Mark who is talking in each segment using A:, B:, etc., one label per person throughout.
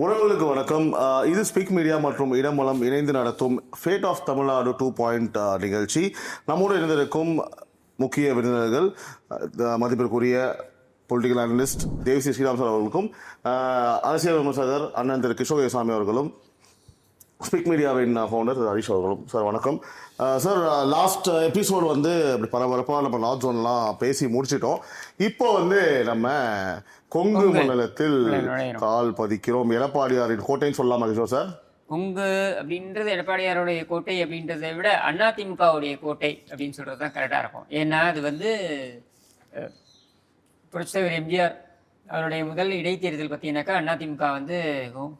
A: உறவுகளுக்கு வணக்கம். இது ஸ்பீக் மீடியா மற்றும் இடமலம் இணைந்து நடத்தும் ஃபேட் ஆஃப் தமிழ்நாடு 2 நிகழ்ச்சி. நம்மோடு இணைந்திருக்கும் முக்கிய விருந்தினர்கள் மதிப்பிற்குரிய பொலிட்டிக்கல் அனலிஸ்ட் தேவிசி ஸ்ரீராம் சார் அவர்களுக்கும், அரசியல் விமர்சகர் அண்ணன் திரு கிஷோகேசாமி அவர்களும், ஸ்பீக் மீடியாவின் ஃபவுண்டர் ஹரிஷ் அவர்களும். சார் வணக்கம். சார், லாஸ்ட் எபிசோடு அப்படி பரபரப்பாக நம்ம நார்த் ஜோன்லாம் பேசி முடிச்சிட்டோம். இப்போ நம்ம கொங்கு மண்டலத்தில் கால் பதிக்கிறோம். எடப்பாடியாரின் கோட்டைன்னு சொல்லலாமா கிஷோர் சார்?
B: கொங்கு அப்படின்றது எடப்பாடியாருடைய கோட்டை அப்படின்றத விட அதிமுகவுடைய கோட்டை அப்படின்னு சொல்றது தான் கரெக்டாக இருக்கும். ஏன்னா அது புரட்சித்தலைவர் எம்ஜிஆர் அவருடைய முதல் இடைத்தேர்தல் பார்த்தீங்கன்னாக்கா அதிமுக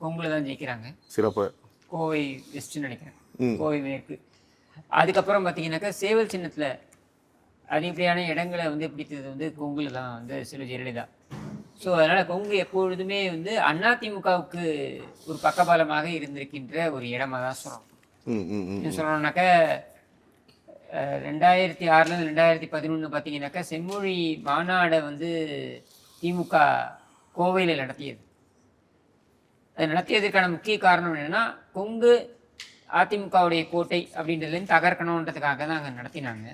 B: கொங்குல தான் ஜெயிக்கிறாங்க.
A: சிறப்பு.
B: கோவை வெஸ்ட்னு நினைக்கிறேன், கோவை மேற்கு. அதுக்கப்புறம் பார்த்தீங்கன்னாக்கா சேவல் சின்னத்தில் அதிகப்படியான இடங்களை பிடித்தது கொங்குல தான் செல்வி ஜெயலலிதா. ஸோ அதனால் கொங்கு எப்பொழுதுமே அதிமுகவுக்கு ஒரு பக்கபலமாக இருந்திருக்கின்ற ஒரு இடமா தான் சொல்லணும். சொல்லணும்னாக்கா 2006 2011 பார்த்தீங்கன்னாக்கா செம்மொழி மாநாடை திமுக கோவையில் நடத்தியது. அது நடத்தியதுக்கான முக்கிய காரணம் என்னென்னா, கொங்கு அதிமுகவுடைய கோட்டை அப்படின்றதுலேருந்து தகர்க்கணுன்றதுக்காக தான் அங்கே நடத்தினாங்க.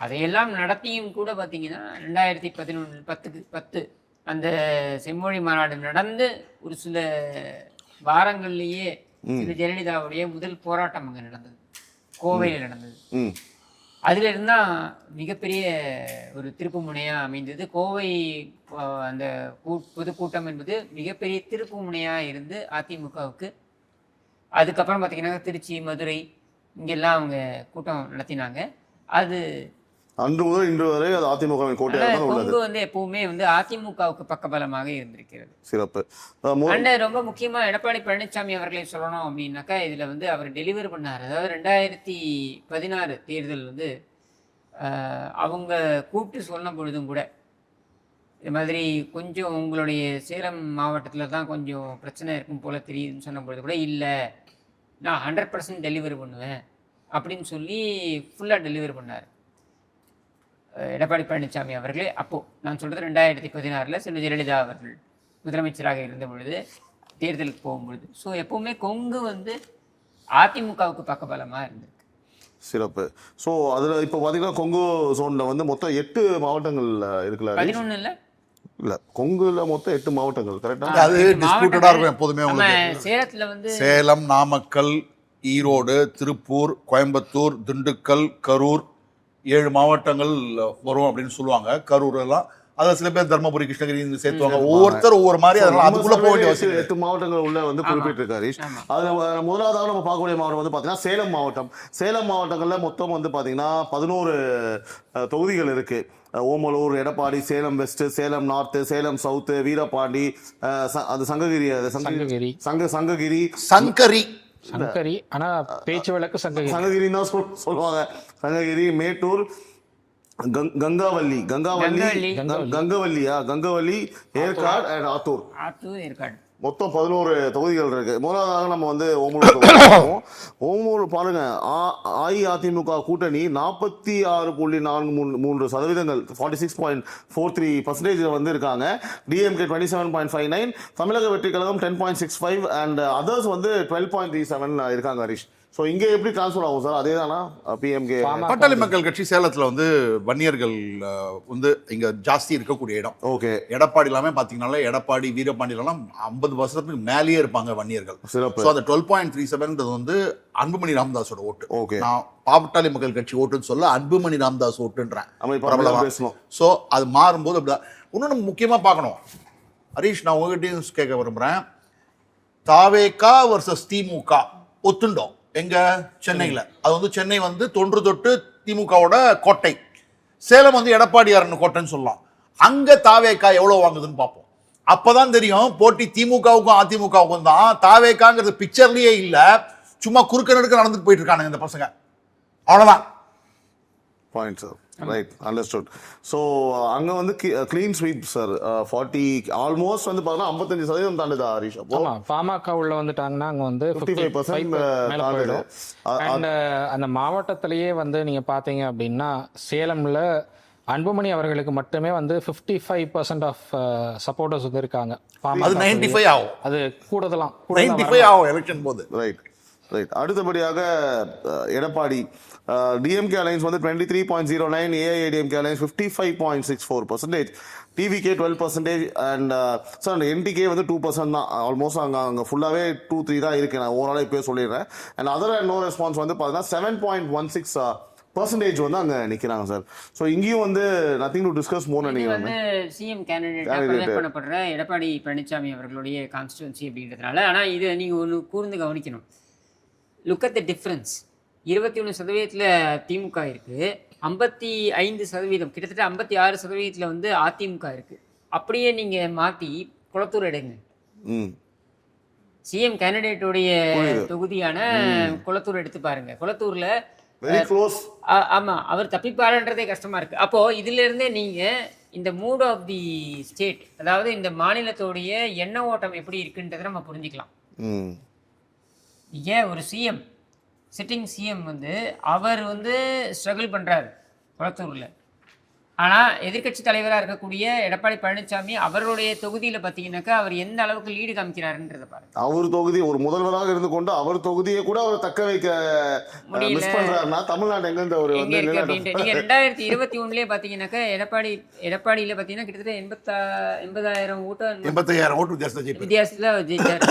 B: அதையெல்லாம் நடத்தியும் கூட பார்த்தீங்கன்னா 2011 அந்த செம்மொழி மாநாடு நடந்து ஒரு சில வாரங்கள்லேயே ஜெயலலிதாவுடைய முதல் போராட்டம் அங்கே நடந்தது, கோவையில் நடந்தது. அதுல இருந்தா மிகப்பெரிய ஒரு திருப்பு முனையா அமைந்தது. கோவை அந்த பொதுக்கூட்டம் என்பது மிகப்பெரிய திருப்பு முனையா இருந்து அதிமுகவுக்கு. அதுக்கப்புறம் பார்த்தீங்கன்னா திருச்சி, மதுரை இங்கெல்லாம் அவங்க கூட்டம் நடத்தினாங்க. அது
A: அன்று முதல் இன்று வரை அது அதிமுகவின் கோட்டையாக
B: கொங்கு எப்பவுமே அதிமுகவுக்கு பக்கபலமாக இருந்திருக்கிறது.
A: சிறப்பு.
B: ரொம்ப முக்கியமா எடப்பாடி பழனிசாமி அவர்களை சொல்லணும் அப்படின்னாக்கா, இதுல அவர் டெலிவர் பண்ணார். அதாவது 2016 தேர்தல் அவங்க கூப்பிட்டு சொன்ன பொழுதும் கூட இது மாதிரி கொஞ்சம் உங்களுடைய சேலம் மாவட்டத்தில் தான் கொஞ்சம் பிரச்சனை இருக்கும் போல தெரியுதுன்னு சொன்ன பொழுது கூட, இல்லை நான் 100% டெலிவரி பண்ணுவேன் அப்படின்னு சொல்லி ஃபுல்லாக டெலிவரி பண்ணார் எடப்பாடி பழனிசாமி அவர்களே. அப்போது நான் சொல்கிறது 2016 செல்வி ஜெயலலிதா அவர்கள் முதலமைச்சராக இருந்த பொழுது தேர்தலுக்கு போகும்பொழுது. ஸோ எப்போவுமே கொங்கு அதிமுகவுக்கு பக்கபலமாக இருந்திருக்கு.
A: சிறப்பு. ஸோ அதில் இப்போ பார்த்தீங்கன்னா கொங்கு ஜோனில் மொத்தம் 8 மாவட்டங்கள் இருக்குல்ல?
B: 11 இல்லை,
A: கொங்குல மொத்தம் 8 மாவட்டங்கள். கரெக்டாக
C: அது டிஸ்பியூட்டடாக இருக்கும் எப்போதுமே.
B: சேலத்தில்
C: சேலம், நாமக்கல், ஈரோடு, திருப்பூர், கோயம்புத்தூர், திண்டுக்கல், கரூர் 7 மாவட்டங்கள் வரும் அப்படின்னு சொல்லுவாங்க. கரூர் எல்லாம் அதை சில பேர் தர்மபுரி, கிருஷ்ணகிரி சேர்த்துவாங்க. ஒவ்வொருத்தர் ஒவ்வொரு மாதிரி. அதனால அதுக்குள்ள போக வேண்டிய
A: 8 மாவட்டங்கள் உள்ள குறிப்பிட்டிருக்காரு. அதுல முதலாவதாக நம்ம பார்க்கக்கூடிய மாவட்டம் பார்த்தீங்கன்னா சேலம் மாவட்டம். சேலம் மாவட்டங்கள்ல மொத்தம் பார்த்தீங்கன்னா 11 தொகுதிகள் இருக்கு. Omalur, Edappadi, Salem west, Salem north, Salem south, Veerapandi, அது சங்ககிரி,
D: சங்கரி, ஆனா பேச்சு வழக்கு
A: சங்ககிரின்னு தான் சொல்லுவாங்க. சங்ககிரி, மேட்டூர், கங்காவல்லி, ஏற்காடு அண்ட் ஆத்தூர். மொத்தம் 11 தொகுதிகள் இருக்கு. முதலாவதாக நம்ம ஓமலூர் பாருங்க. அஇஅதிமுக கூட்டணி 46.43%, 46.43% இருக்காங்க. டிஎம்கே 27.59, தமிழக வெற்றி கழகம் 10.65 அண்ட் அதர்ஸ் 12.37 இருக்காங்க. ஹரிஷ், ஸோ இங்கே எப்படி டிரான்ஸ்ஃபர் ஆகும் சார்? அதே தானா பிஎம்கே?
C: பாட்டாளி மக்கள் கட்சி சேலத்தில் வன்னியர்கள் இங்கே ஜாஸ்தி இருக்கக்கூடிய இடம்.
A: ஓகே.
C: எடப்பாடி எல்லாமே பார்த்தீங்கன்னா எடப்பாடி, வீரபாண்டியிலாம் 50% மேலேயே இருப்பாங்க வன்னியர்கள்.
A: சிறப்பு.
C: ஸோ அந்த 12.37 அன்புமணி ராமதாஸோட ஓட்டு.
A: ஓகே.
C: நான் பாட்டாளி மக்கள் கட்சி ஓட்டுன்னு சொல்ல அன்புமணி ராமதாஸ் ஓட்டுன்றேன்.
A: பேசணும்.
C: ஸோ அது மாறும்போது அப்படிதான். இன்னொன்று முக்கியமாக பார்க்கணும் ஹரீஷ், நான் உங்ககிட்டயும் கேட்க விரும்புகிறேன். தாவேகா வர்சஸ் திமுக ஒத்துண்டோம் எங்க சென்னையில். அது சென்னை தொன்று தொட்டு திமுகவோட கோட்டை. சேலம் எடப்பாடியார் கோட்டைன்னு சொல்லலாம். அங்க தாவேகா எவ்வளவு வாங்குதுன்னு பார்ப்போம். அப்பதான் தெரியும் போட்டி திமுகவுக்கும் அதிமுகவுக்கும் தான். தாவேகாங்கிறது பிக்சர்லயே இல்ல, சும்மா குறுக்க நடுக்க நடந்துட்டு போயிட்டு இருக்கானுங்க இந்த பசங்க. அவ்வளவுதான்
A: point sir. Right, understood. So அங்கே கிளீன் ஸ்வீப் சார். 40 ஆல்மோஸ்ட் பார்த்தீங்கன்னா 55% தாண்டுதா ஹரிஷ்? அப்போ
D: பாமக உள்ள வந்துட்டாங்கன்னா அங்கே 55% அந்த மாவட்டத்திலேயே நீங்க பாத்தீங்க அப்படின்னா சேலம்ல அன்புமணி அவர்களுக்கு மட்டுமே வந்து 55% ஆஃப் சப்போர்ட்டர்ஸ் வந்து இருக்காங்க.
C: அது 95 ஆகும்,
D: அது கூடுதலாம்
C: 95 ஆகும் எலெக்ஷன் போது.
A: Right right. அடுத்தபடியாக எடப்பாடி டிஎம்கே அலைன்ஸ் வந்து 23.09, AIADMK alliance 55.64%, TVK 12%, and sir NTK வந்து 2% தான். ஆல்மோஸ்ட் அங்கே ஃபுல்லாகவே 2-3 தான் இருக்கு. நான் ஓவராலாக இப்போயே சொல்லிடுறேன். அண்ட் அதர் நோ ரெஸ்பான்ஸ் வந்து பார்த்தீங்கன்னா 7.16% வந்து அங்கே நிற்கிறாங்க சார். ஸோ இங்கேயும் வந்து நத்திங் டு டிஸ்கஸ் மோர்
B: இது
A: நினைக்கிறேன்.
B: வந்து சிஎம் கேண்டிடேட் பண்ணப்படுற எடப்பாடி பழனிசாமி அவர்களுடைய கான்ஸ்டிடுவன்சி அப்படின்றதுனால. ஆனால் இது நீங்கள் ஒன்று கூர்ந்து கவனிக்கணும். Look at the difference. 21% திமுக இருக்குது, 55%, கிட்டத்தட்ட 56% வந்து அதிமுக இருக்குது. அப்படியே நீங்கள் மாற்றி குளத்தூர் எடுங்க. சிஎம் கேண்டிடேட்டுடைய தொகுதியான குளத்தூர் எடுத்து பாருங்க. குளத்தூர்ல
A: வெரி க்ளோஸ்.
B: ஆமா, அவர் தப்பிப்பாருன்றதே கஷ்டமா இருக்கு. அப்போ இதுல இருந்தே நீங்க இந்த மூட் ஆஃப் தி ஸ்டேட், அதாவது இந்த மாநிலத்தோடைய எண்ண ஓட்டம் எப்படி இருக்குன்றதை நம்ம புரிஞ்சுக்கலாம். ஏன் ஒரு சிஎம், சிட்டிங் சிஎம் வந்து அவர் வந்து ஸ்ட்ரகிள் பண்றாரு குளத்தூர்ல. ஆனால் எதிர்க்கட்சி தலைவராக இருக்கக்கூடிய எடப்பாடி பழனிசாமி அவருடைய தொகுதியில் பார்த்தீங்கன்னாக்கா அவர் எந்த அளவுக்கு லீடு காமிக்கிறாருன்றதை பாருங்க.
A: அவர் தொகுதி ஒரு முதல்வராக இருந்து கொண்டு அவர் தொகுதியை கூட அவர் தக்க வைக்க மிஸ் பண்றாருன்னா தமிழ்நாடு எங்க ஒரு
B: எங்க இருக்கு அப்படின்ட்டு நீங்க 2021 பார்த்தீங்கன்னாக்கா எடப்பாடியில் பார்த்தீங்கன்னா கிட்டத்தட்ட 80,000 ஓட்டு
C: 85,000
B: வித்தியாசத்தில் ஜெயிச்சார்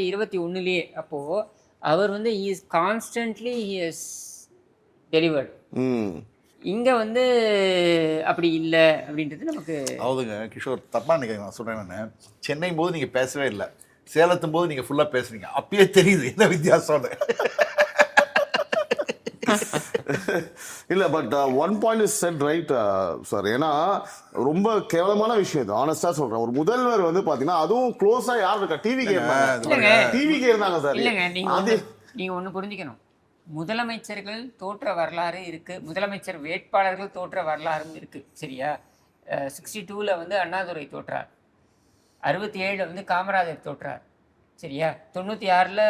B: 2021. அப்போ அவர் வந்து he is constantly he is delivered. இங்கே வந்து அப்படி இல்லை அப்படின்றது நமக்கு.
C: அவுதுங்க கிஷோர், தப்பா நினைக்கிறேன். நான் சொல்கிறேன், நான் சென்னை போது நீங்கள் பேசவே இல்லை, சேலத்தும் போது நீங்கள் ஃபுல்லாக பேசுறீங்க. அப்பயே தெரியுது என்ன வித்தியாசம்.
A: இல்லை, but one point is set right sir. ஏன்னா ரொம்ப கேவலமான விஷயம் இது, ஆனஸ்டாக சொல்கிறேன். ஒரு முதல்வர் வந்து பார்த்தீங்கன்னா அதுவும் க்ளோஸாக யார் இருக்கா, டிவிக்கே இருந்தாங்க சார்.
B: இல்லைங்க, நீங்கள் ஒன்று புரிஞ்சுக்கணும். முதலமைச்சர்கள் தோற்ற வரலாறு இருக்குது, முதலமைச்சர் வேட்பாளர்கள் தோற்ற வரலாறும் இருக்குது. சரியா? 62 வந்து அண்ணாதுரை தோற்றார், 67 வந்து காமராஜர் தோற்றார். சரியா? 96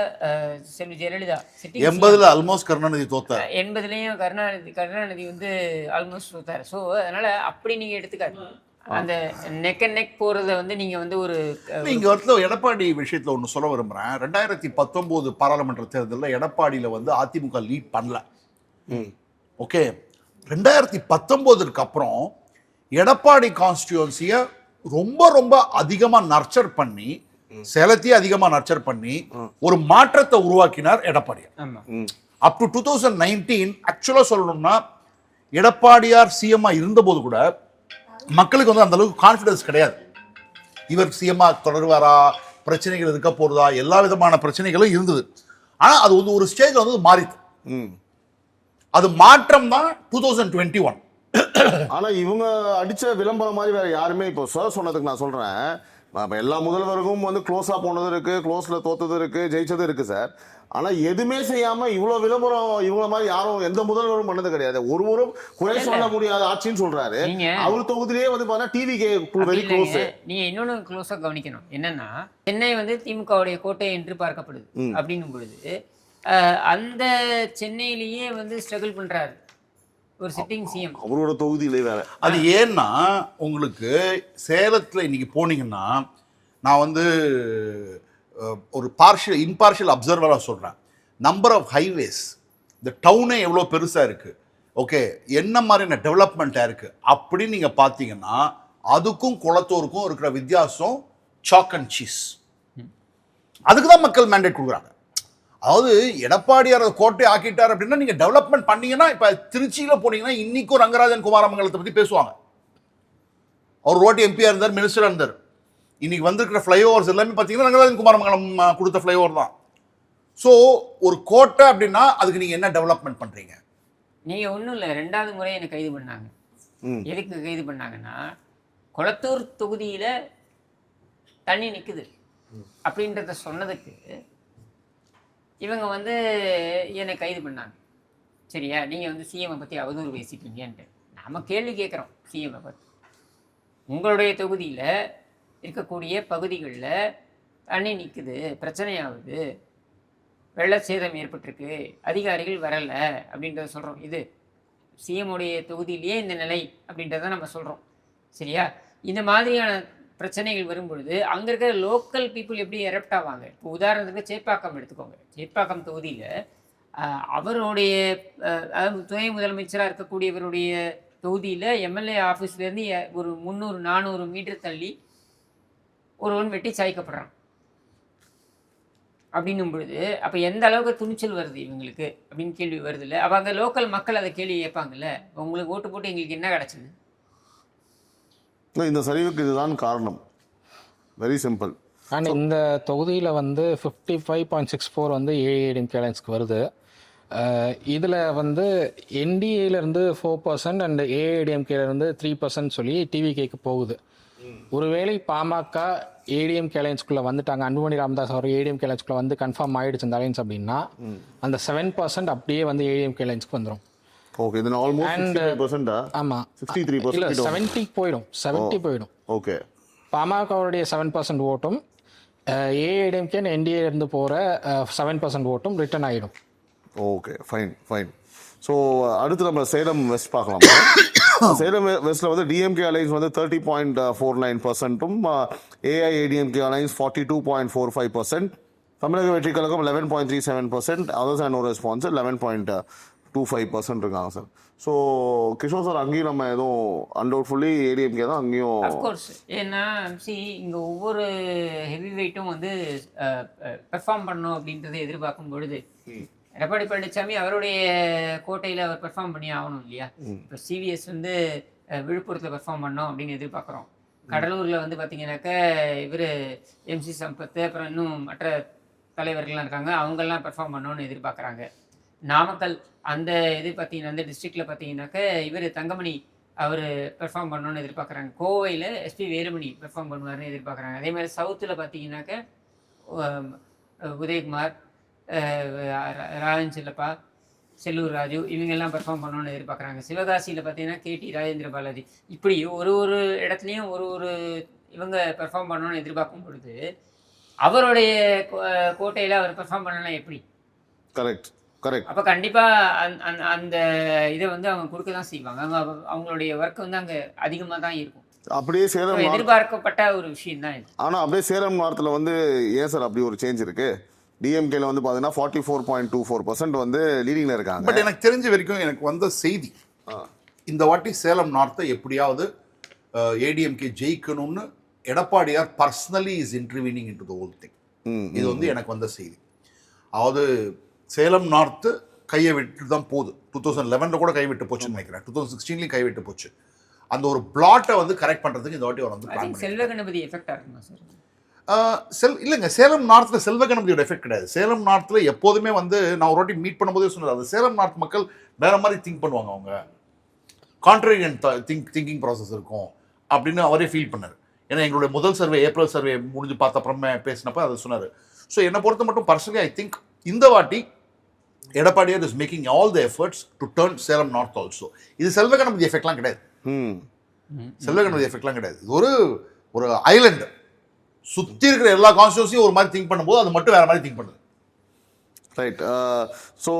B: செல்வி ஜெயலலிதா,
C: 80 ஆல்மோஸ்ட் கருணாநிதி தோத்தார்,
B: 80 கருணாநிதி வந்து ஆல்மோஸ்ட் தோத்தார். ஸோ அதனால் அப்படி நீங்கள் எடுத்துக்காது. அந்த நெக் அண்ட் நெக் போகிறத வந்து நீங்கள் வந்து ஒரு
C: நீங்கள் வந்து எடப்பாடி விஷயத்தில் ஒன்று சொல்ல விரும்புகிறேன். 2019 பாராளுமன்ற தேர்தலில் எடப்பாடியில் வந்து அதிமுக லீட் பண்ணல. ஓகே, 2019க்கு அப்புறம் எடப்பாடி கான்ஸ்டியூன்சியை ரொம்ப ரொம்ப அதிகமாக நர்ச்சர் பண்ணி, சேலத்தையே அதிகமாக நர்ச்சர் பண்ணி ஒரு மாற்றத்தை உருவாக்கினார் எடப்பாடி. அப் டு 2019 ஆக்சுவலாக சொல்லணும்னா எடப்பாடியார் சிஎம்மாக இருந்தபோது கூட மக்களுக்கு வந்து அந்த அளவுக்கு கான்ஃபிடன்ஸ் கிடையாது. இவர் சிஎம்மா தொடர்வாரா, பிரச்சனைகள் இருக்க போறதா, எல்லா விதமான பிரச்சனைகளும் இருந்தது. ஆனா அது வந்து ஒரு ஸ்டேஜ்ல வந்து மாறிது. அது மாற்றம் தான் 2021.
A: ஆனா இவங்க அடிச்ச விளம்பரம் மாதிரி வேற யாருமே இப்போ சார் சொன்னதுக்கு நான் சொல்றேன், எல்லா முதல்வருக்கும் வந்து க்ளோஸா போனது இருக்கு, க்ளோஸ்ல தோத்தது இருக்கு, ஜெயிச்சது இருக்கு சார். ஆனா எதுவுமே செய்யாம இவ்வளவு விளம்பரம் இவங்கள மாதிரி யாரும் எந்த முதல்வரும் பண்ணது கிடையாது. ஒருவரும் குறை சொல்ல முடியாத ஆட்சின்னு சொல்றாரு. அவர் தொகுதியிலேயே வந்து பாத்தீங்கன்னா டிவிகே வெரி க்ளோஸ்.
B: நீங்க இன்னொன்னு க்ளோஸா கவனிக்கணும். என்னன்னா சென்னை வந்து திமுகவுடைய கோட்டை என்று பார்க்கப்படுது. அப்படின்னும் பொழுது அந்த சென்னையிலேயே வந்து ஸ்ட்ரகிள் பண்றாரு ஒரு சிட்டிங் சிஎம்,
A: அவரோட தொகுதியிலே வேற.
C: அது ஏன்னா உங்களுக்கு சேலத்துல இன்னைக்கு போனீங்கன்னா, நான் வந்து ஒரு இம்பார்ஷியல் அப்சர்வராக சொல்கிறேன். நம்பர் ஆஃப் ஹைவேஸ், இந்த டவுனே எவ்வளோ பெருசாக இருக்குது, ஓகே, என்ன மாதிரியான டெவலப்மெண்ட்டாக இருக்குது அப்படின்னு நீங்கள் பார்த்தீங்கன்னா அதுக்கும் குளத்தூருக்கும் இருக்கிற வித்தியாசம் சாக் அண்ட் சீஸ். அதுக்கு தான் மக்கள் மேண்டேட் கொடுக்குறாங்க. அதாவது எடப்பாடியார் கோட்டை ஆக்கிட்டார் அப்படின்னா நீங்கள் டெவலப்மெண்ட் பண்ணீங்கன்னா, இப்போ திருச்சியில் போனீங்கன்னா இன்றைக்கும் ரங்கராஜன் குமாரமங்கலத்தை பற்றி பேசுவாங்க. அவர் ரோட்டு எம்பியாக இருந்தார், மினிஸ்டராக இருந்தார். இன்னைக்கு வந்திருக்கிற ஃப்ளைஓவர்ஸ் எல்லாமே பார்த்தீங்கன்னா ரங்கராஜன் குமாரமங்கலம் கொடுத்த ஃப்ளைஓவர் தான். ஸோ ஒரு கோட்டை அப்படின்னா அதுக்கு நீங்கள் என்ன டெவலப்மெண்ட் பண்ணுறீங்க?
B: நீங்கள் ஒன்றும் இல்லை, 2வது முறை என்னை கைது பண்ணாங்க. எதுக்கு கைது பண்ணாங்கன்னா, குளத்தூர் தொகுதியில் தண்ணி நிற்குது அப்படின்றத சொன்னதுக்கு இவங்க வந்து என்னை கைது பண்ணாங்க. சரியா? நீங்கள் வந்து சிஎம்ஐ பற்றி அவதூறு பேசிட்டீங்கன்ட்டு நம்ம கேள்வி கேட்குறோம். சிஎம்ஐ பற்றி உங்களுடைய தொகுதியில் இருக்கக்கூடிய பகுதிகளில் தண்ணி நிற்குது, பிரச்சனையாகுது, வெள்ள சேதம் ஏற்பட்டிருக்கு, அதிகாரிகள் வரலை அப்படின்றத சொல்கிறோம். இது சிஎம்முடைய தொகுதியிலேயே இந்த நிலை அப்படின்றத நம்ம சொல்கிறோம். சரியா? இந்த மாதிரியான பிரச்சனைகள் வரும்பொழுது அங்கே இருக்கிற லோக்கல் பீப்புள் எப்படி எரப்ட் ஆவாங்க? இப்போ உதாரணத்துக்கு சேப்பாக்கம் எடுத்துக்கோங்க. சேப்பாக்கம் தொகுதியில் அவருடைய அதாவது துணை முதலமைச்சராக இருக்கக்கூடியவருடைய தொகுதியில் எம்எல்ஏ ஆஃபீஸ்லேருந்து ஒரு 300-400 மீட்டர் தள்ளி ஒருவன் வெட்டி சாய்க்கப்படுறான். அப்படின்னும் பொழுது அப்போ எந்த அளவுக்கு துணிச்சல் வருது இவங்களுக்கு அப்படின்னு கேள்வி வருது இல்லை? அப்போ அங்கே லோக்கல் மக்கள் அதை கேள்வி கேட்பாங்கல்ல, உங்களுக்கு ஓட்டு போட்டு எங்களுக்கு என்ன கிடச்சிது?
A: இந்த சரிவுக்கு இதுதான் காரணம். Very simple.
D: அண்ட் இந்த தொகுதியில் வந்து 55.64 வந்து ஏஐடிஎம்கே அலைன்ஸ்க்கு வருது. இதில் வந்து என்டிஏலேருந்து 4% அண்ட் ஏஐடிஎம்கேலேருந்து 3% சொல்லி டிவிகேக்கு போகுது. ஒருவேளை பாமக ஏடிஎம்கே அலைன்ஸ்குள்ளே வந்துட்டாங்க, அன்புமணி ராமதாஸ் அவர் ஏடிஎம்கே அலைன்ஸ்குள்ளே வந்து கன்ஃபார்ம் ஆகிடுச்சு அந்த அலைன்ஸ் அப்படின்னா அந்த 7% அப்படியே வந்து ஏடிஎம்கே அலைன்ஸ்க்கு வந்துடும்.
A: ஓகே, இது ஆல்மோஸ்ட் 65%.
D: ஆமாம்,
A: 63%
D: இல்லை 70 போயிடும், 70 போயிடும்.
A: ஓகே,
D: பாமகவுடைய 7% ஓட்டும் ஏஐடிஎம்கே என்டிஏ இருந்து போகிற 7% ஓட்டும் ரிட்டர்ன் ஆகிடும்.
A: Okay, fine. ஸோ அடுத்து நம்ம சேலம் வெஸ்ட் பார்க்கலாம். சேலம் வெஸ்ட்டில் வந்து டிஎம்கே அலைன்ஸ் வந்து 30.49%, ஏஐஏடிஎம்கே அலைன்ஸ் 42.45%, தமிழக வெற்றி கழகம் 11.37%, அதர்ஸ் அண்ட் நோ ரெஸ்பான்ஸ் 11.25% இருக்காங்க சார். ஸோ கிஷோர் சார், அங்கேயும் நம்ம எதுவும் அன்டவுட்ஃபுல்லி ஏடிஎம்கே தான் அங்கேயும்.
B: அஃப்கோர்ஸ், ஏன்னா இங்கே ஒவ்வொரு ஹெவி வெயிட்டும் வந்து பெர்ஃபார்ம் பண்ணணும் அப்படின்றத எதிர்பார்க்கும் பொழுது எடப்பாடி பழனிசாமி அவருடைய கோட்டையில் அவர் பெர்ஃபார்ம் பண்ணி ஆகணும் இல்லையா? இப்போ சிவிஎஸ் வந்து விழுப்புரத்தில் பெர்ஃபார்ம் பண்ணோம் அப்படின்னு எதிர்பார்க்குறோம். கடலூரில் வந்து பார்த்தீங்கன்னாக்கா இவர் எம்சி சம்பத், அப்புறம் இன்னும் மற்ற தலைவர்கள்லாம் இருக்காங்க, அவங்கெல்லாம் பெர்ஃபார்ம் பண்ணோன்னு எதிர்பார்க்குறாங்க. நாமக்கல் அந்த இது பார்த்தீங்கன்னா அந்த டிஸ்ட்ரிக்டில் பார்த்தீங்கன்னாக்கா இவர் தங்கமணி அவர் பெர்ஃபார்ம் பண்ணோன்னு எதிர்பார்க்குறாங்க. கோவையில் எஸ்பி வேலுமணி பெர்ஃபார்ம் பண்ணுவார்னு எதிர்பார்க்குறாங்க. அதே மாதிரி சவுத்தில் பார்த்தீங்கன்னாக்கா உதயகுமார், ராஜன் செல்லப்பா, செல்லூர் ராஜு இவங்கெல்லாம் பெர்ஃபார்ம் பண்ணணும்னு எதிர்பார்க்குறாங்க. சிவகாசியில் பார்த்தீங்கன்னா கேடி ராஜேந்திர பாலாஜி, இப்படி ஒரு இடத்துலையும் ஒரு இவங்க பெர்ஃபார்ம் பண்ணணும்னு எதிர்பார்க்கும் பொழுது அவருடைய கோட்டையில் அவர் பெர்ஃபார்ம் பண்ணலாம் எப்படி?
A: கரெக்ட்.
B: அப்போ கண்டிப்பாக அந்த இதை வந்து அவங்க கொடுக்க தான் செய்வாங்க. அவங்களுடைய ஒர்க் வந்து அங்கே அதிகமாக தான் இருக்கும்.
A: அப்படியே சேலம்
B: எதிர்பார்க்கப்பட்ட ஒரு விஷயம் தான் இது.
A: ஆனால் அப்படியே சேலம் நார்த்தில் வந்து ஏன் சார் அப்படி ஒரு சேஞ்ச் இருக்கு? டிஎம்கேல வந்து பார்த்தீங்கன்னா 44.24% வந்து லீடிங்கில் இருக்காங்க.
C: பட் எனக்கு தெரிஞ்ச வரைக்கும் எனக்கு வந்த செய்தி, இந்த வாட்டி சேலம் நார்த்தை எப்படியாவது ஏடிஎம்கே ஜெயிக்கணும்னு எடப்பாடியார் personally is intervening into the whole thing. இது வந்து எனக்கு வந்த செய்தி. அதாவது சேலம் நார்த்து கையை விட்டு தான் போகுது. 2011 கூட கைவிட்டு போச்சுன்னு நினைக்கிறேன், 2016 கைவிட்டு போச்சு. அந்த ஒரு பிளாட்டை வந்து கரெக்ட் பண்ணுறதுக்கு இந்த வாட்டி அவர் வந்து பிளான் பண்ணி.
B: செல்வ கணபதி எஃபெக்டாக இருக்குமா சார்?
C: இல்லைங்க, சேலம் நார்த்தில் செல்வ கணபதியோட எஃபெக்ட் கிடையாது. சேலம் நார்த்தில் எப்போதுமே வந்து நான் ஒரு வாட்டி மீட் பண்ணும்போதே சொன்னது, அது சேலம் நார்த் மக்கள் வேற மாதிரி திங்க் பண்ணுவாங்க, அவங்க கான்ட்ரேரியன் திங்கிங் ப்ராசஸ் இருக்கும் அப்படின்னு அவரே ஃபீல் பண்ணார். ஏன்னா எங்களுடைய முதல் சர்வே ஏப்ரல் சர்வே முடிஞ்சு பார்த்த அப்புறமே பேசினப்போ அதை சொன்னார். ஸோ என்னை பொறுத்த மட்டும் பர்சனலி ஐ திங்க் இந்த வாட்டி எடப்பாடியார் is making all the efforts to turn Salem north also. இது செல்வ கணபதி எஃபெக்ட்லாம் கிடையாது, செல்வ கணபதி எஃபெக்ட்லாம் கிடையாது. இது ஒரு ஐலண்டு சுற்றி இருக்கிற எல்லா கான்ஸ்டியூன்சியும் ஒரு மாதிரி திங்க் பண்ணும்போது அது மட்டும் வேற மாதிரி திங்க் பண்ணுது.
A: ரைட். ஸோ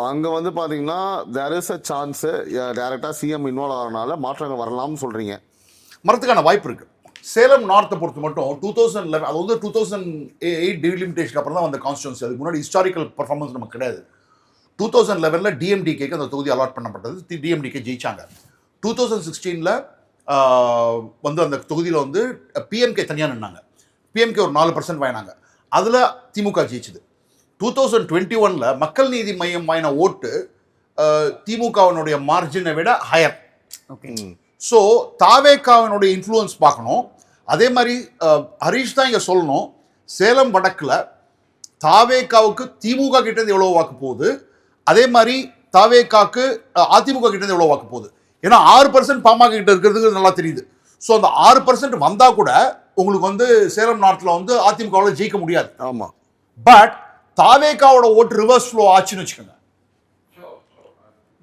A: அங்கே வந்து பார்த்தீங்கன்னா தேர் இஸ் அ சான்ஸு டேரெக்டாக சிஎம் இன்வால்வ் ஆகிறனால மாற்றங்கள் வரலாம்னு சொல்கிறீங்க.
C: மரத்துக்கான வாய்ப்பு இருக்குது. சேலம் நார்த்தை பொறுத்த மட்டும் 2011 அது வந்து 2008 டிலிமிட்டேஷன் அப்புறம் தான் அந்த கான்ஸ்டியூன்சி. அதுக்கு முன்னாடி ஹிஸ்டாரிக்கல் பர்ஃபார்மன்ஸ் நமக்கு கிடையாது. 2011 டிஎம்டிகேக்கு அந்த தொகுதி அலாட் பண்ணப்பட்டது, டிஎம்டிகே ஜெயிச்சாங்க. 2016 வந்து அந்த தொகுதியில் வந்து பிஎம்கே தனியாக நின்னாங்க. பிஎம்கே ஒரு 4% வாங்கினாங்க, அதில் திமுக ஜெயிச்சுது. 2021 மக்கள் நீதி மையம் வாங்கின ஓட்டு திமுகவினுடைய மார்ஜினை விட ஹையர். ஸோ தாவேகாவினுடைய இன்ஃப்ளூயன்ஸ் பார்க்கணும். அதே மாதிரி ஹரீஷ் தான் இங்கே சொல்லணும், சேலம் வடக்கில் தாவேகாவுக்கு திமுக கிட்டேருந்து எவ்வளோ வாக்கு போகுது, அதே மாதிரி தாவேகாவுக்கு அதிமுக கிட்டேருந்து எவ்வளோ வாக்கு போகுது. ஏன்னா 6% பாமக கிட்ட இருக்கிறதுக்கு நல்லா தெரியுது. ஸோ அந்த 6% வந்தால் கூட உங்களுக்கு வந்து சேலம் நார்த்தில் வந்து அதிமுகவில் ஜெயிக்க முடியாது.
A: ஆமாம்.
C: பட் தாவேகாவோட ஓட்டு ரிவர்ஸ் ஃப்ளோ ஆச்சுன்னு வச்சுக்கோங்க,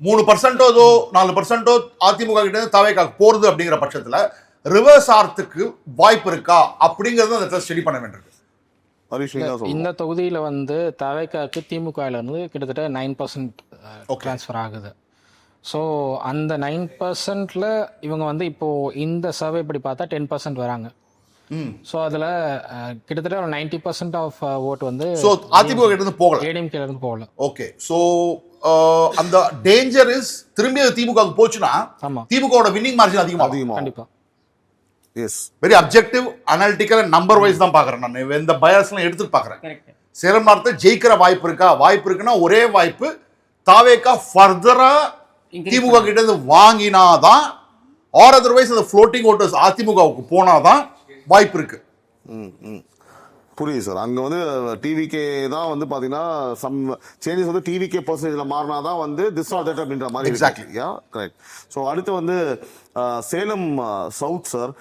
C: 3% 4% அதிமுக கிட்ட தாவேகா போறது அப்படிங்கிற பட்சத்தில் ரிவர்ஸ் ஆகிறதுக்கு வாய்ப்பு இருக்கா அப்படிங்கிறது அந்த ஸ்டடி பண்ண வேண்டியிருக்கு.
D: இந்த தொகுதியில் வந்து தாவேகாவுக்கு திமுகவில் இருந்து கிட்டத்தட்ட 9% ட்ரான்ஸ்ஃபர் ஆகுது. ஸோ அந்த 9%ல் இவங்க வந்து இப்போது இந்த சர்வே படி பார்த்தா 10% வராங்க. ஸோ அதில் கிட்டத்தட்ட ஒரு 90% ஆஃப் ஓட்டு வந்து
C: ஸோ அதிமுக கிட்ட இருந்து போகல,
D: ஏடிஎம்கேல இருந்து போகல.
C: ஓகே. ஸோ அந்த டேஞ்சர் இஸ் திரும்பி அது திமுகவுக்கு போச்சுன்னா
D: ஆமாம்,
C: திமுகவோட வின்னிங் மார்ஜின் அதிகமாக
A: அதிகமாக
D: கண்டிப்பாக.
A: Yes
C: very objective analytical number wise தான் பார்க்குறேன் நான். எந்த பயஸ்லாம் எடுத்துட்டு பார்க்குறேன்.
B: கரெக்ட்.
C: சேலம் நார்த்தை ஜெயிக்கிற வாய்ப்பு இருக்கா? வாய்ப்பு இருக்குன்னா ஒரே வாய்ப்பு, தாவேக்கா ஃபர்தரா திமுக கிட்ட இருந்து வாங்கினாதான், ஆர் அதர்வைஸ் அந்த ஃப்ளோட்டிங் ஓட்டர்ஸ் அதிமுகவுக்கு போனாதான் வாய்ப்பு இருக்கு.
A: புரியுது சார். அங்கே வந்து டிவிகே தான் வந்து பார்த்தீங்கன்னா சம் சேஞ்சஸ் வந்து டிவிகே பர்சன்டேஜில் மாறினா தான் வந்து திஸ் ஆர் தட் அப்படின்ற மாதிரி.
C: Exactly.
A: Yeah correct. ஸோ அடுத்து வந்து Salem south sir,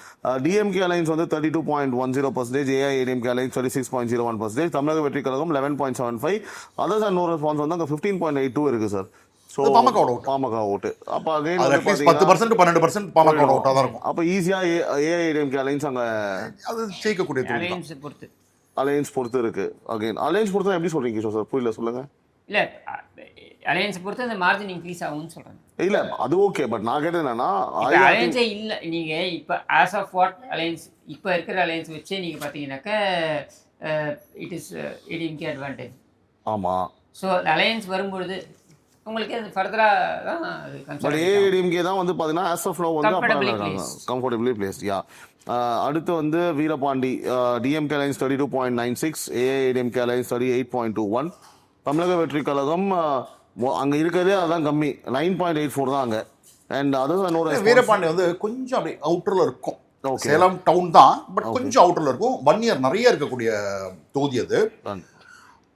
A: DMK alliance வந்து 32.10%, ஏஐஏடிஎம்கே அலைன்ஸ் 36.01%, தமிழக வெற்றி கழகம் 11.75, அதர்ஸ் அண்ட் நோ ரெஸ்பான்ஸ் வந்து அங்கே 15.82 இருக்கு சார். ஸோ
C: அது பாமகவோட ஓட்டு.
A: பாமக ஓட்டு அப்போ அகைன்
C: அது அட்லீஸ்ட் 10% 12% பாமகவோட ஓட்டாக தான் இருக்கும்.
A: அப்போ ஈஸியாக ஏஐஏடிஎம்கே அலைன்ஸ் அங்கே
C: அது ஜெயிக்கக்கூடிய தொகுதி தான்.
B: அலையன்ஸை பொறுத்து
A: அலையன்ஸ் பொறுத்து இருக்கு. அகைன் அலையன்ஸ் பொறுத்து எப்படி சொல்றீங்க சார்? புரியல, சொல்லுங்க.
B: இல்லை, அலையன்ஸை பொறுத்து அந்த மார்ஜின் இன்க்ரீஸ் ஆகும்னு சொல்கிறேன்.
A: இல்ல அது ஓகே, பட் நான் கேட்டது என்னன்னா
B: அலையன்ஸே இல்லை. நீங்கள் இப்போ ஆஸ் ஆஃப் வாட் அலையன்ஸ் இப்போ இருக்கிற அலையன்ஸ் வச்சே நீங்கள் பார்த்தீங்கன்னாக்கா இட் இஸ் ஏடிஎம்கே அட்வான்டேஜ்.
A: ஆமா.
B: ஸோ அந்த அலையன்ஸ் வரும்பொழுது உங்களுக்கு அது ஃபர்தராக தான் அது
A: பட்
B: கன்சல்ட்
A: ஏஐடிஎம்கே தான் வந்து பாத்தீங்கன்னா ஆஸ் ஆஃப் நோ வந்து
B: Comfortably placed.
A: Comfortably placed. Yeah அடுத்து வந்து வீரபாண்டி, டிஎம்கே அலைன்ஸ் 32.96, ஏஐடிஎம்கே அலைன்ஸ் 38.21, தமிழக வெற்றி கழகம் அங்க இருக்கிறதே அதான் கம்மி 9.84 தான் அங்க. அண்ட் அதர்ஸ்
C: வீரபாண்டி வந்து கொஞ்சம் அப்படி அவுட்டர்ல இருக்கும்.
A: Okay.
C: சேலம் டவுன் தான், பட் கொஞ்சம் அவுட்டர்ல இருக்கும். 1 இயர் நிறைய இருக்கக்கூடிய தொகுதி அது.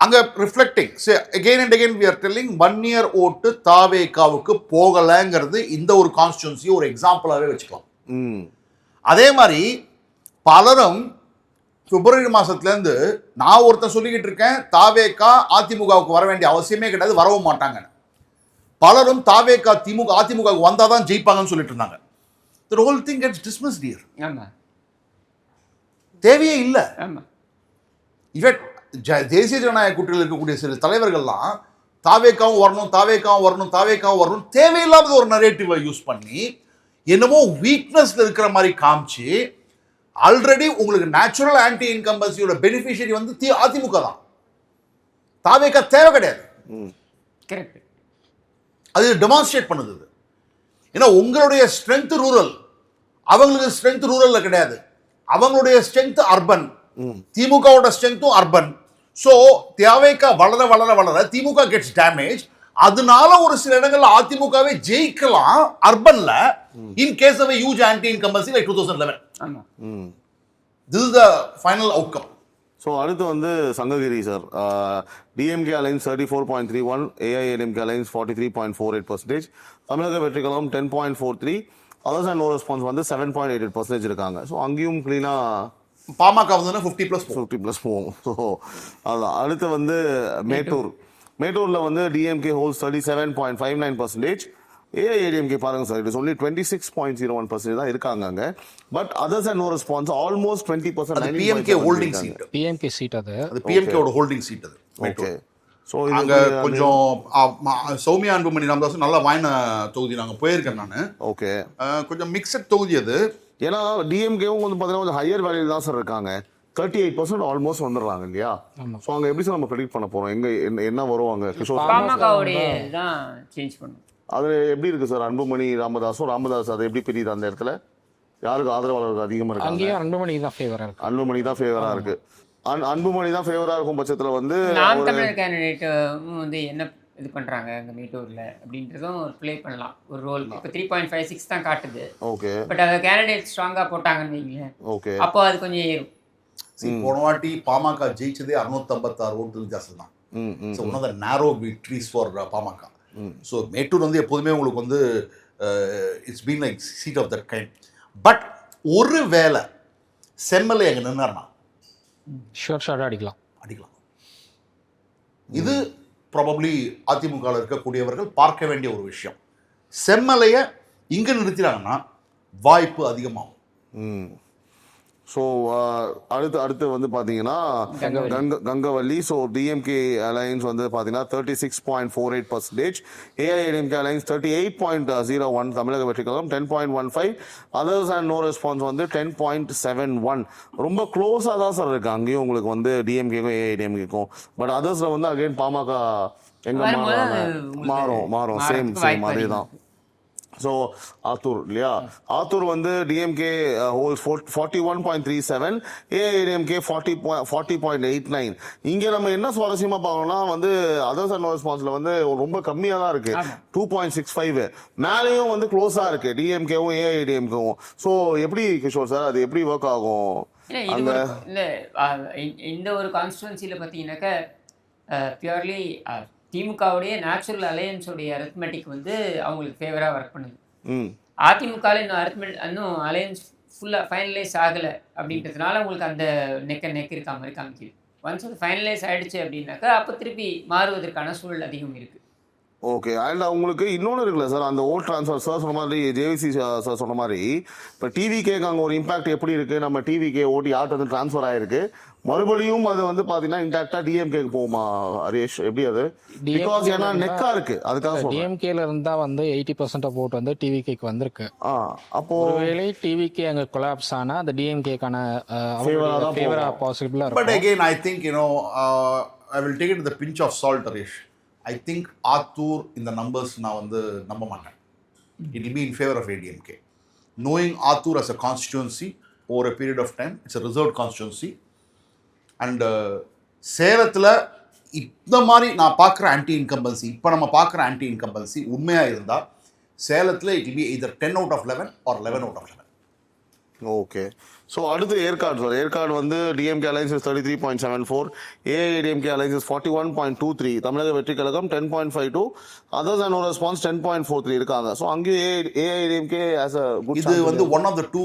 C: அங்க reflecting again and again we are telling 1 year ஓட்டு தாவேகாவுக்கு போகலங்கிறது இந்த ஒரு கான்ஸ்டிட்யூன்சி ஒரு எக்ஸாம்பிளாவே வச்சுக்கலாம். அதே மாதிரி பலரும் பிப்ரவரி மாசத்துலேருந்து நான் ஒருத்தன் சொல்லிக்கிட்டு இருக்கேன், தாவேகா அதிமுகவுக்கு வர வேண்டிய அவசியமே கிடையாது, வரவும் மாட்டாங்க. பலரும் தாவேகா அதிமுகவுக்கு வந்தாதான் ஜெயிப்பாங்கன்னு சொல்லிட்டு இருந்தாங்க. The whole thing gets dismissed here.
B: ஆமாம்
C: தேவையே இல்லை.
B: ஆமாம்.
C: இன்ஃபேக்ட் தேசிய ஜனநாயக கூட்டணியில் இருக்கக்கூடிய சில தலைவர்கள்லாம் தாவேக்காவும் வரணும், தாவேக்காவும் வரணும், தாவேக்காவும் வரணும் தேவையில்லாத ஒரு நரேட்டிவை யூஸ் பண்ணி என்னமோ வீக்னஸ்ல இருக்கிற மாதிரி காமிச்சு, ஆல்ரெடி உங்களுக்கு நேச்சுரல் ஆன்டி இன்கம்பன்சியோட பெனிஃபிஷியரி வந்து அதிமுக தான். தாவேக்கா தேவை கிடையாது.
B: கரெக்ட்.
C: அது டெமான்ஸ்ட்ரேட் பண்ணுது. ஏன்னா உங்களுடைய ஸ்ட்ரென்த் ரூரல், அவங்களுக்கு ஸ்ட்ரென்த் ரூரல்ல கிடையாது. அவங்களுடைய ஸ்ட்ரென்த் அர்பன், திமுகவோட ஸ்ட்ரென்த்தும் அர்பன். ஸோ தேவைக்கா வளர வளர வளர திமுக கெட்ஸ் டேமேஜ். அதனால ஒரு சில இடங்கள்ல அதிமுகவே ஜெயிக்கலாம் அர்பன்ல, in case of huge anti incumbency like 2011.
B: ஆமாம்.
C: This is the final outcome.
A: So அடுத்து வந்து Sankagiri sir, DMK alliance 34.31, AIADMK alliance 43.48%, தமிழக வெற்றி கழகம் 10.43, அதர்ஸ் அண்ட் நோ ரெஸ்பான்ஸ் வந்து 7.88% இருக்காங்க. ஸோ அங்கேயும் கிளீனா
C: பாமக வந்து 50+
A: போகும். ஸோ அதான். அடுத்து வந்து மேட்டூர்ல வந்து டிஎம்கே ஹோல்ஸ் 37.59%, ஏஐஏடிஎம்கே பாருங்க சார், இட் இஸ் ஒன்லி 26.01% தான் இருக்காங்க அங்க. But others and no response almost 20%.
C: PMK holding seat,
D: PMK seat அது
C: பிஎம்கேவோட ஹோல்டிங் சீட் அது.
A: ஓகே. ஸோ
C: அங்க கொஞ்சம் சௌமியா அன்புமணி ராமதாஸ் நல்லா வாய்ன தொகுதி நாங்கள் போயிருக்கேன் நான்.
A: ஓகே.
C: கொஞ்சம் மிக்சட் தொகுதி அது.
A: ஏன்னா டிஎம்கேவும் வந்து பார்த்தீங்கன்னா கொஞ்சம் ஹையர் வேல்யூ தான் சார் இருக்காங்க. 38% ஆல்மோஸ்ட் வந்துடுறாங்க இல்லையா? ஸோ அங்கே எப்படி சார் நம்ம ப்ரெடிக்ட் பண்ண போகிறோம்? என்ன வருவாங்க? கிஷோர்
B: பாமகவுடைய தான் சேஞ்ச் பண்ணும்.
A: அது எப்படி இருக்கு சார்? அன்புமணி ராமதாஸ் அதை எப்படி பிரியுது அந்த இடத்துல? யாருக்கு ஆதரவாளர்கள் அதிகமாக இருக்கு?
D: அங்கேயும் அன்புமணி தான் ஃபேவரா இருக்கு.
A: அன்புமணி தான் ஃபேவரா இருக்கு. அன்புமணி தான் ஃபேவரா இருக்கும் பட்சத்தில் வந்து
B: நான் தமிழர் கேண்டிடேட்டும் வந்து என்ன இது பண்ணுறாங்க அங்கே மேட்டூரில் அப்படின்றதும் ஒரு ப்ளே பண்ணலாம் ஒரு ரோல். இப்போ 3.56 தான் காட்டுது.
A: ஓகே.
B: பட் அதை கேண்டிடேட் ஸ்ட்ராங்காக போட்டாங்கன்னு வைங்களேன்,
A: ஓகே,
B: அப்போ அது கொஞ்சம் ஏறும்.
C: போன வாட்டி பாமக ஜெயிச்சதே 656 ஓட்டு வித்தியாசம் தான். So one of the narrow victories for Pamaka. So Mettur வந்து எப்போதுமே உங்களுக்கு வந்து it's been like seat of that kind. But ஒரு வேளை செம்மலை அங்கே நின்னார்னா
D: ஷார்ட் அடிக்கலாம்.
C: இது ப்ராபப்ளி அதிமுகவில் இருக்கக்கூடியவர்கள் பார்க்க வேண்டிய ஒரு விஷயம். செம்மலையை இங்கே நிறுத்தினாங்கன்னா வாய்ப்பு அதிகமாகும்.
A: ஸோ அடுத்து வந்து பார்த்தீங்கன்னா கங்கவல்லி. ஸோ டிஎம்கே அலையன்ஸ் வந்து பார்த்தீங்கன்னா 36.48%, ஏஐஏடிஎம்கே அலையன்ஸ் 38.01, தமிழக வெற்றி கழகம் 10.15, அதர்ஸ் அண்ட் நோ ரெஸ்பான்ஸ் வந்து 10.71. ரொம்ப க்ளோஸாக தான் சார் இருக்கு. அங்கேயும் உங்களுக்கு வந்து டிஎம்கேக்கும் ஏஐடிஎம்கேக்கும். பட் அதர்ஸில் வந்து அகைன் பாமக எங்கே மாறும் சேம் அதே தான். ஸோ ஆத்தூர் இல்லையா, ஆத்தூர் வந்து டிஎம்கே ஹோல்ஸ் 41.37, ஏஐடிஎம்கே 40.89. இங்கே நம்ம என்ன சுவாரஸ்யமாக பார்க்கணும்னா வந்து அதர்ஸ் அண்ட் ரெஸ்பான்ஸில் வந்து ரொம்ப கம்மியாக தான் இருக்கு, 2.65. மேலேயும் வந்து க்ளோஸாக இருக்கு டிஎம்கேவும் ஏஐடிஎம்கேவும். ஸோ எப்படி கிஷோர் சார் அது எப்படி ஒர்க் ஆகும்?
B: இந்த ஒரு கான்ஸ்டுவன்சியில் பார்த்தீங்கன்னாக்கா பியூர்லி திமுகவுடைய நேச்சுரல் அலையன்ஸோடைய அரித்மெட்டிக் வந்து அவங்களுக்கு ஃபேவராக ஒர்க் பண்ணுது. அதிமுகவில் இன்னும் அலையன்ஸ் ஃபுல்லாக ஃபைனலைஸ் ஆகலை அப்படின்றதுனால உங்களுக்கு அந்த நெக் இருக்கா மாதிரி காமிக்குது. ஒன்ஸ் அது ஃபைனலைஸ் ஆகிடுச்சு அப்படின்னாக்கா அப்போ திருப்பி மாறுவதற்கான சூழல் அதிகம் இருக்குது.
A: ஓகே. அண்ட் உங்களுக்கு இன்னொன்று இருக்குல்ல சார், அந்த ஓட் ட்ரான்ஸ்ஃபர் சார் சொன்ன மாதிரி, ஜேவிசி சார் சொன்ன மாதிரி, இப்போ டிவிகேக்கு அங்கே ஒரு இம்பாக்ட் எப்படி இருக்குது, நம்ம டிவிகே ஓட்டி யார்ட்டு வந்து ட்ரான்ஸ்ஃபர் ஆகிருக்கு, மறுபடியும் அது வந்து பார்த்தீங்கன்னா இன்டாக்டாக டிஎம்கேக்கு போகுமா ஹரீஷ், எப்படி அது? பிகாஸ் ஏன்னா நெக்கா இருக்கு, அதுக்காக
D: டிஎம்கேல இருந்தால் வந்து 80% ஆஃப் ஓட் வந்து டிவிகேக்கு வந்திருக்கு.
A: அப்போ
D: ஒருவேளை டிவிகே அங்கே கொலாப்ஸ் ஆனால் அந்த டிஎம்கேக்கான ஃபேவரா பாசிபிளாக இருக்கும்.
C: But again I think I will take it the pinch of salt Harish. I think Attur இந்த நம்பர்ஸ் நான் வந்து நம்ப மாட்டேன். It will be in favor of ADMK. Knowing Attur as a constituency over a period of time, it's a reserved constituency. And சேலத்தில் இந்த மாதிரி நான் பார்க்குற ஆன்டி இன்கம்பன்சி, இப்போ நம்ம பார்க்குற ஆன்டி இன்கம்பன்சி உண்மையாக இருந்தால் சேலத்தில் it will be either 10 out of 11 or 11 out of 11.
A: Okay. So அடுத்து ஏற்காடு சார். ஏற்காடு வந்து டிஎம்கே அலைன்சஸ் 33.74, ஏஐடிஎம்கே அலைன்சஸ் 41.23, தமிழக வெற்றி கழகம் 10.52, அதர்ஸ் அண்ட் நோ ரெஸ்பான்ஸ் 10.43 இருக்காங்க. ஸோ அங்கேயும் ஏஐடிஎம்கே ஆஸ் அ குட்.
C: இது வந்து one of the 2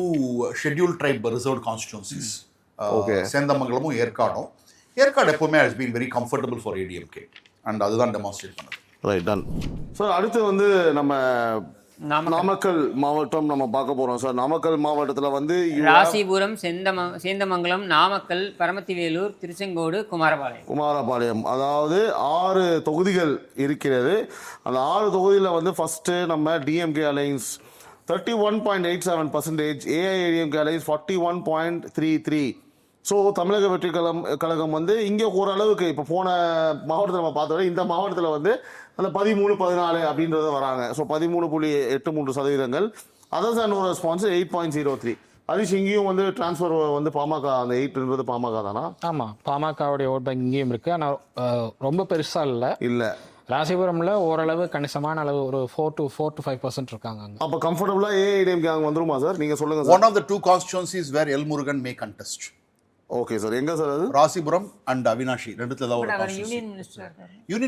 C: schedule tribe reserved constituencies. Okay. சேந்தமங்கலமும் ஏற்காடும். ஏற்காடு எப்பவுமே has been very comfortable for ADMK and அதுதான் டெமான்ஸ்ட்ரேட் பண்ணது.
A: Right, done. சார் அடுத்து வந்து நம்ம நாமக்கல் மாவட்டம் நம்ம பார்க்க போறோம் சார். நாமக்கல் மாவட்டத்தில் வந்து
B: ராசிபுரம், சேந்தமங்கலம், நாமக்கல், பரமத்திவேலூர், திருச்செங்கோடு, குமாரபாளையம்,
A: அதாவது 6 தொகுதிகள் இருக்கிறது. அந்த 6 தொகுதியில் வந்து ஃபர்ஸ்ட் நம்ம DMK alliance 31.87%, AIADMK alliance 41.33. So தமிழக வெற்றி கழகம் வந்து இங்கே ஓரளவுக்கு இப்போ போன மாவட்டத்தில் நம்ம பார்த்தோட இந்த மாவட்டத்தில் வந்து அந்த 13-14 அப்படின்றத வராங்க. So 13.83%. Others and no response 8.03. Harish, இங்கேயும் வந்து டிரான்ஸ்ஃபர் வந்து பாமக, அந்த 8 பாமக தானா?
D: ஆமாம், பாமகவுடைய ஓட் பேங்க் இங்கேயும் இருக்குது. ஆனால் ரொம்ப பெருசாக இல்லை. ராசிபுரம்ல ஓரளவு கணிசமான அளவு ஒரு 4 to 5% இருக்காங்க.
A: அப்போ கம்ஃபர்டபுளாக ஏஐடிஎம்கே அங்கே வந்துருமா சார்? நீங்கள் சொல்லுங்கள்.
C: One of the 2 constituencies where L Murugan may contest.
A: Okay sir. எங்க சார் அது?
C: ராசிபுரம் அண்ட் அவினாஷி ரெண்டுத்துல தான் ஒரு யூனியன்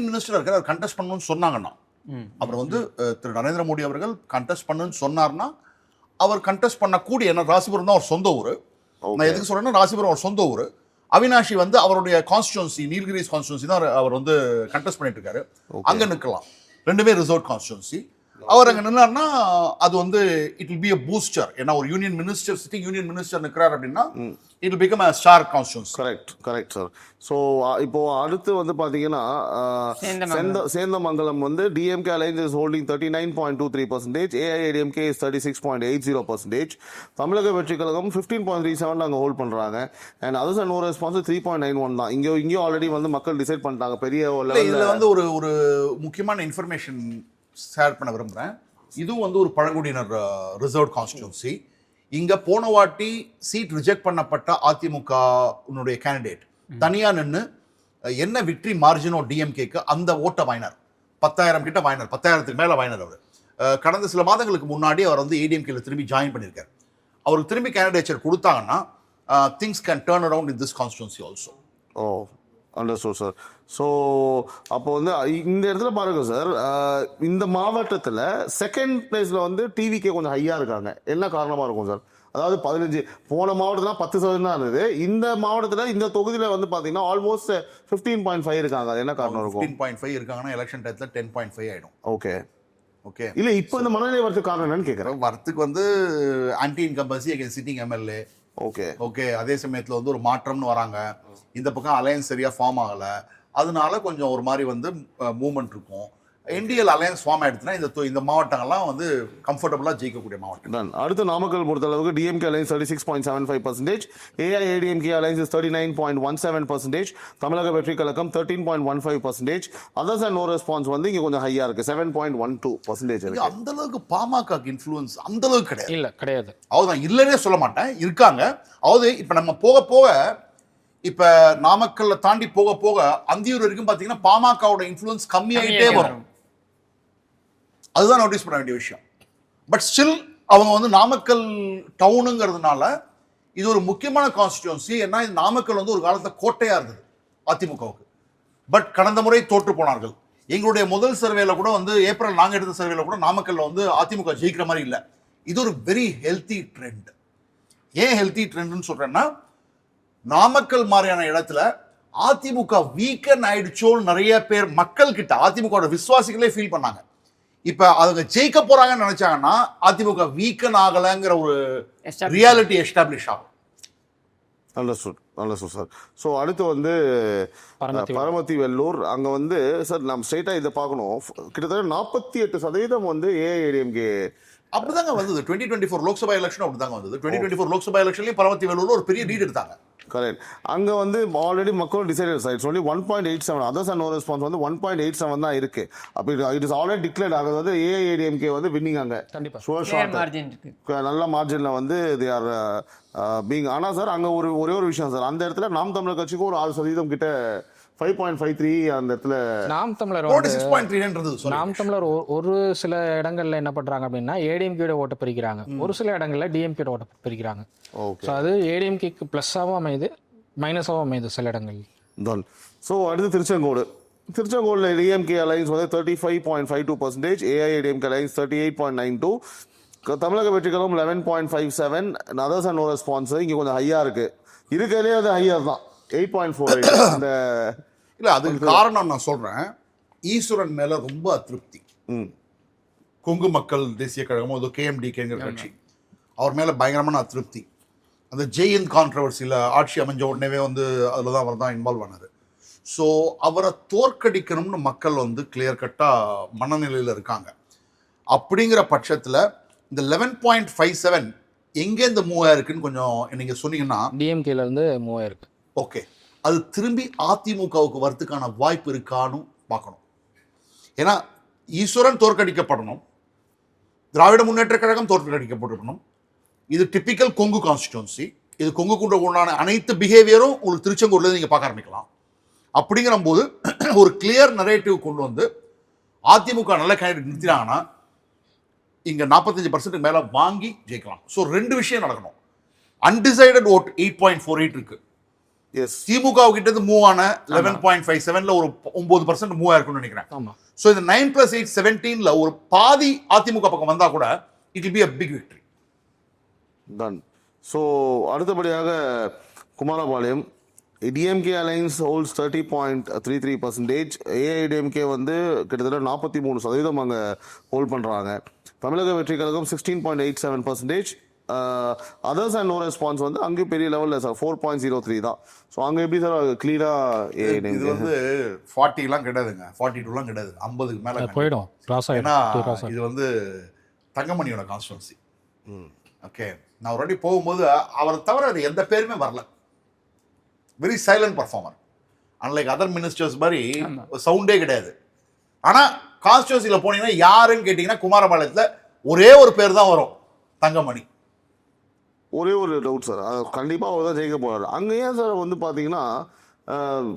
C: மினிஸ்டர் இருக்கார். அவர் கண்டெஸ்ட் பண்ணணும்னு சொன்னாங்கன்னா, அப்புறம் வந்து திரு நரேந்திர மோடி அவர்கள் கண்டெஸ்ட் பண்ணணும்னு சொன்னார்னா அவர் கண்டெஸ்ட் பண்ணக்கூடிய, ஏன்னா ராசிபுரம் தான் அவர் சொந்த ஊர். நான் எதுக்கு சொல்றேன்னா ராசிபுரம் அவர் சொந்த ஊர். அவினாஷி வந்து அவருடைய கான்ஸ்டிடியூன்சி, நீல்கிரிஸ் கான்ஸ்டிடியூன்சி தான் அவர் வந்து கண்டெஸ்ட் பண்ணிட்டு இருக்காரு. அங்க நிற்கலாம். ரெண்டுமே ரிசர்வ் கான்ஸ்டிடியூன்சி. அவர் அங்கே நின்னார்னா அது வந்து it will be a booster. ஏன்னா ஒரு union minister sitting union minister நிற்கிறார் அப்படின்னா it will become a star constituency.
A: Correct sir. So இப்போ அடுத்து வந்து பார்த்தீங்கன்னா சேந்தமங்கலம் வந்து DMK alliance is holding 39.23%, AIADMK is 36.80%, Tamilaga வெற்றி கழகம் 15.37 அங்கே ஹோல்ட் பண்ணுறாங்க. And others and no response 3.91 தான். இங்கேயும் ஆல்ரெடி வந்து மக்கள் டிசைட் பண்ணிட்டாங்க பெரிய லெவலில்.
C: இதில் வந்து ஒரு முக்கியமான இன்ஃபர்மேஷன் ஷேர் பண்ண விரும்புகிறேன். இதுவும் வந்து ஒரு பழங்குடியினர் ரிசர்வ் கான்ஸ்டிடியூன்சி. இங்கே போன வாட்டி சீட் ரிஜெக்ட் பண்ணப்பட்ட அதிமுக உன்னுடைய கேண்டிடேட் தனியாக நின்று என்ன விக்ட்ரி மார்ஜினோ டிஎம்கேக்கு அந்த ஓட்டை வாங்கினார். 10,000 கிட்ட வாங்கினார், 10,000க்கு மேலே வாங்கினார். அவர் கடந்த சில மாதங்களுக்கு முன்னாடி அவர் வந்து ஏடிஎம்கேல திரும்பி ஜாயின் பண்ணியிருக்கார். அவருக்கு திரும்பி கேண்டிடேச்சர் கொடுத்தாங்கன்னா things can turn around in this constituency also.
A: Oh, understood sir. So அப்போ வந்து இந்த இடத்துல பாருங்க சார், இந்த மாவட்டத்தில் செகண்ட் பிளேஸில் வந்து டிவிக்கே கொஞ்சம் ஹையாக இருக்காங்க. என்ன காரணமாக இருக்கும் சார்? அதாவது 15, போன மாவட்டத்தில் 10% தான் இருந்தது. இந்த மாவட்டத்தில் இந்த தொகுதியில் வந்து பார்த்தீங்கன்னா ஆல்மோஸ்ட் 15.5 இருக்காங்க. என்ன காரணம் இருக்கும்?
C: 15.5 இருக்காங்கன்னா எலெக்ஷன் டயத்தில் 10.5 ஆகிடும். ஓகே.
A: இல்லை, இப்போ இந்த மனநிலை வரதுக்கு காரணம் என்னன்னு கேட்குறேன்.
C: வரத்துக்கு வந்து anti incumbency against sitting MLA,
A: okay
C: okay, அதே சமயத்தில் வந்து ஒரு மாற்றம்னு வராங்க, இந்த பக்கம் அலையன்ஸ் சரியாக ஃபார்ம் ஆகலை, அதனால கொஞ்சம் ஒரு மாதிரி வந்து மூவ்மெண்ட் இருக்கும். என்டிஎல் அலையன்ஸ் ஃபார்ம் ஆயிடுச்சுன்னா இந்த மாவட்டங்கள்லாம் வந்து கம்ஃபர்டபுளாக ஜெயிக்கக்கூடிய மாவட்டம்.
A: டன். அடுத்து நாமக்கல் பொறுத்தளவுக்கு டிஎம்கே அலைன்ஸ் 36.75%, ஏஐஏடிஎம்கே அலைன்ஸ் 39.17%, தமிழக வெற்றி கழகம் 13.15%, அதர்ஸ் அண்ட் நோ ரெஸ்பான்ஸ் வந்து இங்கே கொஞ்சம் ஹையாக இருக்குது 7.12% இருக்கு.
C: அந்த அளவுக்கு பாமக இன்ஃப்ளூயன்ஸ் அந்த அளவுக்கு கிடையாது.
D: இல்லை கிடையாது.
C: அவ்வளோதான், இல்லைன்னே சொல்ல மாட்டேன், இருக்காங்க. அதாவது இப்போ நம்ம போக போக இப்போ நாமக்கல்ல தாண்டி போக போக அந்தியூர் வரைக்கும் பார்த்தீங்கன்னா பாமகவோட இன்ஃப்ளூயன்ஸ் கம்மியாகிட்டே வரும். அதுதான் நோட்டீஸ் பண்ண வேண்டிய விஷயம். பட் ஸ்டில் அவங்க வந்து நாமக்கல் டவுனுங்கிறதுனால இது ஒரு முக்கியமான கான்ஸ்டிடியூன்சி. ஏன்னா இது நாமக்கல் வந்து ஒரு காலத்தில் கோட்டையாக இருந்தது அதிமுகவுக்கு. பட் கடந்த முறை தோற்று போனார்கள். எங்களுடைய முதல் சர்வேல கூட வந்து ஏப்ரல் நாங்கள் எடுத்த சர்வேல கூட நாமக்கல்ல வந்து அதிமுக ஜெயிக்கிற மாதிரி இல்லை. இது ஒரு வெரி ஹெல்த்தி ட்ரெண்ட். ஏன் ஹெல்த்தி ட்ரெண்ட்னு சொல்றேன்னா, நாமக்கல் மாதிரியான இடத்துல அதிமுக வீக்கன் ஆயிடுச்சோன்னு நிறைய பேர் மக்கள் கிட்ட அதிமுக விசுவாசிகளே ஃபீல் பண்ணாங்க. இப்ப அவங்க ஜெயிக்க போறாங்கன்னு நினைச்சாங்கன்னா அதிமுக வீக்கன் ஆகலைங்கிற ஒரு ரியாலிட்டி எஸ்டாப்ளிஷ் ஆகும்.
A: நல்ல சார். ஸோ அடுத்து வந்து பரமத்தி வெள்ளூர். அங்கே வந்து சார் நம்ம ஸ்ட்ரெயிட்டாக இதை பார்க்கணும். கிட்டத்தட்ட 48% வந்து ஏஐஏடிஎம்கே
C: அப்படிதாங்க வந்தது. 2024 லோக்சபா எலெக்ஷன் அப்படிதாங்க வந்தது. 2024 லோக்சபா எலெக்ஷன்லயும் பரமத்தி வெள்ளூர்ல ஒரு பெரிய லீட் எடுத்தாங்க.
A: கரெக்ட். அங்கே வந்து ஆல்ரெடி மக்கள் decided sides only 1.87, others and no response வந்து 1.87 தான் இருக்கு. அப்போ இட் இஸ் ஆல்ரெடி டிக்ளேர்ட் ஆகுது வந்து ஏஐஏடிஎம்கே வந்து வின்னிங். அங்கே
D: கண்டிப்பாக
A: ஷுவர் ஷாட் நல்ல மார்ஜினில் வந்து தே ஆர் பீங். ஆனால் சார் அங்கே ஒரே ஒரு விஷயம் சார், அந்த இடத்துல நாம் தமிழர் கட்சிக்கு ஒரு 6% கிட்ட 5.53 அந்த இடத்துல
D: நாம் தமிழர்
C: 6.3
D: நாம் தமிழர் ஒரு சில இடங்கள்ல என்ன பண்றாங்க அப்படின்னா ஏடிஎம்கே ஓட்ட பிரிக்கிறாங்க, ஒரு சில இடங்கள்ல டிஎம்கே ஓட்ட பிரிக்கிறாங்க.
A: ஓகே.
D: ஸோ அது ஏடிஎம்கேக்கு ப்ளஸ்ஸாகவும் அமையுது மைனஸாகவும் அமையுது சில இடங்கள்
A: தான். ஸோ அடுத்து திருச்செங்கோடில் டிஎம்கே அலைன்ஸ் வந்து 35.52%, ஏஐஏடிஎம்கே அலைன்ஸ் 38.92, தமிழக வெற்றிகளும் 11.57, அதர்ஸ் அண்ட் நோ ரெஸ்பான்ஸ் இங்கே கொஞ்சம் ஹையாக இருக்கு. இருக்கிறதே அது ஹையர் தான் 8.48. அந்த
C: இல்லை, அதுக்கு காரணம் நான் சொல்றேன், ஈஸ்வரன் மேல ரொம்ப அதிருப்தி. கொங்கு மக்கள் தேசிய கழகமோ ஏதோ கேஎம்டிகேங்கிற கட்சி, அவர் மேல பயங்கரமான அதிருப்தி. அந்த ஜெயந்த் கான்ட்ரவர்சியில் ஆட்சி அமைஞ்ச உடனேவே வந்து அதில் தான் அவர் தான் இன்வால்வ் ஆனார். ஸோ அவரை தோற்கடிக்கணும்னு மக்கள் வந்து கிளியர் கட்டாக மனநிலையில் இருக்காங்க. அப்படிங்கிற பட்சத்தில் இந்த 11.57 எங்கேருந்து மூவ் ஆயிருக்குன்னு கொஞ்சம் நீங்கள் சொன்னீங்கன்னா.
D: டிஎம்கேல இருந்து மூவ் ஆயிருக்கு.
C: ஓகே, அது திரும்பி அதிமுகவுக்கு வரதுக்கான வாய்ப்பு இருக்கான்னு பார்க்கணும். ஏன்னா ஈஸ்வரன் தோற்கடிக்கப்படணும், திராவிட முன்னேற்ற கழகம் தோற்கடிக்கப்படணும். இது டிப்பிக்கல் கொங்கு கான்ஸ்டிடுவன்சி. இது கொங்கு கொண்ட உண்டான அனைத்து பிஹேவியரும் உங்களுக்கு திருச்செங்கூர்ல நீங்க பார்க்க ஆரம்பிக்கலாம். அப்படிங்கிற போது ஒரு கிளியர் நரேட்டிவ் கொண்டு வந்து அதிமுக நல்ல கேண்டிடேட் நிறுத்தினாங்கன்னா இங்க 45% மேல வாங்கி ஜெயிக்கலாம். ஸோ ரெண்டு விஷயம் நடக்கணும். அன்டிசைடட் ஓட் 8.48 இருக்கு. திமுக கிட்ட மூவ் ஆன 11.57ல ஒரு 9% மூவ் ஆயிருக்குன்னு நினைக்கிறேன். ஸோ இந்த 9+8 17ல ஒரு பாதி அதிமுக பக்கம் வந்தா கூட it will be a big victory.
A: Done. So அடுத்தபடியாக Kumarapalayam DMK alliance holds 30.33%, AIADMK வந்து கிட்டத்தட்ட 43% அங்கே ஹோல்ட் பண்ணுறாங்க. தமிழக வெற்றி Kazhagam 16.87%, others and no response வந்து அங்கே பெரிய லெவலில் சார் 4.03 தான். ஸோ அங்கே எப்படி சார் கிளீனாக
C: இது வந்து 40லாம் கிடையாதுங்க, 42லாம் கிடையாது, 50க்கு மேலே
D: போயிடும்.
C: ஏன்னா இது வந்து தங்கமணியோட கான்ஸ்டுவன்சி. ஓகே, நான் ஒரு வாட்டி போகும்போது அவரை தவிர அது எந்த பேருமே வரல. Very silent performer, unlike other ministers மாதிரி சவுண்டே கிடையாது. ஆனால் கான்ஸ்டுவன்சியில் போனீங்கன்னா யாருன்னு கேட்டிங்கன்னா குமாரபாளையத்தில் ஒரே ஒரு பேர் தான் வரும், தங்கமணி.
A: ஒரே ஒரு டவுட் சார், கண்டிப்பாக அவர் தான் ஜெயிக்க போகிறாரு. அங்கே ஏன் சார் வந்து பார்த்தீங்கன்னா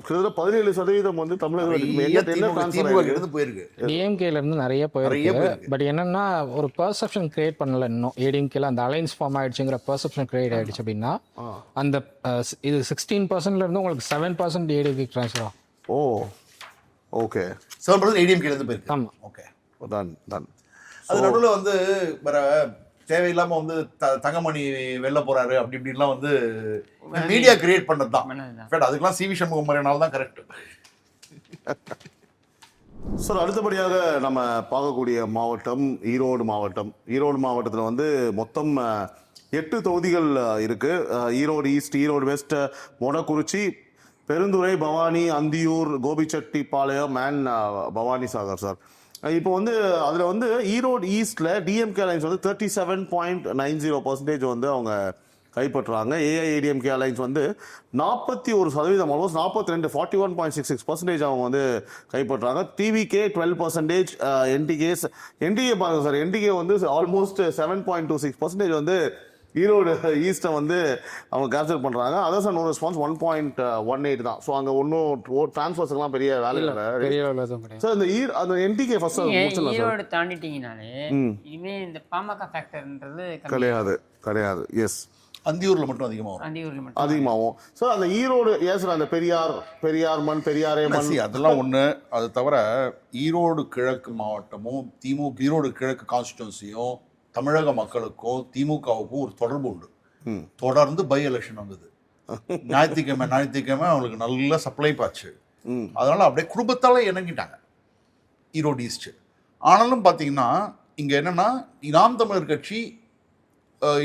A: கிட்டத்தட்ட 17% வந்து தமிழக
C: போயிருக்கு,
D: டிஎம்கேல இருந்து நிறைய போயிருக்கு. பட் என்னன்னா ஒரு பெர்செப்ஷன் கிரியேட் பண்ணல இன்னும். ஏடிஎம்கேல அந்த அலைன்ஸ் ஃபார்ம் ஆயிடுச்சுங்கிற பெர்செப்ஷன் கிரியேட் ஆயிடுச்சு அப்படின்னா அந்த இது 16% இருந்து உங்களுக்கு 7% ஏடிஎம்கே ட்ரான்ஸ்ஃபர் ஆகும்.
A: ஓ ஓகே,
C: 7% ஏடிஎம்கேல இருந்து போயிருக்கு.
D: ஆமாம்,
C: ஓகே,
A: டன்.
C: அது நடுவில் வந்து வேற தேவையில்லாம வந்து தங்கமணி வெளில போறாரு அப்படி இப்படிலாம் வந்து மீடியா கிரியேட் பண்ணது தான். அதுக்கெல்லாம் சிவி சண்முகம் மாதிரினால தான் கரெக்ட்.
A: சார் அடுத்தபடியாக நம்ம பார்க்கக்கூடிய மாவட்டம் ஈரோடு மாவட்டம். ஈரோடு மாவட்டத்தில் வந்து மொத்தம் 8 தொகுதிகள் இருக்கு. Erode east, Erode west, Modakurichi, Perundurai, Bhavani, Anthiyur, Gobichettipalayam and Bhavani Sagar sir. இப்போ வந்து அதில் வந்து ஈரோடு ஈஸ்டில் டிஎம்கே அலைன்ஸ் வந்து 37.90% வந்து அவங்க கைப்பற்றுறாங்க. ஏஐஏடிஎம்கே அலைன்ஸ் வந்து 41%, ஆல்மோஸ்ட் 42, 41.66% அவங்க வந்து கைப்பற்றுறாங்க. டிவிகே 12%, என்டிகே பாருங்க சார், என்டிகே வந்து ஆல்மோஸ்ட் 7.26% வந்து ஈரோடு ஈஸ்ட்டை வந்து அவங்க கேப்சர் பண்ணுறாங்க. அதர்ஸ் நோ ரெஸ்பான்ஸ் 1.18 தான். ஸோ அங்கே ஒன்றும் டிரான்ஸ்ஃபர்ஸ்லாம் பெரிய வேலை இல்லை.
D: பெரிய அளவில் எதுவும் கிடையாது.
A: சார் இந்த அந்த என்டிகே ஃபர்ஸ்ட் முடிச்சிடலாம் சார்.
B: ஈரோடு தாண்டிட்டீங்கனாலே இனிமே இந்த பாமக ஃபேக்டர்ன்றது
A: கிடையாது. எஸ்,
C: அந்தியூர்ல மட்டும் அதிகமாக வரும்.
B: அந்தியூர்ல மட்டும்
A: அதிகமாகும் சார். அந்த ஈரோடு ஏன் சார் அந்த பெரியார் மண், பெரியாரே மண்,
C: அதெல்லாம் ஒன்று. அது தவிர ஈரோடு கிழக்கு மாவட்டமும் ஈரோடு கிழக்கு கான்ஸ்டிடுவன்சியும் தமிழக மக்களுக்கும் திமுகவுக்கும் ஒரு தொடர்பு உண்டு. தொடர்ந்து பை எலெக்ஷன் வந்தது. ஞாயிற்றுக்கிழமை அவங்களுக்கு நல்ல சப்ளை பாச்சு. அதனால அப்படியே குடும்பத்தால இணங்கிட்டாங்க ஈரோடு ஈஸ்ட். ஆனாலும் பார்த்தீங்கன்னா இங்க என்னன்னா நாம் தமிழர் கட்சி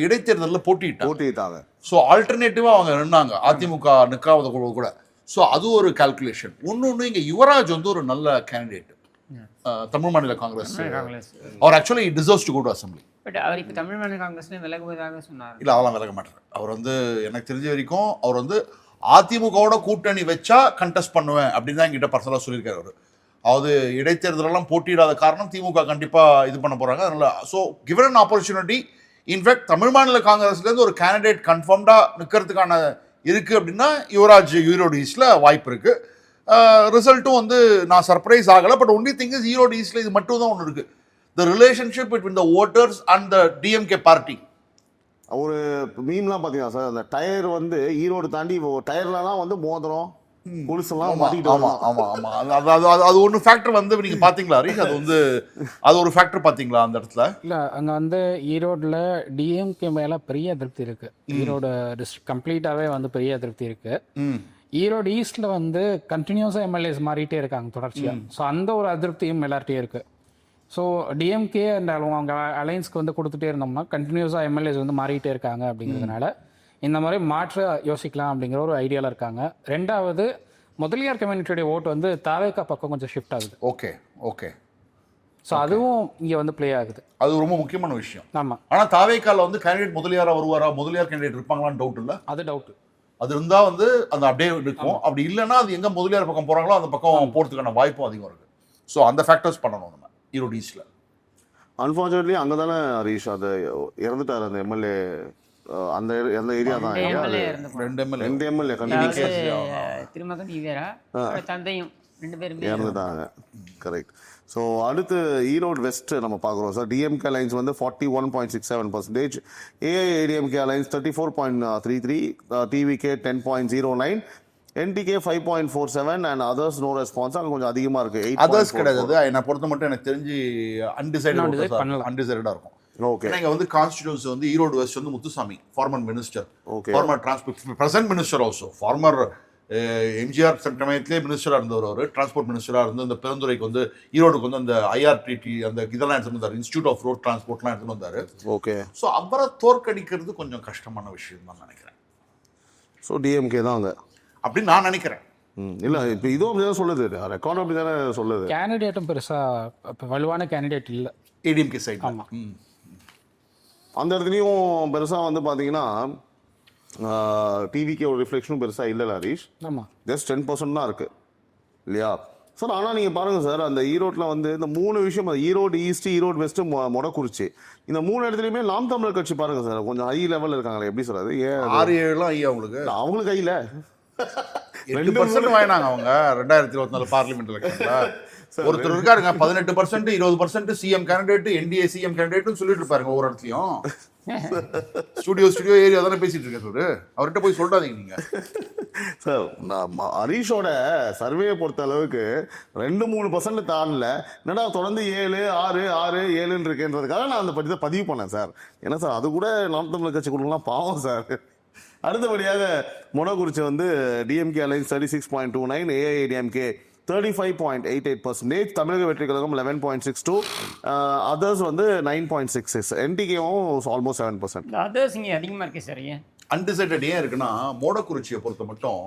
C: இடைத்தேர்தலில் போட்டிட்டாங்க. ஸோ ஆல்டர்னேட்டிவா அவங்க நின்னாங்க, அதிமுக நிற்காத கூட. ஸோ அது ஒரு கால்குலேஷன். ஒன்று இங்கே யுவராஜ் வந்து ஒரு நல்ல கேண்டிடேட். தமிழ் மாநில காங்கிரஸ் அவர் actually deserves to go to assembly.
B: But அவர் இப்போ தமிழ் மாநில காங்கிரஸ்ல விலகுவதாக சொன்னார்.
C: இல்லை, அதெல்லாம் விலக மாட்டார். அவர் வந்து எனக்கு தெரிஞ்ச வரைக்கும் அவர் வந்து அதிமுகவோட கூட்டணி வச்சா கண்டெஸ்ட் பண்ணுவேன் அப்படின்னு தான் என்கிட்ட பர்சனலாக சொல்லியிருக்காரு அவர். அதாவது இடைத்தேர்தலெல்லாம் போட்டியிடாத காரணம் திமுக கண்டிப்பாக இது பண்ண போகிறாங்க. அதனால so given an opportunity, in fact Tamil மாநில காங்கிரஸ்லேருந்து ஒரு கேண்டிடேட் கன்ஃபார்ம்டாக நிற்கிறதுக்கான இருக்குது அப்படின்னா யுவராஜ் ஈரோடு ஈஸ்டில் வாய்ப்பு இருக்குது. ரிசல்ட்டும் வந்து நான் சர்ப்ரைஸ் ஆகலை. But only thing is Erode ஈஸ்டில் இது மட்டும் தான் ஒன்று இருக்குது, the relationship between the voters and the DMK party.
A: ஒரு மீம்லாம் பார்த்தீங்கன்னா சார், அந்த டயர் வந்து ஈரோடு தாண்டி டயர்லாம் வந்து மோதிரம் குடிசெல்லாம் மாட்டிட்டு.
C: அது ஒன்று ஃபேக்டர் வந்து நீங்கள் பார்த்தீங்களா ஹரிஷ்? அது ஒரு ஃபேக்டர் பார்த்தீங்களா அந்த இடத்துல?
D: இல்லை, அங்கே வந்து ஈரோடில் டிஎம்கே மேலே பெரிய அதிருப்தி இருக்குது. ஈரோடு டிஸ்ட்ரிக்ட் கம்ப்ளீட்டாகவே வந்து பெரிய அதிருப்தி இருக்குது. ஈரோடு ஈஸ்டில் வந்து கண்டினியூஸாக எம்எல்ஏஸ் மாறிட்டே இருக்காங்க தொடர்ச்சியாக. ஸோ அந்த ஒரு அதிருப்தியும் எல்லார்ட்டையும் இருக்குது. ஸோ டிஎம்கே அந்த அவங்க அலைன்ஸ்க்கு வந்து கொடுத்துட்டே இருந்தோம்னா கண்டினியூஸாக எம்எல்ஏஸ் வந்து மாறிக்கிட்டே இருக்காங்க. அப்படிங்கிறதுனால இந்த மாதிரி மாற்ற யோசிக்கலாம் அப்படிங்கிற ஒரு ஐடியாவில் இருக்காங்க. ரெண்டாவது, முதலியார் கம்யூனிட்டியோடைய ஓட்டு வந்து தாவேக்கா பக்கம் கொஞ்சம் ஷிஃப்ட் ஆகுது.
C: ஓகே.
D: ஸோ அதுவும் இங்கே வந்து ப்ளே ஆகுது.
C: அது ரொம்ப முக்கியமான விஷயம்.
D: ஆமாம்.
C: ஆனால் தாவேக்கால வந்து கேண்டிடேட் முதலியாரா வருவாரா, முதலியார் கேண்டிடேட் இருப்பாங்களான்னு டவுட் இல்லை.
D: அது டவுட்டு.
C: அது இருந்தால் வந்து அந்த அப்படியே இருக்கும். அப்படி இல்லைன்னா அது எங்கே முதலியார் பக்கம் போகிறாங்களோ அந்த பக்கம் போகிறதுக்கான வாய்ப்பும் அதிகம் இருக்குது. ஸோ அந்த ஃபேக்டர்ஸ் பண்ணணும் நம்ம ஈரோடு ஈஸ்டில்.
A: அன்ஃபார்ச்சுனேட்லி அங்கே தானே ஹரீஷ் அது இறந்துட்டார் அந்த எம்எல்ஏ. அந்த ஏரியா தான். 2 எம்எல்ஏ
B: திருமகன் ஈவேரா, தந்தையும் 2 பேரும்
A: இறந்துட்டாங்க. கரெக்ட். ஸோ அடுத்து ஈரோடு வெஸ்ட் நம்ம பார்க்குறோம் சார். டிஎம்கே அலைன்ஸ் வந்து 41.67%, AIADMK alliance 34.33, TVK 10.09, NTK 5.47 and others no response. அங்கே கொஞ்சம் அதிகமாக இருக்குது.
C: அதர்ஸ் கிடையாது. என்னை பொறுத்த மட்டும் எனக்கு தெரிஞ்சு அன்டிசைடடாக இருக்கும்.
A: ஓகே.
C: இங்கே வந்து கான்ஸ்டிடியூன்சி வந்து ஈரோடு வெஸ்ட் வந்து Muthusamy, former minister, former transport, present minister also, former MGR சமயத்திலே மினிஸ்டராக இருந்தவர். அவர் டிரான்ஸ்போர்ட் மினிஸ்டராக இருந்து அந்த பெருந்துறைக்கு வந்து ஈரோடுக்கு வந்து அந்த ஐஆர்டிடி அந்த இதெல்லாம் எடுத்துட்டு வந்தார், இன்ஸ்டியூட் ஆஃப் ரோட் டிரான்ஸ்போர்ட்லாம் எடுத்துட்டு வந்தார்.
A: ஓகே.
C: ஸோ அவரை தோற்கடிக்கிறது கொஞ்சம் கஷ்டமான விஷயம் தான் நினைக்கிறேன்.
A: ஸோ டிஎம்கே தான் அங்கே
C: அப்படின்னு நான் நினைக்கிறேன்.
A: இல்லை, இப்போ இதுவும் அப்படி தான் சொல்லுது, ரெக்கார்ட் அப்படி தானே சொல்லுது.
D: கேண்டிடேட்டும் பெருசாக இப்போ வலுவான கேண்டிடேட் இல்லை
C: ஏடிஎம்கே சைடு.
D: ஆமாம்.
A: அந்த இடத்துலையும் பெருசாக வந்து பார்த்தீங்கன்னா டிவிக்கு ஒரு ரிஃப்ளெக்ஷனும் பெருசாக இல்லை ஹரீஷ்.
D: ஆமாம்.
A: ஜஸ்ட் 10% தான் இருக்குது இல்லையா சார்? ஆனால் நீங்கள் பாருங்கள் சார், அந்த ஈரோட்டில் வந்து இந்த 3 விஷயம், ஈரோடு ஈஸ்ட், ஈரோடு வெஸ்ட்டு, மொடக்குறிச்சி, இந்த 3 இடத்துலையுமே நாம் தமிழர் கட்சி பாருங்கள் சார் கொஞ்சம் ஹை லெவலில் இருக்காங்களே. எப்படி சார் அது?
C: 6-7 ஐயா
A: அவங்களுக்கு கையில்
C: 2% வாங்கினாங்க அவங்க 2024 பார்லிமெண்ட் எலெக்ஷன்ல. ஒருத்தர் இருக்காருங்க 18%, 20% சிஎம் கேண்டிடேட், என்டிஏ சிஎம் கேண்டிடேட்னு சொல்லிட்டு இருப்பாருங்க ஒவ்வொரு இடத்துலையும். ஸ்டுடியோ ஏரியா தானே பேசிட்டு இருக்காரு. அவர்கிட்ட போய் சொல்றாதீங்க நீங்க
A: சார். ஹரீஷோட சர்வேயை பொறுத்த அளவுக்கு 2-3% தாண்டல. என்னடா தொடர்ந்து 7, 6, 6, 7 இருக்குன்றதுக்காக நான் அந்த பற்றி பதிவு பண்ணேன் சார். ஏன்னா சார் அது கூட நாம் தமிழர் கட்சி கொடுக்கலாம் பாவம் சார். அடுத்தபடியாக மொடக்குறிச்சி வந்து டிஎம்கே அலைன்ஸ் 36.29, ஏஐடிஎம்கே 35.88%. தமிழக வெற்றி கழகம் 11.62, அதர்ஸ் வந்து 9.66, என்டிகேவும் ஆல்மோஸ்ட் 7%.
B: இந்த அதர்ஸ் இங்கே அதிகமாக இருக்கே சார். ஏன்
C: அன்டிசைடட் ஏன் இருக்குன்னா, மோடக்குறிச்சியை பொறுத்த மட்டும்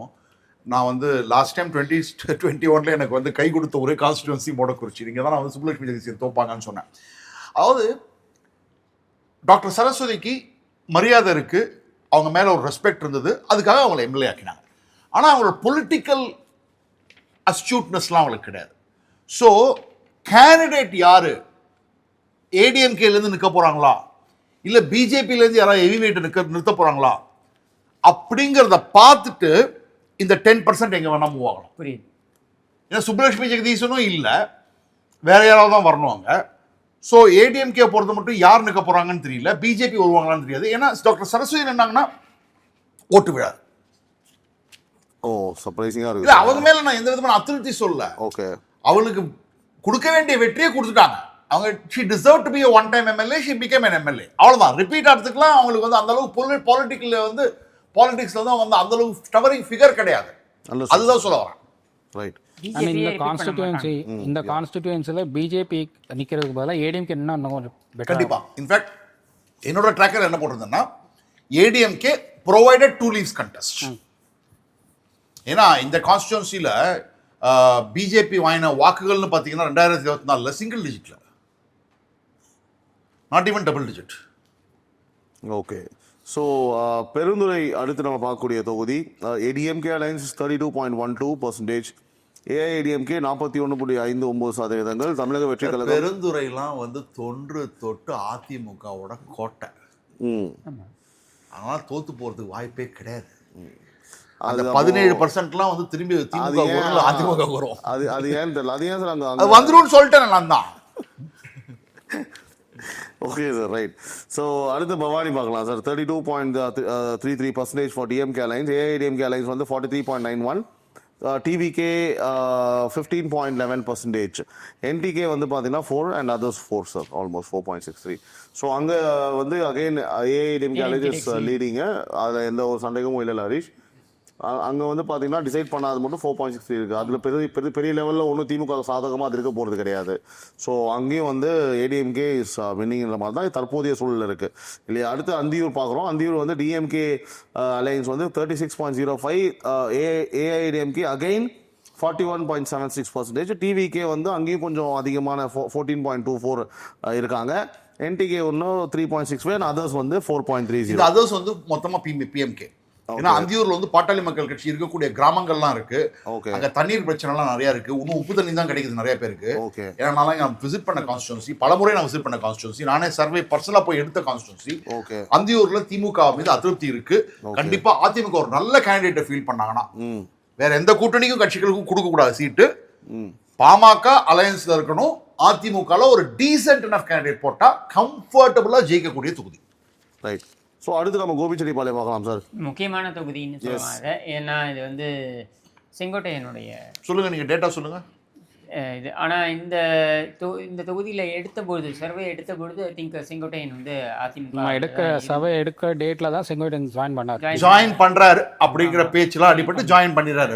C: நான் வந்து லாஸ்ட் டைம் 2021 எனக்கு வந்து கை கொடுத்த ஒரே கான்ஸ்டிடுவன்சி மோடக்குறிச்சி. நீங்கள் தான் நான் வந்து சுப்புலட்சுமி ஜெகதீசன் தோப்பாங்கன்னு சொன்னேன். அதாவது டாக்டர் சரஸ்வதிக்கு மரியாதை இருக்குது, அவங்க மேலே ஒரு ரெஸ்பெக்ட் இருந்தது, அதுக்காக அவங்கள எம்எல்ஏ ஆக்கினாங்க. ஆனால் அவங்களோட பொலிட்டிக்கல் அஸ்டியூட்னஸ்லாம் அவங்களுக்கு கிடையாது. ஸோ கேண்டிடேட் யார், ஏடிஎம்கேலேருந்து நிற்க போகிறாங்களா இல்லை பிஜேபியிலேருந்து யாராவது ஹெவிவெயிட்டை நிறுத்த போகிறாங்களா அப்படிங்கிறத பார்த்துட்டு இந்த 10% எங்கே வேணால் மூவ் ஆகலாம்.
B: புரியுது.
C: ஏன்னா சுப்புலட்சுமி ஜெகதீசனும் இல்லை, வேற யாராவது தான் வரணும் அங்கே. ஸோ ஏடிஎம்கே பொறுத்த மட்டும் யார் நிற்க போகிறாங்கன்னு தெரியல, பிஜேபி வருவாங்களான்னு தெரியாது. ஏன்னா டாக்டர் சரஸ்வதி நின்னாங்கன்னா ஓட்டு விழாது.
A: ஓ, சர்ப்ரைசிங்காக
C: இல்லை,
A: இருக்குது.
C: அவங்க மேலே நான் எந்த விதமான அத்திருப்தி சொல்லல.
A: ஓகே,
C: அவளுக்கு கொடுக்க வேண்டிய வெற்றியை கொடுத்துட்டாங்க. அவங்க she deserve to be one time MLA, she became an MLA. அவ்வளோதான். ரிப்பீட் ஆகிறதுக்குலாம் அவங்களுக்கு வந்து அந்த அளவுக்கு பாலிட்டிக்ஸில் தான் வந்து அந்த அளவுக்கு டவரிங் ஃபிகர் கிடையாது. அதுதான் சொல்ல வரேன்.
A: ரைட்.
D: இந்த கான்ஸ்டிடியூன்சியில் பிஜேபி நிற்கிறதுக்கு பதிலாக ஏடிஎம்கே இன்னும் கொஞ்சம் பெட்டர்.
C: கண்டிப்பா. இன்ஃபேக்ட் என்னோட ட்ராக்கர் என்ன போட்டிருந்தேன்னா, ஏடிஎம்கே ப்ரொவைடட் 2 லீவ்ஸ் கண்டெஸ்ட். ஏன்னா இந்த கான்ஸ்டிடியூன்சியில் பிஜேபி வாங்கின வாக்குகள்னு பார்த்தீங்கன்னா 2024 சிங்கிள் டிஜிட்ல, not even double digit.
A: Okay, so Perundurai அடுத்து நம்ம பார்க்கக்கூடிய தொகுதி. ஏடிஎம்கே அலையன்ஸ் 32.12%, ஏஐஏடிஎம்கே 41.59%, தமிழக வெற்றி கழகம்.
C: பெருந்துறைலாம் வந்து தொன்று தொட்டு அதிமுகவோட கோட்டை. அதனால தோத்து போறதுக்கு வாய்ப்பே கிடையாது. அந்த 17%லாம் வந்து திரும்பி அதிமுக வரும்.
A: அது ஏன் தெரியல. அது ஏன் சார்
C: அது வந்துரும்னு சொல்லிட்டேன் நான் தான்.
A: Okay sir, right. ஸோ அடுத்து பவானி பார்க்கலாம் sir. 32.33% for DMK alliance, AIADMK alliance வந்து 43.91, டிவிகே 15.11%, என்டிகே வந்து பார்த்தீங்கன்னா 4 and others 4 sir, almost 4.63. So அங்கே வந்து அகைன் ஏஐடிஎம்கே அலைன்ஸ் லீடிங்கு, அதில் எந்த ஒரு சந்தேகமும் இல்லை ஹரிஷ். அங்கே வந்து பார்த்தீங்கன்னா டிசைட் பண்ணாது மட்டும் 4.63 இருக்குது. அதில் பெரிய லெவலில் ஒன்றும் திமுக சாதகமாக அது இருக்க போகிறது கிடையாது. ஸோ அங்கேயும் வந்து ஏடிஎம்கே இஸ் வின்னிங்கிற மாதிரி தான் தற்போதைய சூழல் இருக்குது இல்லையா. அடுத்து அந்தியூர் பார்க்குறோம். அந்தியூர் வந்து டிஎம்கே அலையன்ஸ் வந்து 36.05, ஏஐடிஎம்கே அகைன் 41.76%, டிவிகே வந்து அங்கேயும் கொஞ்சம் அதிகமான 14.24 இருக்காங்க, என்டிகே ஒன்றும் 3.65, அதர்ஸ் வந்து 4.30.
C: அதர்ஸ் வந்து மொத்தமாக பிஎம்கே. ஏன்னா அந்தியூர்ல வந்து பாட்டாளி மக்கள் கட்சி இருக்கக்கூடிய கிராமங்கள்லாம் இருக்கு. அங்க தண்ணீர் பிரச்சனைலாம் நிறைய இருக்கு. இன்னும் உப்பு தண்ணி தான் கிடைக்குது நிறைய பேருக்கு. ஏன்னா நான் விசிட் பண்ண கான்ஸ்டிடுவன்சி, பலமுறை நான் விசிட் பண்ண கான்ஸ்டிடுவன்சி, நானே சர்வே பர்சனலா போய் எடுத்த கான்ஸ்டிடுவன்சி. அந்தியூர்ல திமுக மீது அதிருப்தி இருக்கு. கண்டிப்பா அதிமுக ஒரு நல்ல கேண்டிடேட்டை ஃபீல் பண்ணாங்கன்னா வேற எந்த கூட்டணிக்கும் கட்சிகளுக்கும் கொடுக்க கூடாது சீட்டு. பாமக அலையன்ஸ்ல இருக்கணும். அதிமுகல ஒரு டீசென்ட் எனஃப் கேண்டிடேட் போட்டா கம்ஃபர்டபுளா ஜெயிக்கக்கூடிய தொகுதி.
A: ரைட். ஸோ அடுத்து நம்ம கோபிச்செட்டிப்பாளையம் பார்க்கலாம் சார்.
B: முக்கியமான தொகுதின்னு சொல்லுவாங்க. ஏன்னா இது வந்து செங்கோட்டையனுடைய.
C: சொல்லுங்க, நீங்க டேட்டா சொல்லுங்க.
B: இது ஆனால் இந்த தொகுதியில் சர்வே எடுத்த பொழுது ஐ திங்க் செங்கோட்டையன் வந்து அதிமுக
D: சர்வே எடுக்க டேட்டில் தான் செங்கோட்டையன்
C: ஜாயின் பண்ணுறாரு அப்படிங்கிற பேச்செலாம் அடிபட்டு ஜாயின் பண்ணிடுறாரு.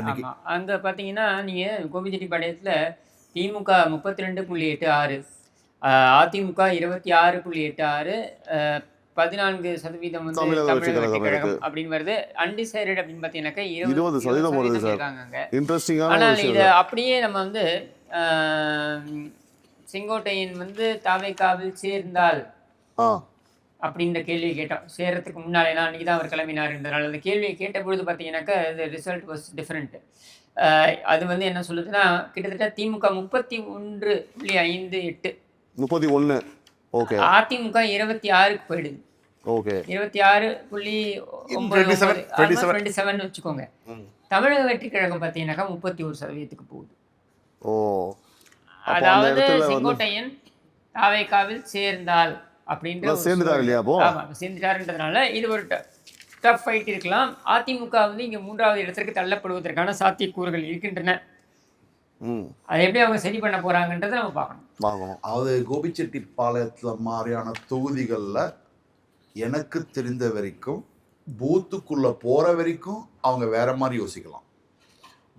B: அங்கே பார்த்தீங்கன்னா நீங்கள் கோபிச்செட்டிப்பாளையத்தில் திமுக 32.86, அதிமுக 26.86, 14% வந்து தமிழக வெற்றி கழகம் அப்படின்னு வருது. அன்டிசைடட் அப்படின்னு பார்த்தீங்கன்னாக்கா 20% வருது சார். ஆனால் இது அப்படியே நம்ம வந்து செங்கோட்டையன் வந்து தாவேகாவில் சேர்ந்தால் அப்படின்ற கேள்வியை கேட்டோம். சேர்றதுக்கு முன்னாலே அன்றைக்கி தான் அவர் கிளம்பினார்ன்றதுனால அந்த கேள்வியை கேட்ட பொழுது பார்த்தீங்கன்னாக்கா இது ரிசல்ட் வாஸ் டிஃப்ரெண்ட். அது வந்து என்ன சொல்லுதுன்னா, கிட்டத்தட்ட திமுக 31.58,
A: 31, ஓகே,
B: அதிமுக 26க்கு போயிடுது.
A: ஓகே,
B: 26.27 வச்சுக்கோங்க. தமிழக வெற்றி கழகம் பார்த்தீங்கன்னாக்கா 31% போகுது.
A: ஓ,
B: அதாவது செங்கோட்டையன் தாவேகாவில் சேர்ந்தால் அப்படின்ற சேர்ந்துட்டாருன்றதுனால இது ஒரு டஃப் ஃபைட் இருக்கலாம். அதிமுக வந்து இங்கே 3வது இடத்திற்கு தள்ளப்படுவதற்கான சாத்தியக்கூறுகள் இருக்கின்றன. அதை எப்படி அவங்க சரி பண்ண போறாங்கன்றதை நம்ம பார்க்கணும்.
C: அதாவது கோபிச்செட்டிப்பாளையத்தில் மாதிரியான தொகுதிகளில் எனக்கு தெரிந்த வரைக்கும் பூத்துக்குள்ள போற வரைக்கும் அவங்க வேற மாதிரி யோசிக்கலாம்.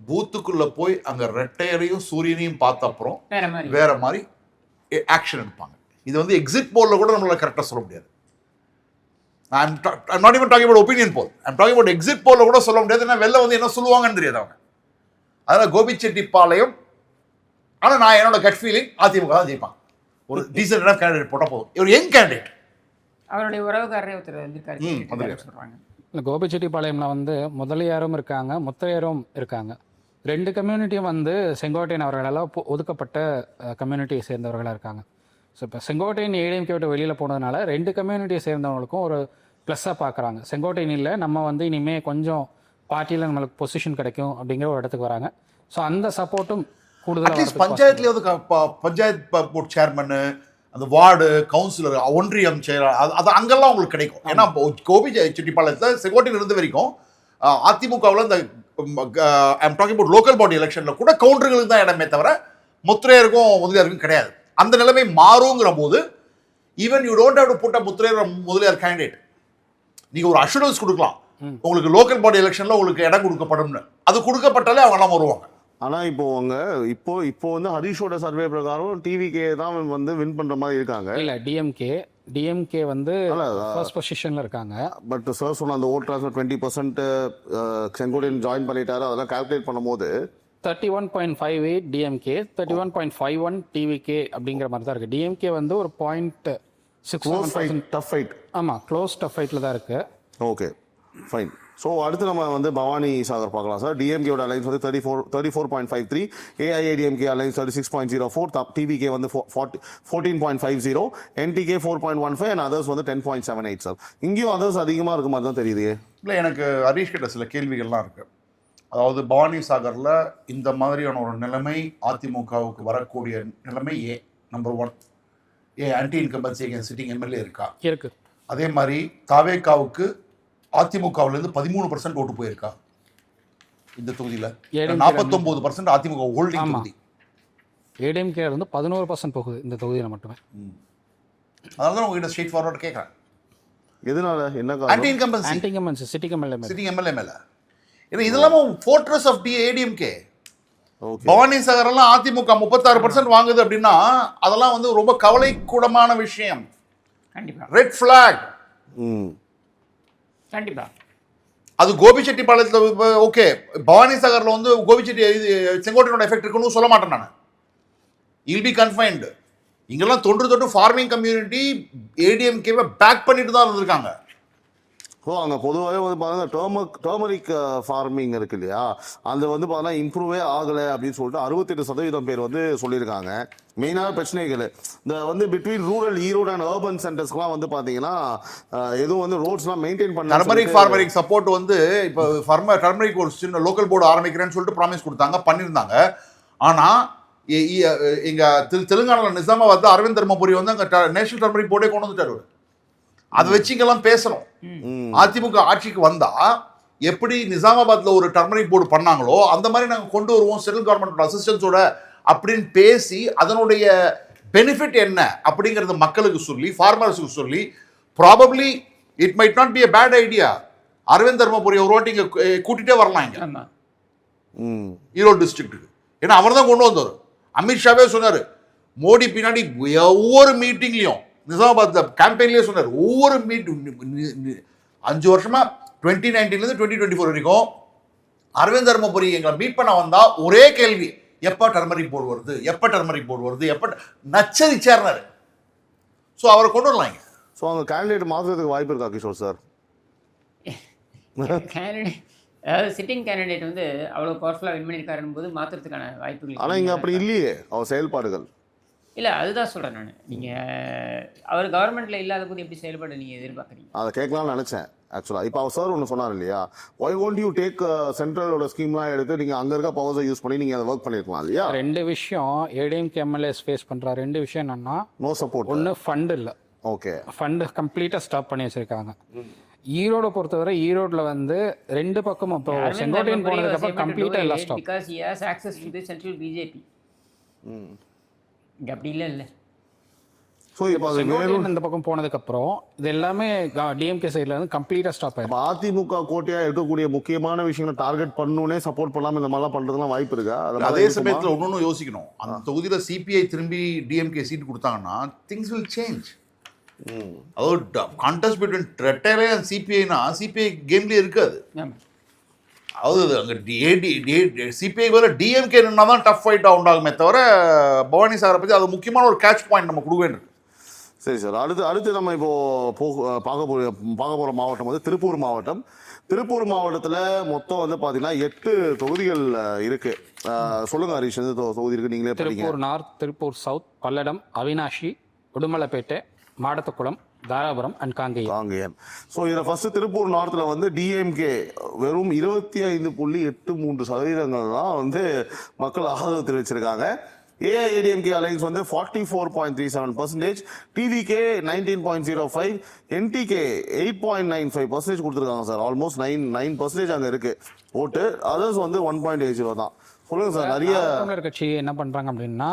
C: பூத்துக்குள்ள போய் அங்க ரெட்டையரையும் சூரியனையும் பார்த்த அப்புறம் வேற மாதிரி ஆக்ஷன் எடுப்பாங்க. இது வந்து எக்ஸிட் போல்ல கூட நம்மளால கரெக்டாக சொல்ல முடியாது. I'm not even talking about opinion poll. I'm talking about exit poll கூட சொல்ல முடியாது. ஏன்னா வெளில வந்து என்ன சொல்லுவாங்கன்னு தெரியாது அவங்க. அதனால கோபிச்செட்டிப்பாளையம், ஆனா நான் என்னோட கட் ஃபீலிங் அதிமுக தான் ஜெயிப்பாங்க. ஒரு டீசென்டான கேண்டிடேட் போட்டால் போதும். ஒரு யங் கேண்டிடேட்,
B: அவருடைய உறவுக்காரரே ஒருத்தர் வந்து சொல்றாங்க.
D: இல்லை, கோபிச்செட்டிப்பாளையம்ல வந்து முதலியாரும் இருக்காங்க, முத்தையரும் இருக்காங்க. 2 கம்யூனிட்டியும் வந்து செங்கோட்டையன் அவர்களால் ஒதுக்கப்பட்ட கம்யூனிட்டியை சேர்ந்தவர்களாக இருக்காங்க. ஸோ இப்போ செங்கோட்டையன் ஏடிஎம்கே விட்டு வெளியில் போனதுனால 2 கம்யூனிட்டியை சேர்ந்தவங்களுக்கும் ஒரு ப்ளஸ்ஸாக பார்க்குறாங்க. செங்கோட்டையன் இல்லை, நம்ம வந்து இனிமேல் கொஞ்சம் பார்ட்டியில் நம்மளுக்கு பொசிஷன் கிடைக்கும் அப்படிங்கிற ஒரு இடத்துக்கு வராங்க. ஸோ அந்த சப்போர்ட்டும் கூடுதலாக
C: பஞ்சாயத்துலேயாவது பஞ்சாயத்து போர்ட் சேர்மனு, அந்த வார்டு கவுன்சிலர், ஒன்றியம் செயலாளர், அது அங்கெல்லாம் உங்களுக்கு கிடைக்கும். ஏன்னா கோபிச்செட்டிப்பாளையத்தில் செங்கோட்டையன் இருந்த வரைக்கும் அதிமுகவில் இந்த I'm talking about local body எலெக்ஷனில் கூட கவுண்டர்களுக்கு தான் இடமே தவிர முத்திரையருக்கும் முதலியாருக்கும் கிடையாது. அந்த நிலைமை மாறுங்கிற போது even you don't have to put a Mutharaiyar Mudaliar candidate. நீங்க ஒரு அஷூரன்ஸ் கொடுக்கலாம், உங்களுக்கு லோக்கல் பாடி எலெக்ஷன்ல உங்களுக்கு இடம் கொடுக்கப்படும்னு. அது கொடுக்கப்பட்டாலே அவங்க எல்லாம் வருவாங்க.
A: ஆனா இப்போ வந்து ஹரிஷோட சர்வே பிரகாரம் டிவிகே தான் வந்து வின் பண்ற மாதிரி இருக்காங்க.
D: இல்ல, டிஎம்கே வந்து ஃபர்ஸ்ட் பொசிஷன்ல இருக்காங்க.
A: பட் சார் சொன்ன அந்த ஓட் ட்ரான்ஸ்ஃபர் 20% செங்கோட்டையன் ஜாயின் பண்ணிட்டாரு. அதெல்லாம் கால்குலேட் பண்ணும்போது
D: 31.58 டிஎம்கே, 31.51 டிவிகே அப்படிங்கிற மாதிரி தான் இருக்கு. டிஎம்கே வந்து ஒரு 0.6
A: டஃப் ஃபைட்.
D: ஆமாம், க்ளோஸ் டஃப் ஃபைட்டில் தான் இருக்கு.
A: Okay, fine. ஸோ அடுத்து நம்ம வந்து பவானி சாகர் பார்க்கலாம் சார். டிஎம்கேயோட அலைன்ஸ் வந்து 34.53, ஏஐஏடிஎம்கே அலைன்ஸ் 36.04, டிவிகே வந்து 14.50, என்டிகே 4.15 அண்ட் அதர்ஸ் வந்து 10.78 சார். இங்கேயும் அதர்ஸ் அதிகமாக இருக்க மாதிரி தான் தெரியுது.
C: இல்லை, எனக்கு ஹரீஷ் கிட்ட சில கேள்விகள்லாம் இருக்கு. அதாவது பவானி சாகரில் இந்த மாதிரியான ஒரு நிலைமை அதிமுகவுக்கு வரக்கூடிய நிலைமை number 1 anti incumbency against sitting MLA இருக்கு. அதே மாதிரி தாவேகாவுக்கு அதிமுகவிலேருந்து 13% ஓட்டு போயிருக்கா இந்த தொகுதியில். 49% அதிமுக ஹோல்டிங் தொகுதி.
D: ஏடிஎம்கே இருந்து 11% போகுது இந்த தொகுதியில் மட்டுமே.
C: அதனால தான் உங்ககிட்ட ஸ்ட்ரெயிட் ஃபார்வர்ட் கேட்குறேன்.
A: எதனால? என்ன
C: ஆன்டி இன்கம்பன்சி
D: சிட்டிங் எம்எல்ஏ
C: மேல. ஏன்னா இதெல்லாம் ஃபோர்ட்ரஸ் ஆஃப் ஏடிஎம்கே. பவானி சாகரெல்லாம் அதிமுக 36% வாங்குது அப்படின்னா அதெல்லாம் வந்து ரொம்ப கவலைக்கூடமான விஷயம்.
B: கண்டிப்பா
C: ரெட் ஃபிளாக்.
B: கண்டிப்பா
C: அது கோபிச்செட்டிப்பாளையத்தில் ஓகே. பவானி சாகரில் வந்து செங்கோட்டையனோட எஃபெக்ட் இருக்குன்னு சொல்ல மாட்டேன் நான். இல் பி கன்ஃபைன்டு. இங்கெல்லாம் தொன்று ஃபார்மிங் கம்யூனிட்டி ஏடிஎம்கேவை பேக் பண்ணிட்டு தான் இருந்திருக்காங்க.
A: ஸோ அங்கே பொதுவாகவே வந்து பார்த்தீங்கன்னா டர்மரிக் ஃபார்மிங் இருக்கு இல்லையா, அது வந்து பார்த்தீங்கன்னா இம்ப்ரூவே ஆகலை அப்படின்னு சொல்லிட்டு 68% பேர் வந்து சொல்லியிருக்காங்க. மெயினான பிரச்சனைகள் இந்த வந்து between rural Erode and urban சென்டர்ஸ்லாம் வந்து பார்த்தீங்கன்னா எதுவும் வந்து ரோட்ஸ்லாம் மெயின்டைன் பண்ண.
C: டர்மரிக் ஃபார்மரிக் சப்போர்ட் வந்து இப்போ டர்மரிக் ஒரு சின்ன லோக்கல் போர்டு ஆரம்பிக்கிறேன்னு சொல்லிட்டு ப்ராமிஸ் கொடுத்தாங்க, பண்ணியிருந்தாங்க. ஆனால் எங்கள் தெலுங்கானாவில் நிசாமாபாத் அரவிந்த் தர்மபுரி வந்து அங்கே நேஷனல் டர்மரிக் போர்டே கொண்டு வந்துட்டார். அதை வச்சு இங்கெல்லாம் பேசணும். அதிமுக ஆட்சிக்கு வந்தா எப்படி நிசாமாபாத்ல ஒரு டர்மரிக் போர்டு பண்ணாங்களோ அந்த மாதிரி நாங்கள் கொண்டு வருவோம் சென்ட்ரல் கவர்மெண்ட் அசிஸ்டன்ஸோட அப்படின்னு பேசி அதனுடைய பெனிஃபிட் என்ன அப்படிங்கறது மக்களுக்கு சொல்லி ஃபார்மர்ஸுக்கு சொல்லி probably it might not be a bad idea. Aravind Dharmapuri ஒரு வாட்டி இங்க கூட்டிட்டே வரலாம் இங்க ஈரோடு டிஸ்ட்ரிக்ட்டுக்கு. ஏன்னா அவர் தான் கொண்டு வந்தார். அமித்ஷாவே சொன்னார் மோடி பின்னாடி ஒவ்வொரு மீட்டிங்லையும் நிசாமாபாத்ல கேம்பெயின்லேயே சொன்னார். ஒவ்வொரு 5 வருஷமா 2019 2024 வரைக்கும் அரவிந்த் தர்மபுரி எங்களை மீட் பண்ண வந்தா ஒரே கேள்வி, எப்போ டர்மரிக் போர்டு வருது, எப்போ டர்மரிக் போர்டு வருது, எப்போ நச்சரிச்சார்னாரு. ஸோ அவரை கொண்டு வரலாம்.
A: ஸோ அவங்க கேண்டிடேட் மாற்றுறதுக்கு வாய்ப்பு இருக்கா கிஷோர் சார்?
B: கேண்டிடேட் அதாவது சிட்டிங் கேண்டிடேட் வந்து அவ்வளோ பவர்ஃபுல்லாக வின் பண்ணியிருக்காருன்னு போது மாற்றுறதுக்கான வாய்ப்புகள்.
A: ஆனால் இங்கே அப்படி இல்லையே அவர் செயல்பாடுகள்.
B: இல்லை, அதுதான் சொல்கிறேன் நான். நீங்கள் அவர் கவர்மெண்ட்டில் இல்லாத போது எப்படி செயல்பாடு நீங்கள் எதிர்பார்க்குறீங்க?
A: அதை கேட்கலாம்னு நினச்சேன் ஆக்சுவலாக. இப்போ அவர் சார் ஒன்று சொன்னார் இல்லையா, ஒய் ஒன்ட் யூ டேக் சென்ட்ரலோட ஸ்கீம்லாம் எடுத்து நீங்கள் அங்கே இருக்க பவர்ஸை யூஸ் பண்ணி நீங்கள் அதை ஒர்க் பண்ணியிருக்கலாம் இல்லையா?
D: 2 விஷயம் ஏடிஎம்கே எம்எல்ஏஸ் ஃபேஸ் பண்ணுற 2 விஷயம் என்னன்னா,
A: நோ சப்போர்ட்.
D: ஒன்று ஃபண்டு இல்லை.
A: ஓகே,
D: ஃபண்டு கம்ப்ளீட்டாக ஸ்டாப் பண்ணி வச்சிருக்காங்க. ஈரோடு பொறுத்தவரை ஈரோட்டில் வந்து 2 பக்கமும் இப்போ செங்கோட்டையன் போனதுக்கப்புறம் கம்ப்ளீட்டாக எல்லாம் stop.
B: Because he has access to the central BJP. இங்கே அப்படி இல்லை.
A: ஸோ இப்போ அது
D: செங்கோட்டையன் இந்த பக்கம் போனதுக்கப்புறம் இது எல்லாமே டிஎம்கே சைடில் இருந்து கம்ப்ளீட்டாக ஸ்டாப் ஆயிடும்.
A: அப்ப அதிமுக கோட்டையா இருக்கக்கூடிய முக்கியமான விஷயங்களை டார்கெட் பண்ணணுனே சப்போர்ட் பண்ணாம இந்த மாதிரிலாம் பண்றதுலாம் வாய்ப்பு இருக்கா?
C: அதே சமயத்தில் ஒன்னொன்னு யோசிக்கணும். அந்த தொகுதியில் சிபிஐ திரும்பி டிஎம்கே சீட் கொடுத்தாங்கன்னா திங்ஸ் வில் சேஞ்ச். அதாவது கான்டெஸ்ட் பிட்வீன் ரெட்டேலே அண்ட் சிபிஐனா சிபிஐ கேம்லேயே இருக்காது. அதாவது அங்கே சிபிஐ வேலை டிஎம்கே நின்னா தான் டஃப் ஃபைட்டாக உண்டாகுமே தவிர பவானி சாகரை பற்றி அது முக்கியமான ஒரு கேட்ச் பாயிண்ட் நம்ம கொடுக்க வேண்டியது.
A: சரி சார், அடுத்து நம்ம இப்போ பார்க்க போகிற மாவட்டம் வந்து திருப்பூர் மாவட்டம். திருப்பூர் மாவட்டத்தில் மொத்தம் வந்து பார்த்தீங்கன்னா 8 தொகுதிகள் இருக்கு. சொல்லுங்க ஹரிஷ், எந்த தொகுதி இருக்கு நீங்களே?
D: Tiruppur north, Tiruppur south, Palladam, Avinashi, Udumalaipettai, Madathukulam, Dharapuram and Kangeyam.
A: So இதில் ஃபர்ஸ்ட் திருப்பூர் நார்த்தில் வந்து டிஎம்கே வெறும் 25.83% தான் வந்து மக்கள் ஆதரவு தெரிவிச்சிருக்காங்க. ஏஐஏடிஎம்கே அலைன்ஸ் வந்து 44.37%, டிவிகே 19.05%, என்டிகே 8.95% கொடுத்துருக்காங்க சார். ஆல்மோஸ்ட் 9% அங்கே இருக்கு ஓட்டு. அதர்ஸ் வந்து 1.80 தான். சொல்லுங்க சார். நிறைய
D: தமிழர் கட்சி என்ன பண்றாங்க அப்படின்னா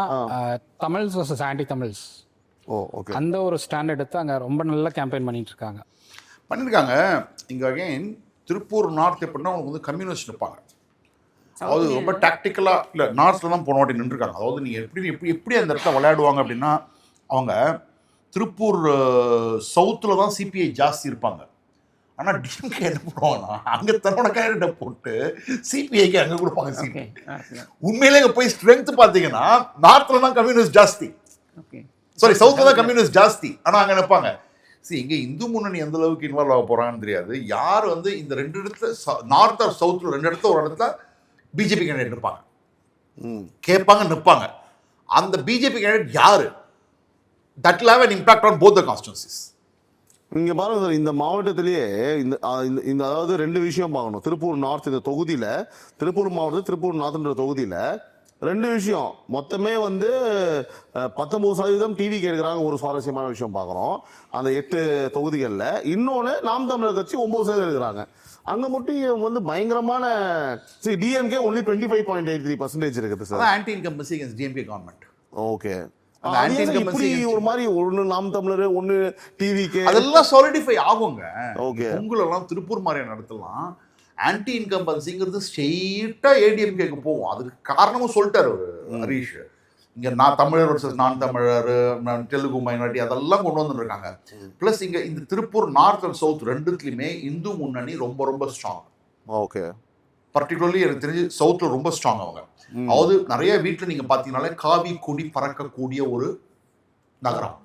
D: Tamils versus anti Tamils
A: okay
D: அந்த ஒரு ஸ்டாண்ட் எடுத்து அங்கே ரொம்ப நல்ல கேம்பெயின் பண்ணியிருக்காங்க.
C: இங்கே அகைன் திருப்பூர் நார்த் எப்படின்னா அவங்க வந்து கம்யூனிஸ்ட் இருப்பாங்க. அதாவது ரொம்ப டாக்டிக்கலாக இல்லை நார்த்தில் தான் போன வாட்டி நின்றுருக்காங்க. அதாவது நீங்கள் எப்படி அந்த இடத்துல விளையாடுவாங்க அப்படின்னா அவங்க திருப்பூர் சவுத்தில் தான் சிபிஐ ஜாஸ்தி இருப்பாங்க. ஆனால் டிஎம்கே என்ன பண்ணுவாங்கன்னா அங்கே தன்னோட கேரக்டரை போட்டு சிபிஐக்கு அங்கே கொடுப்பாங்க சீட். உண்மையிலே இங்கே போய் ஸ்ட்ரென்த் பார்த்தீங்கன்னா நார்த்தில் தான் கம்யூனிஸ்ட் ஜாஸ்தி, சவுத்தில் தான் கம்யூனிஸ்ட் ஜாஸ்தி. ஆனால் அங்கே நிற்பாங்க. இங்கே இந்து முன்னணி எந்த அளவுக்கு இன்வால்வ் ஆக போகிறாங்கன்னு தெரியாது. யார் வந்து இந்த 2 இடத்துல நார்த் ஆர் சவுத்தில் 2 இடத்துல ஒரு இடத்துல பிஜேபி கேண்டிடேட் நிற்பாங்க, கேட்பாங்க, நிற்பாங்க. அந்த பிஜேபி கேண்டிடேட் யாரு? That will have an impact on both the constituencies.
A: இங்க பாருங்க சார், இந்த மாவட்டத்திலேயே இந்த அதாவது 2 விஷயம் பார்க்கணும். திருப்பூர் நார்த் இந்த தொகுதியில, திருப்பூர் மாவட்டத்தில் திருப்பூர் நார்த்ன்ற தொகுதியில 2 விஷயம் மொத்தமே வந்து 19% டிவி கேட்குறாங்க. ஒரு சுவாரஸ்யமான விஷயம் பார்க்குறோம் அந்த 8 தொகுதிகளில். இன்னொன்று நாம் தமிழர் கட்சி 9% இருக்கிறாங்க. அங்கே மட்டும் வந்து பயங்கரமான டிஎம்கே ஒன்லி 25.83% இருக்குது sir.
C: Anti incumbency against DMK government.
A: Okay, இப்படி ஒரு மாதிரி ஒன்று நாம் தமிழர் ஒன்று டிவிக்கு
C: அதெல்லாம் சாலிடிஃபை ஆகுங்க.
A: ஓகே,
C: உங்களெல்லாம் திருப்பூர் மாதிரியான இடத்துலாம் ஆன்டி இன்கம்பன்சிங்கிறது ஸ்ட்ரெயிட்டாக ஏடிஎம்கேக்கு போகும். அதுக்கு காரணமும் சொல்லிட்டாரு ஹரீஷ். இங்கே நான் தமிழர் வர்சஸ் நான் தமிழர், தெலுங்கு மைனாரிட்டி அதெல்லாம் கொண்டு வந்துருக்காங்க. ப்ளஸ் இங்கே இந்த திருப்பூர் நார்த் அண்ட் சவுத் 2த்துலையுமே இந்து முன்னணி ரொம்ப ரொம்ப ஸ்ட்ராங்.
A: ஓகே,
C: பர்டிகுலர்லி எனக்கு தெரிஞ்சு சவுத்தில் ரொம்ப ஸ்ட்ராங் அவங்க. அதாவது நிறைய வீட்டில் நீங்கள் பார்த்தீங்கன்னாலே காவி கொடி பறக்கக்கூடிய ஒரு நகரம்.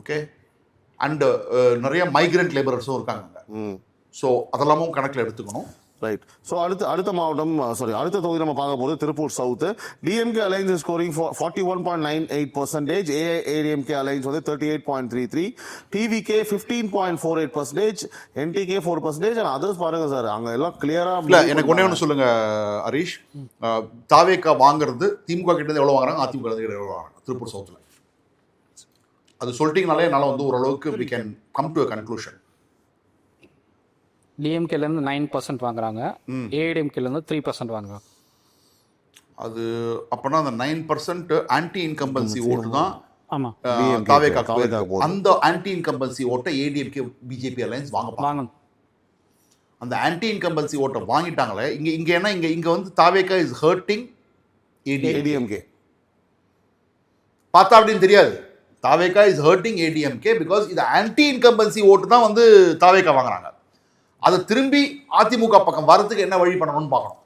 C: ஓகே, அண்ட் நிறைய மைக்ரண்ட் லேபரர்ஸும் இருக்காங்க. ஸோ அதெல்லாமும் கணக்கில் எடுத்துக்கணும்.
A: ரைட். ஸோ அடுத்த மாவட்டம், அடுத்த தொகுதி நம்ம பார்க்க போகிறது Tiruppur south. DMK alliance scoring 41.98%, AIADMK alliance வந்து 38.33%, டிவிகே 15.48%, என்டிகே 4%, அண்ட் அதர்ஸ் பாருங்க சார் அங்கே எல்லாம் கிளியராக.
C: இல்லை, எனக்கு ஒன்று சொல்லுங்க ஹரீஷ். தாவேக்கா வாங்குறது திமுக கிட்ட எவ்வளோ வாங்குறாங்க, அதிமுக கிட்ட எவ்வளோ வாங்குறாங்க திருப்பூர் சவுத்தில்? அது சொல்லிட்டீங்கனாலே என்னால் வந்து ஓரளவுக்கு we can come to a conclusion.
D: டிஎம்கேலேருந்து 9% வாங்குறாங்க, ஏஐடிஎம்கேலேருந்து 3% வாங்குறாங்க.
C: அது அப்போனா அந்த 9% ஆன்டி இன்கம்பன்சி ஓட்டு தான்.
D: ஆமாம்,
C: தாவேக்கா. அந்த ஆன்டி இன்கம்பன்சி ஓட்டை ஏடிஎம்கே பிஜேபி அலைன்ஸ் வாங்கணும். அந்த ஆன்டி இன்கம்பன்சி ஓட்டை வாங்கிட்டாங்களே இங்கே என்ன இங்கே வந்து தாவேக்கா இஸ் ஹர்ட்டிங் ஏடிஎம்கே. பார்த்தா அப்படின்னு தெரியாது. தாவேக்கா இஸ் ஹர்ட்டிங் ஏடிஎம்கே பிகாஸ் இது ஆன்டி இன்கம்பன்சி ஓட்டு தான் வந்து தாவேக்கா வாங்குறாங்க. அதை திரும்பி அதிமுக பக்கம் வரதுக்கு என்ன வழி பண்ணணும்னு பார்க்கணும்.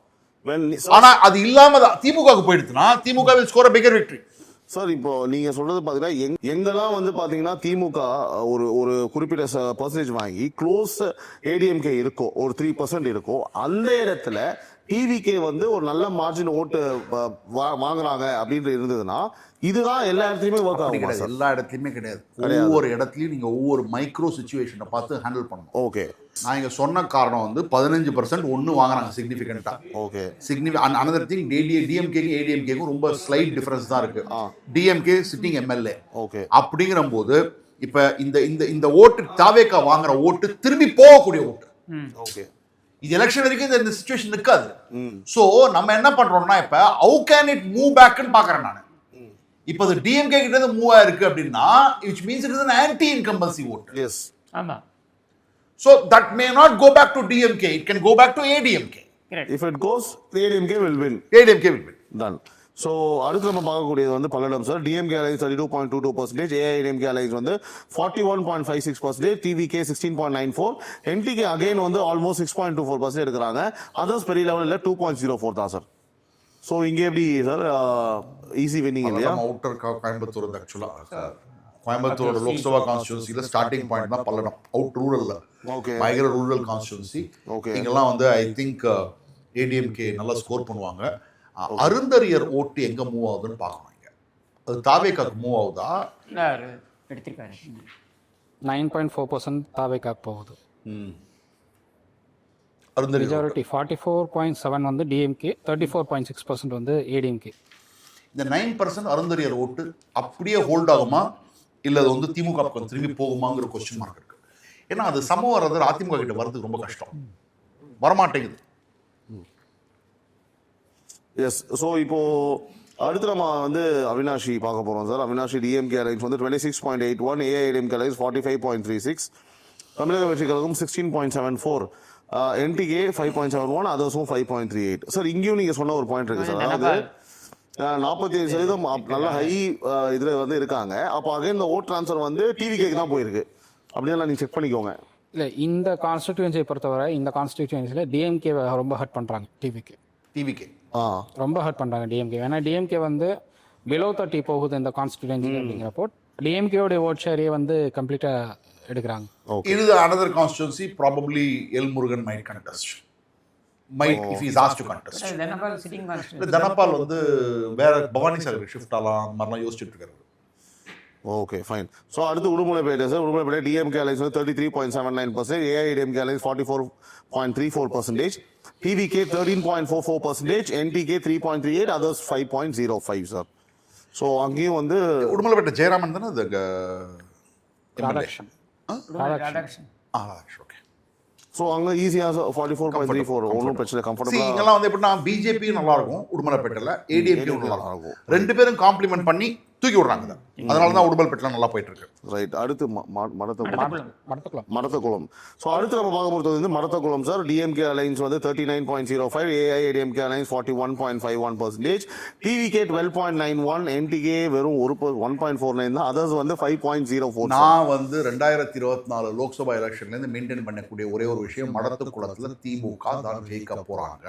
C: ஆனா அது இல்லாம திமுகவுக்கு போயிடுச்சுன்னா திமுக will score a bigger victory.
A: Sir, இப்போ நீங்க சொல்றது பாத்தீங்கன்னா எங்கெல்லாம் வந்து பாத்தீங்கன்னா திமுக ஒரு குறிப்பிட்ட பர்சன்டேஜ் வாங்கி க்ளோஸ் ஏடிஎம்கே இருக்கோ, ஒரு 3% இருக்கோ, அந்த இடத்துல டிவிகே வந்து ஒரு நல்ல மார்ஜின் ஓட்டு வாங்குறாங்க அப்படின்னு இருந்ததுன்னா இதுதான் எல்லா இடத்துலையுமே ஒர்க் ஆகும்.
C: எல்லா இடத்துலையுமே கிடையாது. ஒவ்வொரு இடத்துலையும் நீங்கள் ஒவ்வொரு மைக்ரோ சிச்சுவேஷனை பார்த்து ஹேண்டில் பண்ணணும்.
A: ஓகே,
C: நான் இங்கே சொன்ன காரணம் வந்து 15% ஒன்று வாங்குறாங்க சிக்னிஃபிகண்ட்டாக.
A: ஓகே,
C: அனதர் திங் டிஎம்கேக்கும் ஏடிஎம்கேக்கும் ரொம்ப ஸ்லைட் டிஃபரன்ஸ் தான் இருக்கு. DMK sitting MLA.
A: ஓகே,
C: அப்படிங்கிற போது இப்போ இந்த ஓட்டு தாவேக்கா வாங்குற ஓட்டு திரும்பி போகக்கூடிய ஓட்டு.
A: ஓகே,
C: இது எலெக்ஷன் வரைக்கும் இந்த சிச்சுவேஷன் இருக்காது. ஸோ நம்ம என்ன பண்றோம்னா இப்போ ஹவு கேன் இட் மூவ் பேக்னு பார்க்குறேன் நான். இப்போ அது டிஎம்கே கிட்ட இருந்து மூவ் ஆயிருக்கு அப்படின்னா which means it is an anti incumbency vote.
A: Yes
B: ஆமாம்,
C: So that may not go back to DMK, it can go back to ADMK.
B: Correct.
A: If it goes ADMK will win.
C: ADMK will win.
A: Done. So அடுத்து நம்ம பார்க்கக்கூடியது வந்து Palladam sir. DMK alliance 32.22%, AIDMK alliance வந்து 41.56%, TVK 16.94, NTK again வந்து almost 6.24% எடுக்கிறாங்க. Others பெரிய லெவலில் 2.04 தான் சார். ஸோ இங்கே எப்படி சார் ஈஸி வின்னிங் இல்லையா?
C: நம்ம அவுட்டர் கோயம்புத்தூர் வந்து ஆக்சுவலாக கோயம்புத்தூரோட லோக்சபா கான்ஸ்டியூன்சியில் ஸ்டார்டிங் பாயிண்ட் தான் பல்லடம். அவுட் ரூரல்ல
A: ஓகே
C: பயங்கர ரூரல் கான்ஸ்டியூன்சி.
A: Okay.
C: இங்கெல்லாம் வந்து ஐ திங்க் ஏடிஎம்கே நல்லா ஸ்கோர் பண்ணுவாங்க. அருந்தறியர் ஓட்டு எங்க மூவ் ஆகுதுன்னு பார்க்கணும். இங்க அது தாவேக்காக்கு மூவ் ஆகுதா?
B: எடுத்திருக்காரு
D: 9.4% தாவேக்காக்கு போகுது.
C: அருந்தறியர்
D: மெஜாரிட்டி 44.7 வந்து டிஎம்கே, 34.6% வந்து ஏடிஎம்கே.
C: இந்த 9% அருந்தறியர் ஓட்டு அப்படியே ஹோல்ட் ஆகுமா இல்ல அது வந்து திமுக பக்கம் திரும்பி போகுமாங்கிற கொஸ்டின் மார்க் இருக்கு. ஏன்னா அது சம வர்றது அதிமுக கிட்ட வர்றதுக்கு ரொம்ப கஷ்டம், வரமாட்டேங்குது.
A: எஸ். ஸோ இப்போ அடுத்து நம்ம வந்து அவினாஷி பார்க்க போகிறோம் சார். அவினாஷி டிஎம்கே அலைன்ஸ் வந்து 26.81, ஏஐடிஎம்கே அலைன்ஸ் 45.36, தமிழக வெற்றி கழகம் 16.74, என்டிகே 5.71, அதர்ஸும் 5.38. சார் இங்கேயும் நீங்கள் சொன்ன ஒரு பாயிண்ட் இருக்கு சார். அதாவது 45% நல்ல ஹை இதில் வந்து இருக்காங்க. அப்போ அகைன் இந்த ஓட் ட்ரான்ஸ்ஃபர் வந்து டிவிகேக்கு தான் போயிருக்கு. அப்படின்னா நீங்கள் செக் பண்ணிக்கோங்க.
D: இல்லை, இந்த கான்ஸ்டிடியூன்சியை பொறுத்தவரை இந்த கான்ஸ்டிடியூன்சியில் டிஎம்கே ரொம்ப ஹர்ட் பண்ணுறாங்க.
C: டிவிகே
D: ரொம்ப ஹர்ட் பண்ணுறாங்க டிஎம்கே. ஏன்னா டிஎம்கே வந்து பிலோ 30 போகுது இந்த கான்ஸ்டிடியூன்சி அப்படிங்கிறப்போ டிஎம்கேவோடைய ஓட் ஷேரே வந்து கம்ப்ளீட்டாக எடுக்கிறாங்க.
C: இது another constituency probably L Murugan might contest, might if he is asked to contest.
B: Dhanapal sitting constituency.
C: Dhanapal வந்து வேற பவானி சாகர் ஷிஃப்ட் ஆகலாம் அந்த மாதிரிலாம் யோசிச்சுட்டு இருக்காரு.
A: Okay fine. ஸோ அடுத்து Udumalaipettai sir. Udumalaipettai DMK alliance வந்து 33.79%, AIADMK alliance 44.34%, TVK 13.44%, NTK 3.38, others 5.05 sir. So அங்கேயும் வந்து
C: உடுமலைப்பேட்டை ஜெயராமன் தானே அது
D: ராதாகிருஷ்ணன்.
B: ராதாகிருஷ்ணன்.
C: ஓகே.
A: ஸோ அங்கே ஈஸியாக 44.34 ஒன்றும் பிரச்சனை, கம்ஃபர்டபுளாக.
C: இங்கெல்லாம் வந்து எப்படின்னா பிஜேபி நல்லா இருக்கும் உடுமலைப்பேட்டையில், ஏடிஎம்கே நல்லா இருக்கும். ரெண்டு பேரும் காம்ப்ளிமெண்ட் பண்ணி தூக்கி விடுறாங்க. அதனால தான் உடுமலைப்பேட்டில் நல்லா போயிட்டு இருக்கு.
A: ரைட். அடுத்து
D: மடத்தக்குளம்.
A: மடத்தக்குளம். ஸோ அடுத்து நம்ம பார்க்க போகிறது வந்து மடத்தக்குளம் சார். டிஎம்கே அலைன்ஸ் வந்து 39.05, ஏஐடிஎம்கே அலைன்ஸ் 41.51%, டிவிகே 12.91, என்டிகே வெறும் 1.49 தான், அதர்ஸ் வந்து 5.04.
C: நான் வந்து 2024 லோக்சபா எலெக்ஷன்லேருந்து மெயின்டைன் பண்ணக்கூடிய ஒரே ஒரு விஷயம், மடத்துக்குளத்தில் திமுக தான் ஜெயிக்க போறாங்க.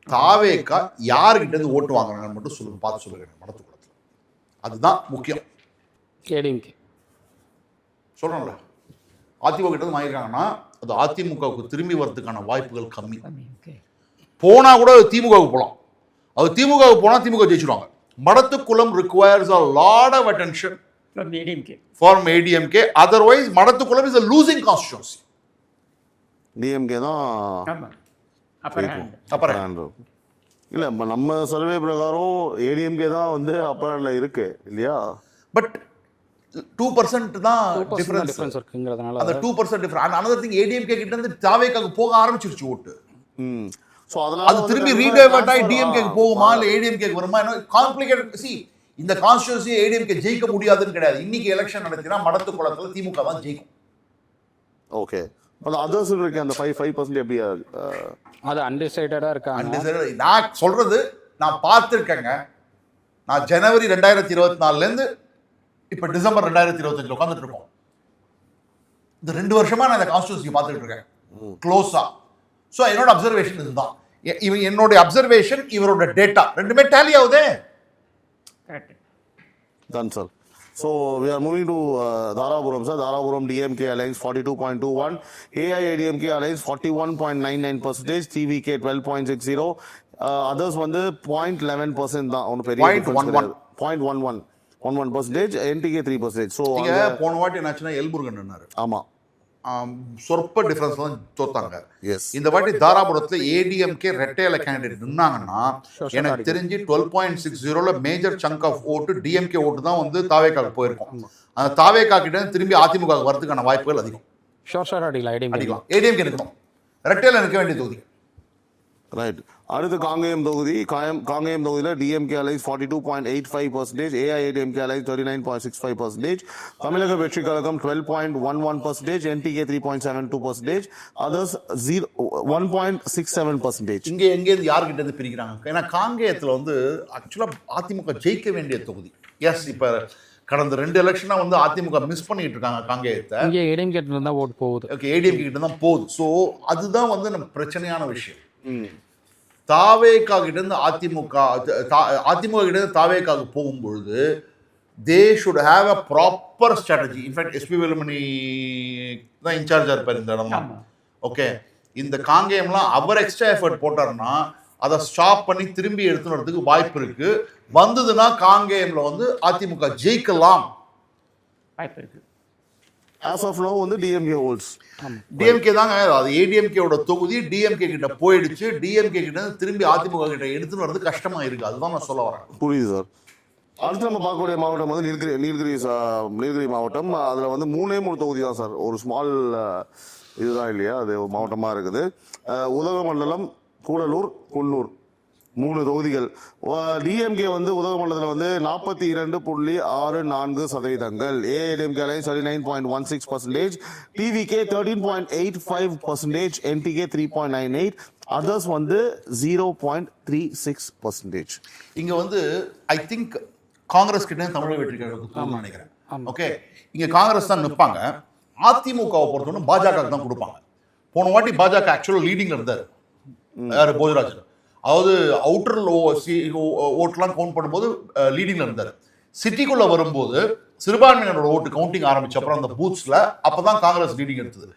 C: தாவேக்கா யாருக்கிட்ட இருந்து ஓட்டு வாங்குறாங்கன்னு மட்டும் சொல்லுங்க, பார்த்து சொல்லுங்க. மடத்துக்குளத்தில் அதுதான் முக்கியம்.
D: ஏடிஎம்கே
C: சொல்றேன்ல, அதிமுக கிட்ட இருந்து வாங்கிருக்காங்கன்னா அது அதிமுகவுக்கு திரும்பி வரதுக்கான வாய்ப்புகள் கம்மி. போனா கூட திமுகவுக்கு போகலாம். அது திமுகவுக்கு போனா திமுக ஜெயிச்சிருவாங்க. Madathukulam requires a lot of attention from ADMK. Otherwise Madathukulam is a losing constituency.
A: DMK தான்
C: அப்புறம்
A: இல்லை, நம்ம சர்வே பிரகாரம் ஏடிஎம்கே தான் வந்து அப்பரில் இருக்கு இல்லையா?
C: பட் 2% தான் டிஃபரன்ஸ்
D: இருக்குங்கிறதுனால
C: அந்த 2% டிஃபரன்ஸ். another thing, ADMK கிட்ட இருந்து தாவேக்காக்கு போக ஆரம்பிச்சிருச்சு ஓட்டு.
A: ஸோ அதனால
C: அது திரும்பி ரீடைவர்ட் ஆகி டிஎம்கேக்கு போகுமா இல்லை ஏடிஎம்கேக்கு வருமா? காம்ப்ளிகேட்டட். சி, இந்த கான்ஸ்டியூன்சி ஏடிஎம்கே ஜெயிக்க முடியாதுன்னு கிடையாது. இன்னைக்கு எலெக்ஷன் நடத்தினா மடத்துக்குளத்துல திமுக தான் ஜெயிக்கும்.
A: ஓகே. அது அதர்ஸ் இருக்கு அந்த 5% எப்படி?
D: அது அன்டிசைடடா இருக்காங்க.
C: நான் சொல்றது நான் பார்த்துருக்கேங்க. நான் ஜனவரி 2024 இப்ப டிசம்பர் 2025 உட்காந்துட்டு இருக்கோம். இந்த 2 வருஷமா நான் இந்த கான்ஸ்டியூன்சி பார்த்துட்டு இருக்கேன் க்ளோஸா. ஸோ என்னோட அப்சர்வேஷன் இதுதான். என்னோட அப்சர்வேஷன் இவரோட டேட்டா ரெண்டுமே டேலி ஆகுதே.
A: Done sir. So we are moving to Dharapuram sir. Dharapuram DMK alliance 42.21, AIADMK alliance 41.99%, TVK 12.60, others வந்து 0.11% தான். ஒன்று பெரிய 0.11%, என்டிகே 3%. ஸோ
C: போன வாட்டி என்னாச்சுன்னா எல்முருகன்.
A: ஆமாம்,
C: சொற்ப டிஃபரன்ஸ் தான் தோத்தாங்க.
A: எஸ்.
C: இந்த வாட்டி தாராபுரத்துல ஏடிஎம்கே ரெட்டையில கேண்டிடேட் நின்னாங்கன்னா எனக்கு தெரிஞ்சு 12.60 மேஜர் சங்க் ஆஃப் ஓட்டு டிஎம்கே ஓட்டு தான் வந்து தாவேக்காக்கு போயிருக்கும். அந்த தாவேக்கா கிட்ட திரும்பி அதிமுக வரதுக்கான வாய்ப்புகள் அதிகம்.
D: அடிக்கலாம்.
C: ஏடிஎம்கே இருக்கணும், ரெட்டையில இருக்க வேண்டிய தொகுதி.
A: ரைட். அடுத்து காங்கேயம் தொகுதியில் டிஎம்கே அலைன்ஸ் 42.85%, ஏஐஏடிஎம்கே அலைன்ஸ் 39.65%, தமிழக வெற்றி கழகம் 12.11%, என்டிகே 3.72%, அதர்ஸ் 1.67%.
C: இங்கே எங்கேருந்து யார்கிட்ட இருந்து பிரிக்கிறாங்க? ஏன்னா காங்கேயத்தில் வந்து ஆக்சுவலாக அதிமுக ஜெயிக்க வேண்டிய தொகுதி. எஸ், இப்போ கடந்த 2 எலெக்ஷனாக வந்து அதிமுக மிஸ் பண்ணிட்டு இருக்காங்க காங்கேயத்தை.
D: இங்கே ஏடிஎம்கே கிட்ட தான் ஓட்டு போகுது.
C: ஓகே, ஏடிஎம்கே கிட்ட தான் போகுது. ஸோ அதுதான் வந்து நம்ம பிரச்சனையான விஷயம். தாவேகா கிட்ட இருந்து அதிமுக கிட்ட இருந்து தாவேகாவுக்கு போகும்பொழுது they should have a proper strategy. In fact SP Velumani தான் இன்சார்ஜாக இருப்பார் இந்த இடமா. ஓகே, இந்த காங்கேயம்லாம் அவர் எக்ஸ்ட்ரா எஃபர்ட் போட்டாருன்னா அதை ஸ்டாப் பண்ணி திரும்பி எடுத்துன்னு வரதுக்கு வாய்ப்பு இருக்கு. வந்ததுன்னா காங்கேயம்ல வந்து அதிமுக ஜெயிக்கலாம்,
B: வாய்ப்பு இருக்கு.
A: As of now வந்து டிஎம்கே ஹோல்ட்ஸ்.
C: டிஎம்கே தாங்க அது. ஏடிஎம்கேவோட தொகுதி டிஎம்கே கிட்ட போயிடுச்சு. டிஎம்கே கிட்ட திரும்பி அதிமுக கிட்ட எடுத்துன்னு வரது கஷ்டமா இருக்கு. அதுதான் நான் சொல்ல வரேன்.
A: புரியுது சார். அடுத்து நம்ம பார்க்கக்கூடிய மாவட்டம் வந்து நீலகிரி மாவட்டம். அதில் வந்து 3 தொகுதி தான் சார். ஒரு ஸ்மால் இதுதான் இல்லையா, அது மாவட்டமாக இருக்குது. உதகமண்டலம், கூடலூர், குன்னூர் 3 தொகுதிகள். டிஎம்கே வந்து உதகமண்டலத்தில் வந்து 42.64%, AIADMK alliance 39.16%, TVK 13.85%, NTK 3.98%, others வந்து 0.36%.
C: இங்க வந்து ஐ திங்க் காங்கிரஸ் கிட்ட தமிழக வெற்றி கழகத்துக்கு நினைக்கிறேன். ஓகே, இங்க காங்கிரஸ் தான் நிற்பாங்க. அதிமுகவை பொறுத்தவரை பாஜக தான் கொடுப்பாங்க. போன வாட்டி பாஜக ஆக்சுவலாக லீடிங்ல இருந்தார். யாரு? போஜராஜன். அதாவது அவுட்டர் ஓட்டெல்லாம் கவுண்ட் பண்ணும்போது லீடிங்ல இருந்தார். சிட்டிக்குள்ள வரும்போது சிறுபான்மையினரோட ஓட்டு கவுண்டிங் ஆரம்பிச்ச அப்புறம் அந்த பூத்ஸ்ல அப்பதான் காங்கிரஸ் லீடிங் எடுத்தது.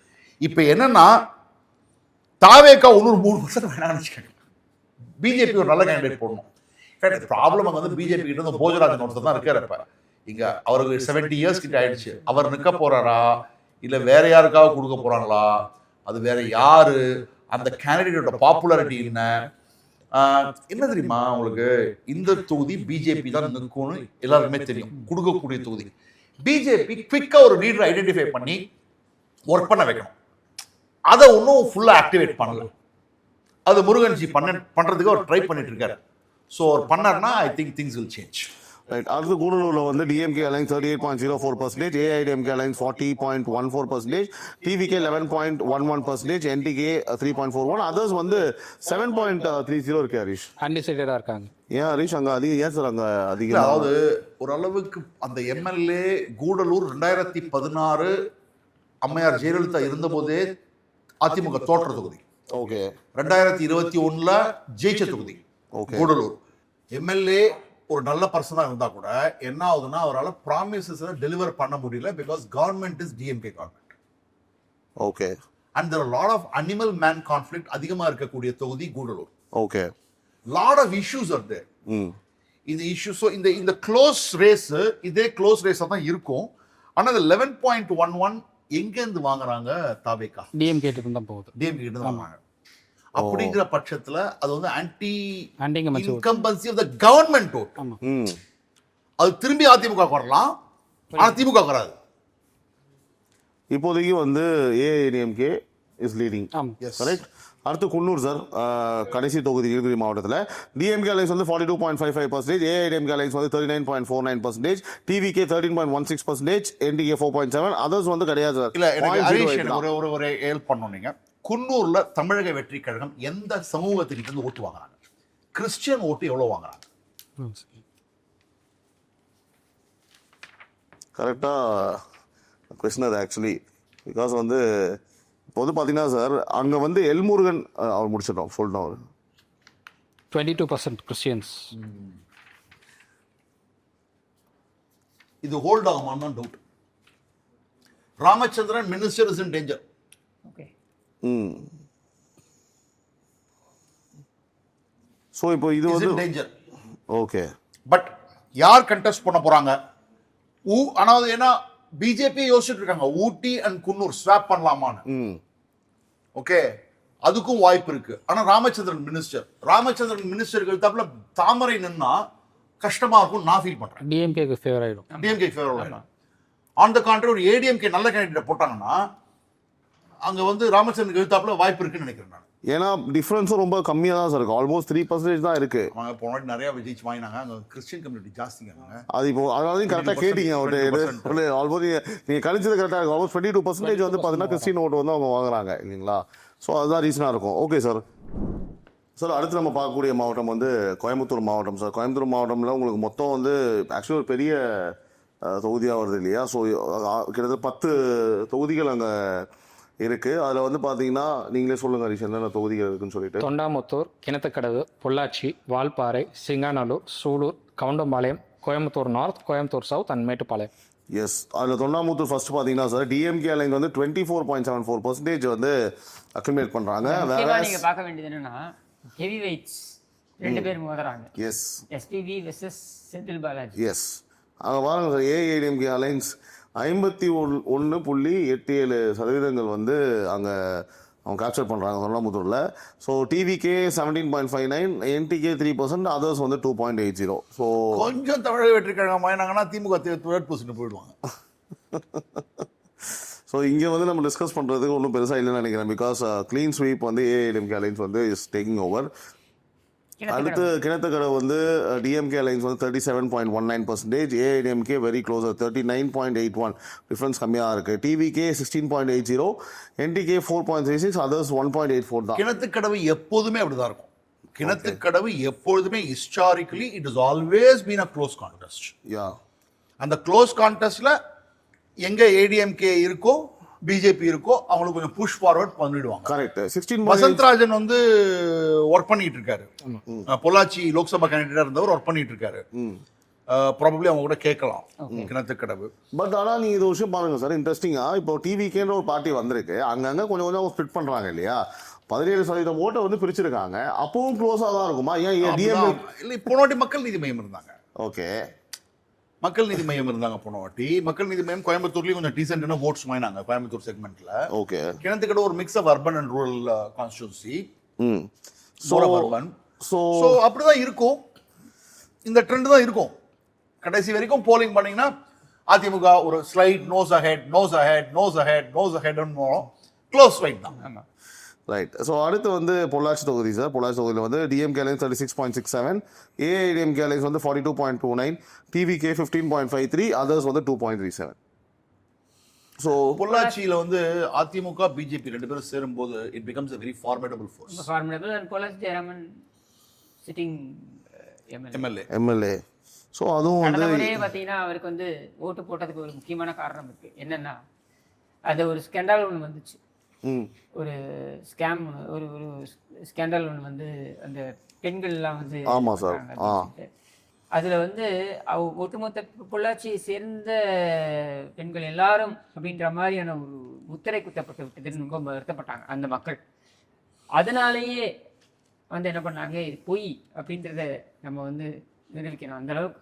C: இப்ப என்னன்னா தாவேகா 3% வேணாம்னு வச்சுக்கோங்க. பிஜேபி ஒரு நல்ல கேண்டிடேட் போடணும். ப்ராப்ளம் அங்கே வந்து பிஜேபி கிட்ட வந்து போஜராஜன் ஒருத்தர் தான் இருக்காரு. இப்ப இங்க அவருக்கு 70 இயர்ஸ் கிட்ட ஆயிடுச்சு. அவர் நிற்க போறாரா இல்ல வேற யாருக்காவது கொடுக்க போறாங்களா, அது வேற யாரு, அந்த கேண்டிடேட்டோட பாப்புலாரிட்டி என்ன தெரியுமா உங்களுக்கு? இந்த தொகுதி பிஜேபி தான் நிற்கும்னு எல்லாருக்குமே தெரியும். கொடுக்கக்கூடிய தொகுதி. பிஜேபி குவிக்கா ஒரு லீடர் ஐடென்டிஃபை பண்ணி ஒர்க் பண்ண வைக்கணும். அதை ஒன்றும் ஃபுல்லா ஆக்டிவேட் பண்ணல. அது முருகன்ஜி பண்றதுக்கு அவர் ட்ரை பண்ணிட்டு இருக்காரு. ஸோ அவர் பண்ணார்னா I think things will change.
A: Right. அடுத்து கூடலூரில் வந்து DMK alliance 38.04%, AIADMK alliance 40.14%, TVK 11.11%, NTK 3.41%, others வந்து 7.30 இருக்கு. ஹரிஷ்
D: அன்டிசைடடா இருக்காங்க.
A: ஏன் ஹரிஷ் அங்கே அதிகம்? ஏன் சார் அங்கே அதிகம்?
C: அதாவது ஓரளவுக்கு அந்த எம்எல்ஏ கூடலூர் 2016 அம்மையார் ஜெயலலிதா இருந்தபோதே அதிமுக தோற்ற தொகுதி.
A: ஓகே.
C: 2021 ஜெயிச்ச தொகுதி கூடலூர். எம்எல்ஏ ஒரு நல்ல பர்சனா இருந்தா கூட என்ன ஆகுதுன்னா அவரால் ப்ராமிசஸ் டெலிவர் பண்ண முடியல. Because government is DMK government.
A: Okay.
C: And there are lot of animal man conflict அதிகமா இருக்கக்கூடிய தொகுதி Gudalur.
A: Okay.
C: Lot of issues are there. இந்த இஷ்யூஸ் இந்த க்ளோஸ் ரேஸ் இதே க்ளோஸ் ரேஸா தான் இருக்கும். ஆனா இந்த 11.11 எங்க இருந்து வாங்குறாங்க? தாவேகா
D: டிஎம்கே கிட்ட தான் போகுது.
C: டிஎம்கே கிட்ட தான் வாங்குறாங்க. அப்படிங்கிற பட்சத்துல அது வந்து anti incumbency of the government vote. அது திரும்பி அதிமுக வரலாம், ஆனா திமுக வராது.
A: இப்போதைக்கு வந்து ஏஐடிஎம்கே இஸ் லீடிங். கரெக்ட். அடுத்து குன்னூர் சார், கடைசி தொகுதி நீலகிரி மாவட்டத்தில். டிஎம்கே அலைன்ஸ் வந்து 42.55%, ஏஐடிஎம்கே அலைன்ஸ் வந்து 39.49%, டிவிகே 13.16%, என்டிகே 4.7%, அதர்ஸ் வந்து கிடையாது சார்.
C: இல்ல எனக்கு ஒரு ஹெல்ப் பண்ணணும். நீங்க குன்னூர்ல தமிழக வெற்றி கழகம் எந்த சமூகத்துக்கிட்ட இருந்து ஓட்டு வாங்குறாங்க? கிறிஸ்டியன் ஓட்டு எவ்வளவு வாங்குறாங்க?
A: கரெக்டா கொஸ்டின் அது ஆக்சுவலி. பிகாஸ் வந்து இப்போ வந்து பார்த்தீங்கன்னா சார் அங்கே வந்து எல்முருகன் அவர் முடிச்சிட்டோம் சொல்லிட்டோம். அவர்
D: 22% கிறிஸ்டியன்ஸ்.
C: இது ஹோல்ட் ஆகுமான்னு doubt. Ramachandran minister is in danger.
B: Okay.
A: So இப்போ இது வந்து
C: டேஞ்சர்.
A: ஓகே.
C: பட் யார் கண்டெஸ்ட் பண்ண போறாங்க? ஆனா ஏன்னா பிஜேபி யோசிச்சுட்டு இருக்காங்க ஊட்டி அண்ட் குன்னூர் ஸ்வாப் பண்ணலாமான்னு. ஓகே, அதுக்கும் வாய்ப்பு இருக்கு. ஆனா ராமச்சந்திரன் மினிஸ்டர்கள் தப்புல தாமரை நின்னா கஷ்டமா இருக்கும் நான் ஃபீல் பண்றேன்.
D: டிஎம்கேக்கு ஃபேவர் ஆயிடும்.
C: டிஎம்கே ஃபேவர் ஆயிடும். ஆன் த கான்ட்ரி ஒரு ஏடிஎம்கே நல்ல கேண்டிடேட் போட்டாங்கன்னா அங்க வந்து ராமச்சந்திரன் எழுத்தாப்புல வாய்ப்பு இருக்குன்னு நினைக்கிறேன் நான்.
A: ஏன்னா டிஃப்ரென்ஸும் ரொம்ப கம்மியாக தான் சார் இருக்குது, ஆல்மோஸ்ட் 3% தான் இருக்குது.
C: அவங்க போன நிறைய விஜய் வாங்கினாங்க, அங்கே கிறிஸ்டியன் கம்யூனிட்டி ஜாஸ்திங்க.
A: அது இப்போ அதனாலையும் கரெக்டாக கேட்டீங்க அவர்கிட்ட, ஆல்மோஸ்ட் நீங்கள் கழிச்சது கரெக்டாக இருக்கும். ஆல்மோஸ்ட் 22% வந்து பார்த்தீங்கன்னா கிறிஸ்டின் ஓட்டு வந்து அவங்க வாங்குறாங்க இல்லைங்களா. ஸோ அதுதான் ரீசனாக இருக்கும். Okay sir. சார் அடுத்து நம்ம பார்க்கக்கூடிய மாவட்டம் வந்து கோயம்புத்தூர் மாவட்டம் சார். கோயம்புத்தூர் மாவட்டம்ல உங்களுக்கு மொத்தம் வந்து ஆக்சுவலி ஒரு பெரிய தொகுதியாக வருது இல்லையா. ஸோ கிட்டத்தட்ட 10 தொகுதிகள் அங்கே இருக்குது. அதில் வந்து பார்த்தீங்கன்னா நீங்களே சொல்லுங்கள் ஹரிஷ் என்னென்ன தொகுதிகள் இருக்குன்னு சொல்லிட்டு.
D: Thondamuthur, Kinathukadavu, Pollachi, Valparai, Singanallur, Sulur, Kavundampalayam, Coimbatore north, Coimbatore south and Mettupalayam.
A: Yes, அதில் தொண்டாமுத்தூர் ஃபர்ஸ்ட் பார்த்தீங்கன்னா சார் டிஎம்கே அலைன்ஸ் வந்து 24.74% வந்து அக்ரிமேட் பண்ணுறாங்க. வேற
B: நீங்கள் பார்க்க வேண்டியது என்னன்னா ஹெவி வெயிட்ஸ் 2 பேர் மோதுறாங்க.
A: Yes,
B: SPV versus Senthil Balaji.
A: Yes, அங்கே பாருங்க சார், ஏஐடிஎம்கே அலைன்ஸ் 51.87% வந்து அங்கே அவங்க கேப்சர் பண்ணுறாங்க தொண்டாமுத்தூரில். ஸோ டிவிகே 17.59, என்டிகே 3%, அதர்ஸ் வந்து 2.80. ஸோ
C: கொஞ்சம் தமிழக வெற்றிக்கழகம் வாங்கினாங்கன்னா திமுக 3% போயிடுவாங்க.
A: ஸோ இங்கே வந்து நம்ம டிஸ்கஸ் பண்ணுறதுக்கு ஒன்றும் பெருசாக இல்லைன்னு நினைக்கிறேன். பிகாஸ் க்ளீன் ஸ்வீப் வந்து ஏஐடிஎம்கே அலைன்ஸ் வந்து இஸ் டேக்கிங் ஓவர். அடுத்து கிணத்துக்கடவு வந்து டிஎம்கே அலைன்ஸ் வந்து 37.19%, ஏஐடிஎம்கே வெரி க்ளோஸர் 39.81, டிஃப்ரென்ஸ் கம்மியாக இருக்குது. டிவிகே 16.80, என்டிகே 4.36, அதர்ஸ் 1.84 தான்.
C: கிணத்துக்கடவு எப்போதுமே அப்படிதான் இருக்கும். கிணத்துக்கடவு எப்பொழுதுமே historically it is always been a close contest.
A: Yeah,
C: அந்த க்ளோஸ் கான்டெஸ்ட்ல எங்க ஏடிஎம்கே இருக்கோ பிஜேபி இருக்கோ அவங்களுக்கு கொஞ்சம் புஷ் ஃபார்வர்ட் பண்ணிடுவாங்க.
A: கரெக்ட். 16
C: வசந்த்ராஜன் வந்து ஒர்க் பண்ணிட்டு இருக்காரு, பொள்ளாச்சி லோக்சபா கேண்டிடேட்டா இருந்தவர் ஒர்க் பண்ணிட்டு இருக்காரு. ப்ராபப்ளி அவங்க கூட கேட்கலாம் கிணத்துக்கடவு.
A: பட் ஆனால் நீங்கள் இது விஷயம் பாருங்க சார், இன்ட்ரெஸ்டிங்காக இப்போ டிவிக்கேன்ற ஒரு பார்ட்டி வந்திருக்கு, அங்கங்கே கொஞ்சம் கொஞ்சம் ஸ்பிட் பண்ணுறாங்க இல்லையா. 17% ஓட்டை வந்து பிரிச்சிருக்காங்க, அப்பவும் க்ளோஸாக தான் இருக்குமா? ஏன் டிஎம்கே
C: இல்லை, போன வாட்டி மக்கள் நீதி மையம் இருந்தாங்க.
A: ஓகே,
C: மக்கள் நீதி மையம் இருந்தாங்க போன வாட்டி. மக்கள் நீதி மையம் கோயம்புத்தூர்லயும் கொஞ்சம் டீசென்டான ஓட்ஸ் வாங்கினாங்க கோயம்புத்தூர் செக்மெண்ட்ல.
A: ஓகே,
C: கிணத்துக்கடவு ஒரு mix of urban and rural constituency.
A: So
C: அப்படிதான் இருக்கும், இந்த ட்ரெண்ட் தான் இருக்கும் கடைசி வரைக்கும். போலிங் பண்ணீங்கன்னா அதிமுக ஒரு slight nose ahead, nose ahead, nose ahead, nose ahead, close fight தான்.
A: ரைட். ஸோ அடுத்து வந்து பொள்ளாச்சி தொகுதி சார். பொள்ளாச்சி தொகுதியில் வந்து டிஎம்கே அலைன்ஸ் 36.67, ஏஐடிஎம்கே அலைன்ஸ் வந்து 42.29, டிவிகே 15.53, அதர்ஸ் வந்து 2.37. ஸோ
C: பொள்ளாச்சியில் வந்து அதிமுக பிஜேபி 2 பேரும் சேரும்போது it becomes a very formidable force.
B: Formidable and Pollachi Jayaraman sitting
C: MLA.
A: So அதுவும் வந்து
B: பார்த்தீங்கன்னா அவருக்கு வந்து ஓட்டு போட்டதுக்கு ஒரு முக்கியமான காரணம் இருக்கு. என்னன்னா அது ஒரு ஸ்கேண்டல் ஒன்று வந்துச்சு, ஒரு ஸ்கேம், ஒரு ஒரு ஸ்கேண்டல் ஒன்று வந்து அந்த பெண்கள்லாம் வந்து.
A: ஆமாம் சார்.
B: அதில் வந்து ஒட்டுமொத்த பொள்ளாச்சியை சேர்ந்த பெண்கள் எல்லாரும் அப்படின்ற மாதிரியான ஒரு முத்திரை குத்தப்பட்டு விட்டதுன்னு ரொம்ப வருத்தப்பட்டாங்க அந்த மக்கள். அதனாலேயே வந்து என்ன பண்ணாங்க, இது பொய் அப்படின்றத நம்ம வந்து நிரூபிக்கணும். அந்த அளவுக்கு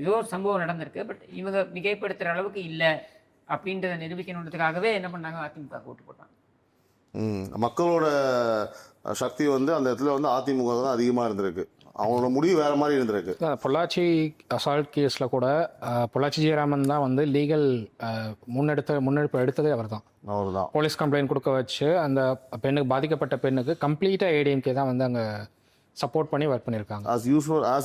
B: ஏதோ ஒரு சம்பவம் நடந்திருக்கு, பட் இவங்க மிகைப்படுத்துகிற அளவுக்கு இல்லை அப்படின்றத நிரூபிக்கணுன்றதுக்காகவே என்ன பண்ணாங்க, அதிமுக ஓட்டு போட்டாங்க.
A: மக்களோட சக்தி வந்து அந்த இடத்துல வந்து அதிமுக தான் அதிகமாக இருந்திருக்கு, அவங்களோட முடிவு வேற மாதிரி இருந்திருக்கு.
D: பொள்ளாச்சி அசால்ட் கேஸில் கூட பொள்ளாச்சி ஜெயராமன் தான் வந்து லீகல் முன்னெடுப்பு எடுத்ததே அவர் தான். போலீஸ் கம்ப்ளைண்ட் கொடுக்க வச்சு அந்த பெண்ணுக்கு, பாதிக்கப்பட்ட பெண்ணுக்கு கம்ப்ளீட்டாக ஏடிஎம்கே தான் வந்து அங்கே சப்போர்ட் பண்ணி ஒர்க் பண்ணியிருக்காங்க.
A: ஆஸ்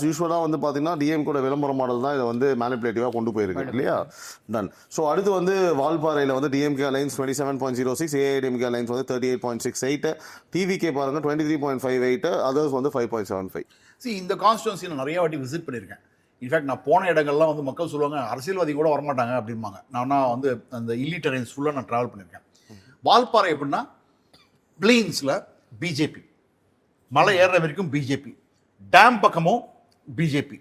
A: யூஸ்வலாக வந்து பார்த்தீங்கன்னா டிஎம்கோட விளம்பர மாடல் தான் இதை வந்து மேனிப்புலேட்டிவாக கொண்டு போயிருக்கு இல்லையா. டன். ஸோ அடுத்து வந்து வால்பாறையில் வந்து டிஎம்கே அலைன்ஸ் 27.06, ஏஐடிஎம்கே அலைன்ஸ் வந்து 38.68, டிவிகே பாருங்க 23.58, அதர்ஸ் வந்து 5.75.
C: இந்த கான்ஸ்டிடுவன்சி நான் நிறைய வாட்டி விசிட் பண்ணியிருக்கேன். இன்ஃபேக்ட் நான் போன இடங்கள்லாம் வந்து மக்கள் சொல்லுவாங்க அரசியல்வாதி கூட வரமாட்டாங்க அப்படிம்பாங்க. நான் வந்து அந்த இல்லிட்டரன்ஸ் ஃபுல்லாக நான் ட்ராவல் பண்ணியிருக்கேன். வால்பாறை எப்படின்னா பிளெயின்ஸில் பிஜேபி, மலை ஏறுற வரைக்கும் பிஜேபி, டேம் பக்கமும் பிஜேபி.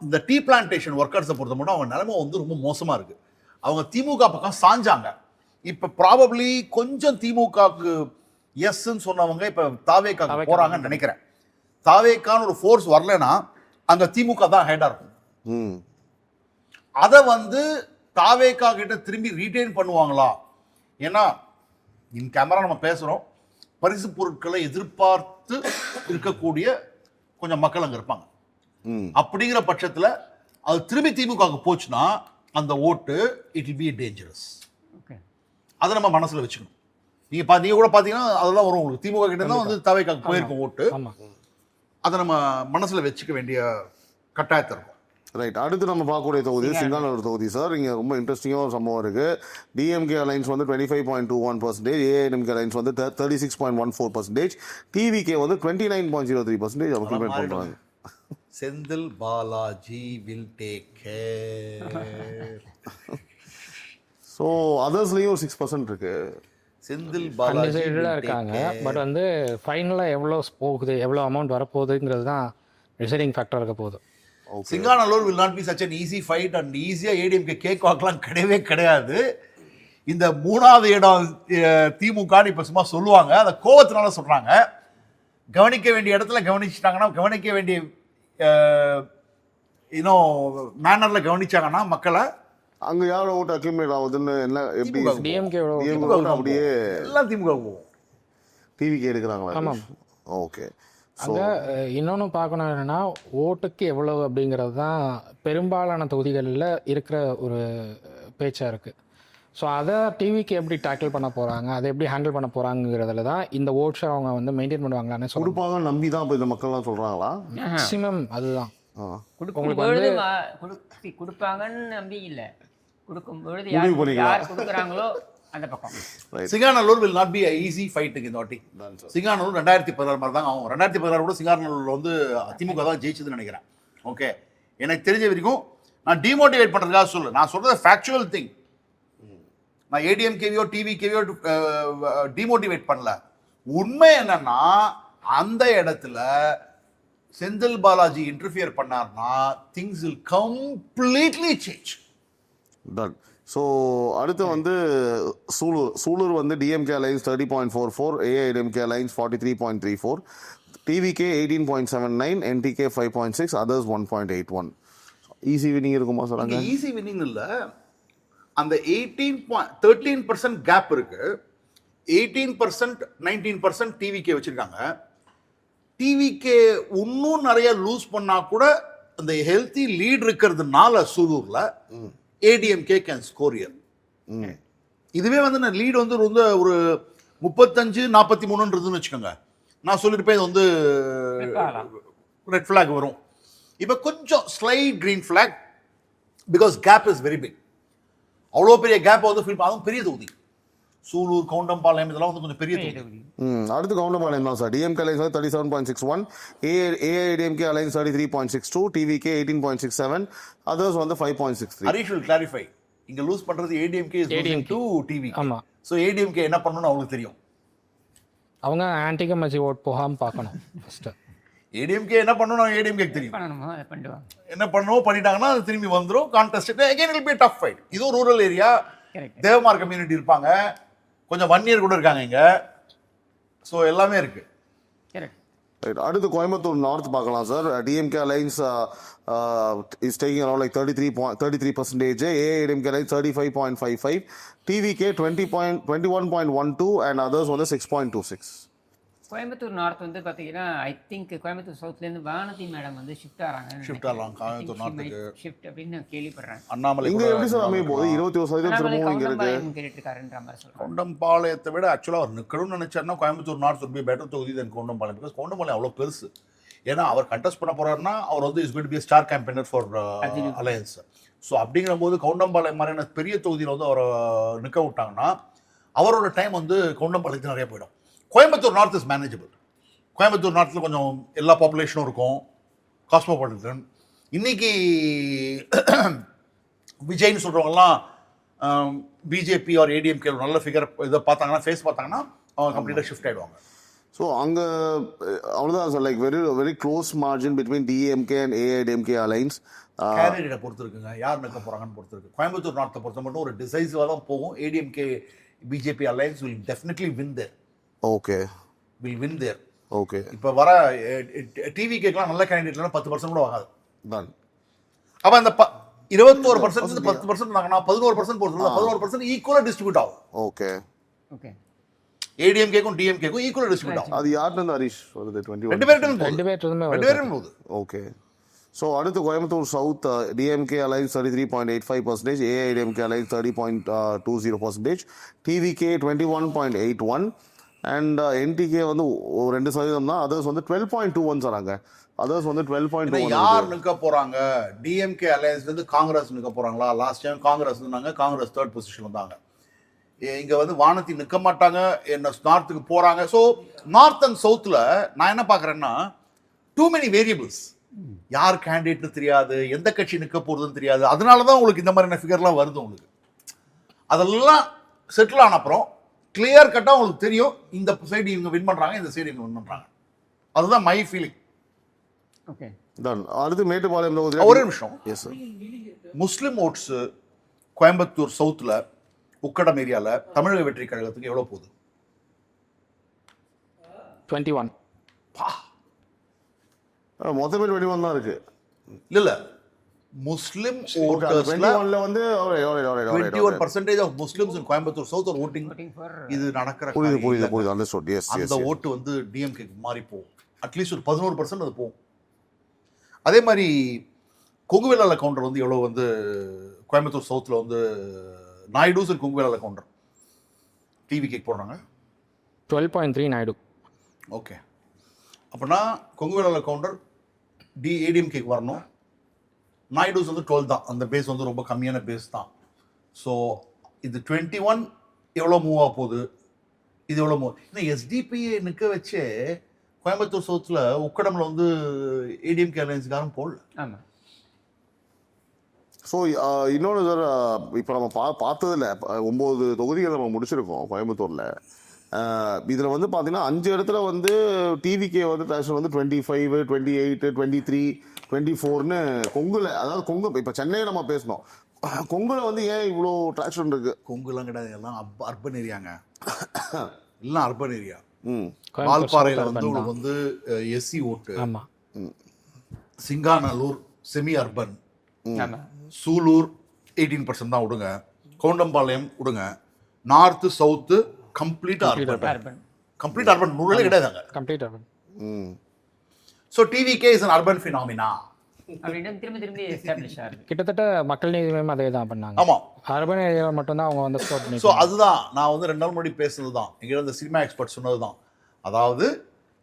C: இந்த டீ பிளான்டேஷன் ஒர்க்கர்ஸை பொறுத்த மட்டும் அவங்க நிலைமை வந்து ரொம்ப மோசமாக இருக்குது. அவங்க திமுக பக்கம் சாஞ்சாங்க. இப்போ ப்ராபப்ளி கொஞ்சம் திமுகவுக்கு எஸ்ன்னு சொன்னவங்க இப்போ தாவேக்காக்கு போகிறாங்கன்னு நினைக்கிறேன். தாவேக்கான ஒரு ஃபோர்ஸ் வரலன்னா அங்க திமுக தான் ஹெடா இருக்கும். அதை வந்து தாவேக்கா கிட்ட திரும்பி ரீட்டைன் பண்ணுவாங்களா? ஏன்னா இன் கேமரா நம்ம பேசுறோம், பரிசு பொருட்களை எதிர்பார்த்து இருக்கக்கூடிய கொஞ்சம் மக்கள் அங்க இருப்பாங்க. அப்படிங்கிற பட்சத்துல அது திரும்பி திமுகவுக்கு போச்சுன்னா அந்த ஓட்டு இட் வில் பி டேஞ்சரஸ். அதை நம்ம மனசுல வச்சுக்கணும். நீங்க கூட பாத்தீங்கன்னா அதெல்லாம் வரும் உங்களுக்கு. திமுக கிட்ட தான் வந்து தவைக்காக போயிருக்கும் ஓட்டு.
D: ஆமா.
C: அதை நம்ம மனசுல வச்சுக்க வேண்டிய கட்டாயத்தை இருக்கும்.
A: ரைட், அடுத்து நம்ம பார்க்கக்கூடிய தொகுதி சிங்கானூர் தொகுதி சார். இங்கே ரொம்ப இன்ட்ரெஸ்டிங்காக ஒரு சம்பவம் இருக்குது. டிஎம்கே அலைன்ஸ் வந்து 25.21%, ஏஐஎம்கே அலைன்ஸ் வந்து 36.14%, டிவிகே வந்து 29.03% அவங்க கிளிமேட் பண்ணுறாங்க.
C: Senthil Balaji will take care.
A: So அதர்ஸ்லேயும் 6% இருக்கு.
C: செந்தில் பாலாஜி
D: அன்டிசைடடாக இருக்காங்க. பட் வந்து ஃபைனலாக எவ்வளோ போகுது, எவ்வளோ அமௌண்ட் வரப்போகுதுங்கிறது தான் டிசைடிங் ஃபேக்டர் இருக்க போகுது.
C: Singanallur will not be such an easy fight and ஈஸியாக ஏடிஎம்கே கேக் வாக்கலாம் கிடையவே கிடையாது. இந்த 3வது இடம் திமுகன்னு இப்போ சும்மா சொல்லுவாங்க, அதை கோவத்தினால சொல்கிறாங்க. கவனிக்க வேண்டிய இடத்துல கவனிச்சிட்டாங்கன்னா, கவனிக்க வேண்டிய இன்னும் மேனரில் கவனிச்சாங்கன்னா மக்களை,
A: அங்கே யார் ஓட்டு அக்யூமுலேட் ஆகுதுன்னு என்ன எப்படி
D: டிஎம்கே
A: அப்படியே
C: எல்லாம் திமுக போகும்.
A: டிவிக்கு எடுக்கிறாங்களா?
D: ஆமாம்.
A: ஓகே.
D: அங்கே இன்னொன்று பார்க்கணும் என்னென்னா, ஓட்டுக்கு எவ்வளவு அப்படிங்கிறது தான் பெரும்பாலான தொகுதிகளில் இருக்கிற ஒரு பேச்சாக இருக்குது. ஸோ அதை டிவிக்கு எப்படி டேக்கிள் பண்ண போகிறாங்க, அதை எப்படி ஹேண்டில் பண்ண போகிறாங்கிறதுல தான் இந்த ஓட் ஷேர் அவங்க வந்து மெயின்டைன் பண்ணுவாங்களான்னு
A: கொடுப்பாங்க நம்பி தான் இப்போ இந்த மக்கள்லாம் சொல்கிறாங்களா?
D: மேக்ஸிமம் அதுதான்.
B: கொடுக்கும்பொழுது கொடுப்பாங்கன்னு நம்பி இல்லை, கொடுக்கும்பொழுது யார் கொடுக்குறாங்களோ அந்த பக்கம்.
C: Singanallur will not be a easy fight இந்த வாட்டி. சிங்கானல்லூர் 2016 மாதிரி தான் ஆகும். 2016 கூட சிங்கானல்லூர்ல வந்து திமுக தான் ஜெயிச்சதுன்னு நினைக்கிறேன். ஓகே, எனக்கு தெரிஞ்ச வரைக்கும் நான் டிமோட்டிவேட் பண்றதுக்காக சொல்ல, நான் சொல்றது ஃபேக்சுவல் திங். நான் ஏடிஎம்கேவியோ டிவிகேவியோ டிமோட்டிவேட் பண்ணல. உண்மை என்னன்னா, அந்த இடத்துல செந்தில் பாலாஜி இன்டர்ஃபியர் பண்ணார்னா things will completely change.
A: Done. So அடுத்து வந்து சூலூர் வந்து DMK alliance 30.44, AIDMK alliance 43.34, TVK 18.79, NTK 5.6, others 1.81. Easy winning இருக்குமா சார்? அங்கே
C: ஈஸி வினிங் இல்லை, அந்த 13% கேப் இருக்கு. 18% 19% டிவிகே வச்சிருக்காங்க. டிவிகே இன்னும் நிறைய லூஸ் பண்ணா கூட அந்த ஹெல்த்தி லீட் இருக்கிறதுனால சூலூர்ல ஏடிஎம்கே கேன் ஸ்கோர் இயர். இதுவே வந்து நான் லீடு வந்து ரொம்ப ஒரு 35-43ன்றதுன்னு வச்சுக்கோங்க, நான் சொல்லியிருப்பேன் இது வந்து ரெட் ஃபிளாக் வரும். இப்போ கொஞ்சம் slight green flag, because gap is very big. அவ்வளோ பெரிய கேப் வந்து ஃபீல், அதுவும் பெரிய தொகுதி. சூலூர், கவுண்டம்பாளையம் இதெல்லாம் வந்து கொஞ்சம் பெரிய தொகுதி.
A: அடுத்து கவுண்டம்பாளையம் தான் sir. DMK alliance 37.61, AIADMK alliance 33.62, TVK 18.67, others வந்து 5.63.
C: ஹரிஷ் will clarify, இங்க லூஸ் பண்றது ADMK is losing to TV.
D: ஆமா.
C: சோ ஏடிஎம்கே என்ன பண்ணணும்னு அவங்களுக்கு தெரியும்.
D: அவங்க ஆன்டிகமசி ஓட் போகாமல் பார்க்கணும் ஃபர்ஸ்ட்.
C: ஏடிஎம்கே என்ன பண்ணணும் ஏடிஎம்கே தெரியும்.
B: பண்ணணுமோ அதை பண்ணுவாங்க.
C: என்ன பண்ணணும் பண்ணிட்டாங்கன்னா அது திரும்பி வந்துடும். Contest again will be a tough fight. இதுவும் ரூரல் ஏரியா, தேவமார் கம்யூனிட்டி இருப்பாங்க, கொஞ்சம் வன்னியர் கூட இருக்காங்க இங்க. ஸோ எல்லாமே இருக்கு.
A: அடுத்து கோயம்புத்தூர் நார்த் பார்க்கலாம் sir. DMK alliance is taking around like 33%, AIADMK alliance 35.55, TVK 21.12 and others வந்து 6.26.
B: கோயம்புத்தூர் நார்த் வந்து பார்த்தீங்கன்னா, ஐ திங்க் கோயம்புத்தூர் சவுத்லேருந்து வானதி மேடம் வந்து ஷிஃப்ட் ஆகிறாங்க.
C: ஷிஃப்ட் ஆகலாம் கோயம்புத்தூர் நார்த்துக்கு.
B: ஷிஃப்ட் அப்படின்னு நான் கேள்விப்படுறேன்.
C: அண்ணாமலை
A: இங்க எப்படி சார் அமைய போகுது? 21% திரும்பவும் இங்க இருக்கு.
B: கேட்டுட்டு இருக்காருன்ற மாதிரி சொல்றாங்க.
C: கவுண்டம்பாளையத்தை விட ஆக்சுவலாக அவர் நிற்கணும்னு நினைச்சாருன்னா Coimbatore north would be better தொகுதி தென் கவுண்டம்பாளையம். பிகாஸ் கவுண்டம்பாளையம் அவ்வளோ பெருசு. ஏன்னா அவர் கண்டெஸ்ட் பண்ண போறாருன்னா அவர் வந்து is going to be star campaigner for alliance. So அப்படிங்கிற போது கவுண்டம்பாளையம் மாதிரியான பெரிய தொகுதியில் வந்து அவரை நிற்க விட்டாங்கன்னா அவரோட டைம் வந்து கவுண்டம்பாளையத்துக்கு நிறைய போயிடும். Coimbatore north is manageable. Coimbatore நார்த்தில் கொஞ்சம் எல்லா பாப்புலேஷனும் இருக்கும், காஸ்மோபாலிட்டன். இன்னைக்கு விஜய்னு சொல்கிறவங்கலாம் பிஜேபி ஆர் ஏடிஎம்கே நல்ல ஃபிகர் இதை பார்த்தாங்கன்னா, ஃபேஸ் பார்த்தாங்கன்னா அவங்க கம்ப்ளீட்டாக ஷிஃப்ட் ஆகிடுவாங்க.
A: ஸோ அங்கே அவ்வளோதான் sir, like very close margin between DMK and AIADMK alliance.
C: கேண்டிடேட்டை பொறுத்து இருக்குங்க, யார் நிற்க போகிறாங்கன்னு பொறுத்து இருக்கு. கோயம்புத்தூர் நார்த்தை பொறுத்த மட்டும் ஒரு டிசைசிவாக தான் போகும். ADMK BJP alliance will definitely win there.
A: Okay,
C: will win there.
A: Okay.
C: இப்போ வர டிவிக்கேக்கெலாம் நல்ல கேண்டிடேட்லாம் 10% கூட ஆகாது.
A: தான்
C: அப்போ அந்த 21% 10% இருந்தாங்கன்னா 11% போகிறது, 11% ஈக்குவலாக டிஸ்ட்ரிபியூட் ஆகும்.
A: Okay,
B: okay.
C: ஏடிஎம்கேக்கும் டிஎம்கேக்கும் ஈக்குவலாக டிஸ்ட்ரிபியூட் ஆகும்.
A: அது யார்கிட்ட இருந்து ஹரிஷ் வருது? 20
C: ரெண்டு பேரும் போகுது.
A: ஓகே. ஸோ அடுத்து Coimbatore south DMK alliance 33.85%, AIADMK alliance 30.20%, TVK 21.81, and NTK வந்து 2% தான். அதர்ஸ் வந்து 12.21 தராங்க. அதர்ஸ் வந்து 12.21.
C: யார் நிற்க போறாங்க? டிஎம்கே அலையன்ஸ்ல இருந்து காங்கிரஸ் நிற்க போறாங்களா? லாஸ்ட் டைம் காங்கிரஸ் இருந்தாங்க, காங்கிரஸ் 3rd பொசிஷன் வந்தாங்க. இங்க வந்து வானதி நிற்க மாட்டாங்க, என்ன நார்த்துக்கு போறாங்க. ஸோ நார்த் அண்ட் சவுத்தில் நான் என்ன பார்க்குறேன்னா, டூ மெனி வேரியபிள்ஸ். யார் கேண்டிடேட்னு தெரியாது, எந்த கட்சி நிற்க போகிறதுன்னு தெரியாது. அதனால தான் உங்களுக்கு இந்த மாதிரியான ஃபிகர்லாம் வருது உங்களுக்கு. அதெல்லாம் செட்டில் ஆன அப்புறம் கிளியர் கட்டாக உங்களுக்கு தெரியும், இந்த சைடு இவங்க வின் பண்ணுறாங்க, இந்த சைடு இவங்க வின் பண்ணுறாங்க. அதுதான் மை ஃபீலிங்.
B: Okay,
A: ton. அடுத்து மேட்டுப்பாளையம்
C: ஒரே நிமிஷம்.
A: Yes sir.
C: Muslim votes Coimbatore சவுத்தில் உக்கடம் ஏரியாவில் தமிழக வெற்றி கழகத்துக்கு எவ்வளோ போகுது?
D: 21.
A: மொத்தமே 21 தான் இருக்கு.
C: இல்ல முஸ்லிம் ஓட்டர்ஸ்ல
A: 21ல வந்து
C: 21% of Muslims in Coimbatore south are voting. இது நடக்கிற
A: புரியுது அண்டர்ஸ்டுட். எஸ்
C: அந்த ஓட்டு வந்து டிஎம்கே மாறி போகும். அட்லீஸ்ட் ஒரு 11% அது போகும். அதே மாதிரி கொங்குவேலால கவுண்டர் வந்து எவ்வளோ வந்து கோயம்புத்தூர் சவுத்தில் வந்து நாயுடுஸ் அண்ட் கொங்குவேலால கவுண்டர் டிவிகே போடுறாங்க
D: 12.3 நாயுடு.
C: ஓகே, அப்படின்னா கொங்குவேலால கவுண்டர் ஏடிஎம்கேக்கு வரணும். நாயுடுஸ் வந்து 12 தான். அந்த பேஸ் வந்து ரொம்ப கம்மியான பேஸ் தான். ஸோ இது 21 எவ்வளோ மூவ் ஆக போகுது, இது எவ்வளோ மூவ். இன்னும் எஸ்டிபியை நிற்க வச்சே கோயம்புத்தூர் சவுத்தில் உக்கடமில் வந்து ஏடிஎம்கே அலையன்ஸுக்காரன் போடல.
B: ஆமாம்.
A: ஸோ இன்னொன்று சார், இப்போ நம்ம பார்த்ததில்ல 9 தொகுதிகள் நம்ம முடிச்சிருக்கோம் கோயம்புத்தூரில். இதில் வந்து பார்த்தீங்கன்னா 5 இடத்துல வந்து டிவிகே வந்து ட்ராக்ஷன் வந்து 25, 28, 23, 24ன்னு கொங்குல, அதாவது கொங்கு இப்போ சென்னையை நம்ம பேசணும், கொங்குல வந்து ஏன் இவ்வளோ ட்ராக்ஷன் இருக்கு?
C: கொங்குலாம் கிடையாது, எல்லாம் அர்பன் ஏரியாங்க. எல்லாம் அர்பன் ஏரியா.
D: கோயம்புத்தூர்
C: வால்பாறையில்
D: south
C: வந்து
D: urban
C: உங்களுக்கு வந்து எஸ்சி ஓட்டு,
D: ஆமாம்.
C: சிங்காநல்லூர் செமி அர்பன்,
B: ஆமாம்.
C: சூலூர் 18% தான் விடுங்க, கவுண்டம்பாளையம் விடுங்க, north south complete urban.
B: Urban.
C: Complete urban நூறே கிடையாதுங்க.
D: Complete urban.
C: So TVK is an urban phenomena.
B: அப்படின்னு திரும்பி எஸ்டாப்ளிஷ் ஆகுது.
D: கிட்டத்தட்ட மக்கள் நீதி மையம் அதே தான் பண்ணாங்க.
C: ஆமாம்.
D: அர்பன் ஏரியாவில் மட்டும்தான் அவங்க வந்து ஸ்கோர் பண்ணி.
C: ஸோ அதுதான் நான் வந்து 2 நாள் முன்னாடி பேசுனது தான், எங்கிட்ட இந்த சினிமா எக்ஸ்பர்ட் சொன்னது தான். அதாவது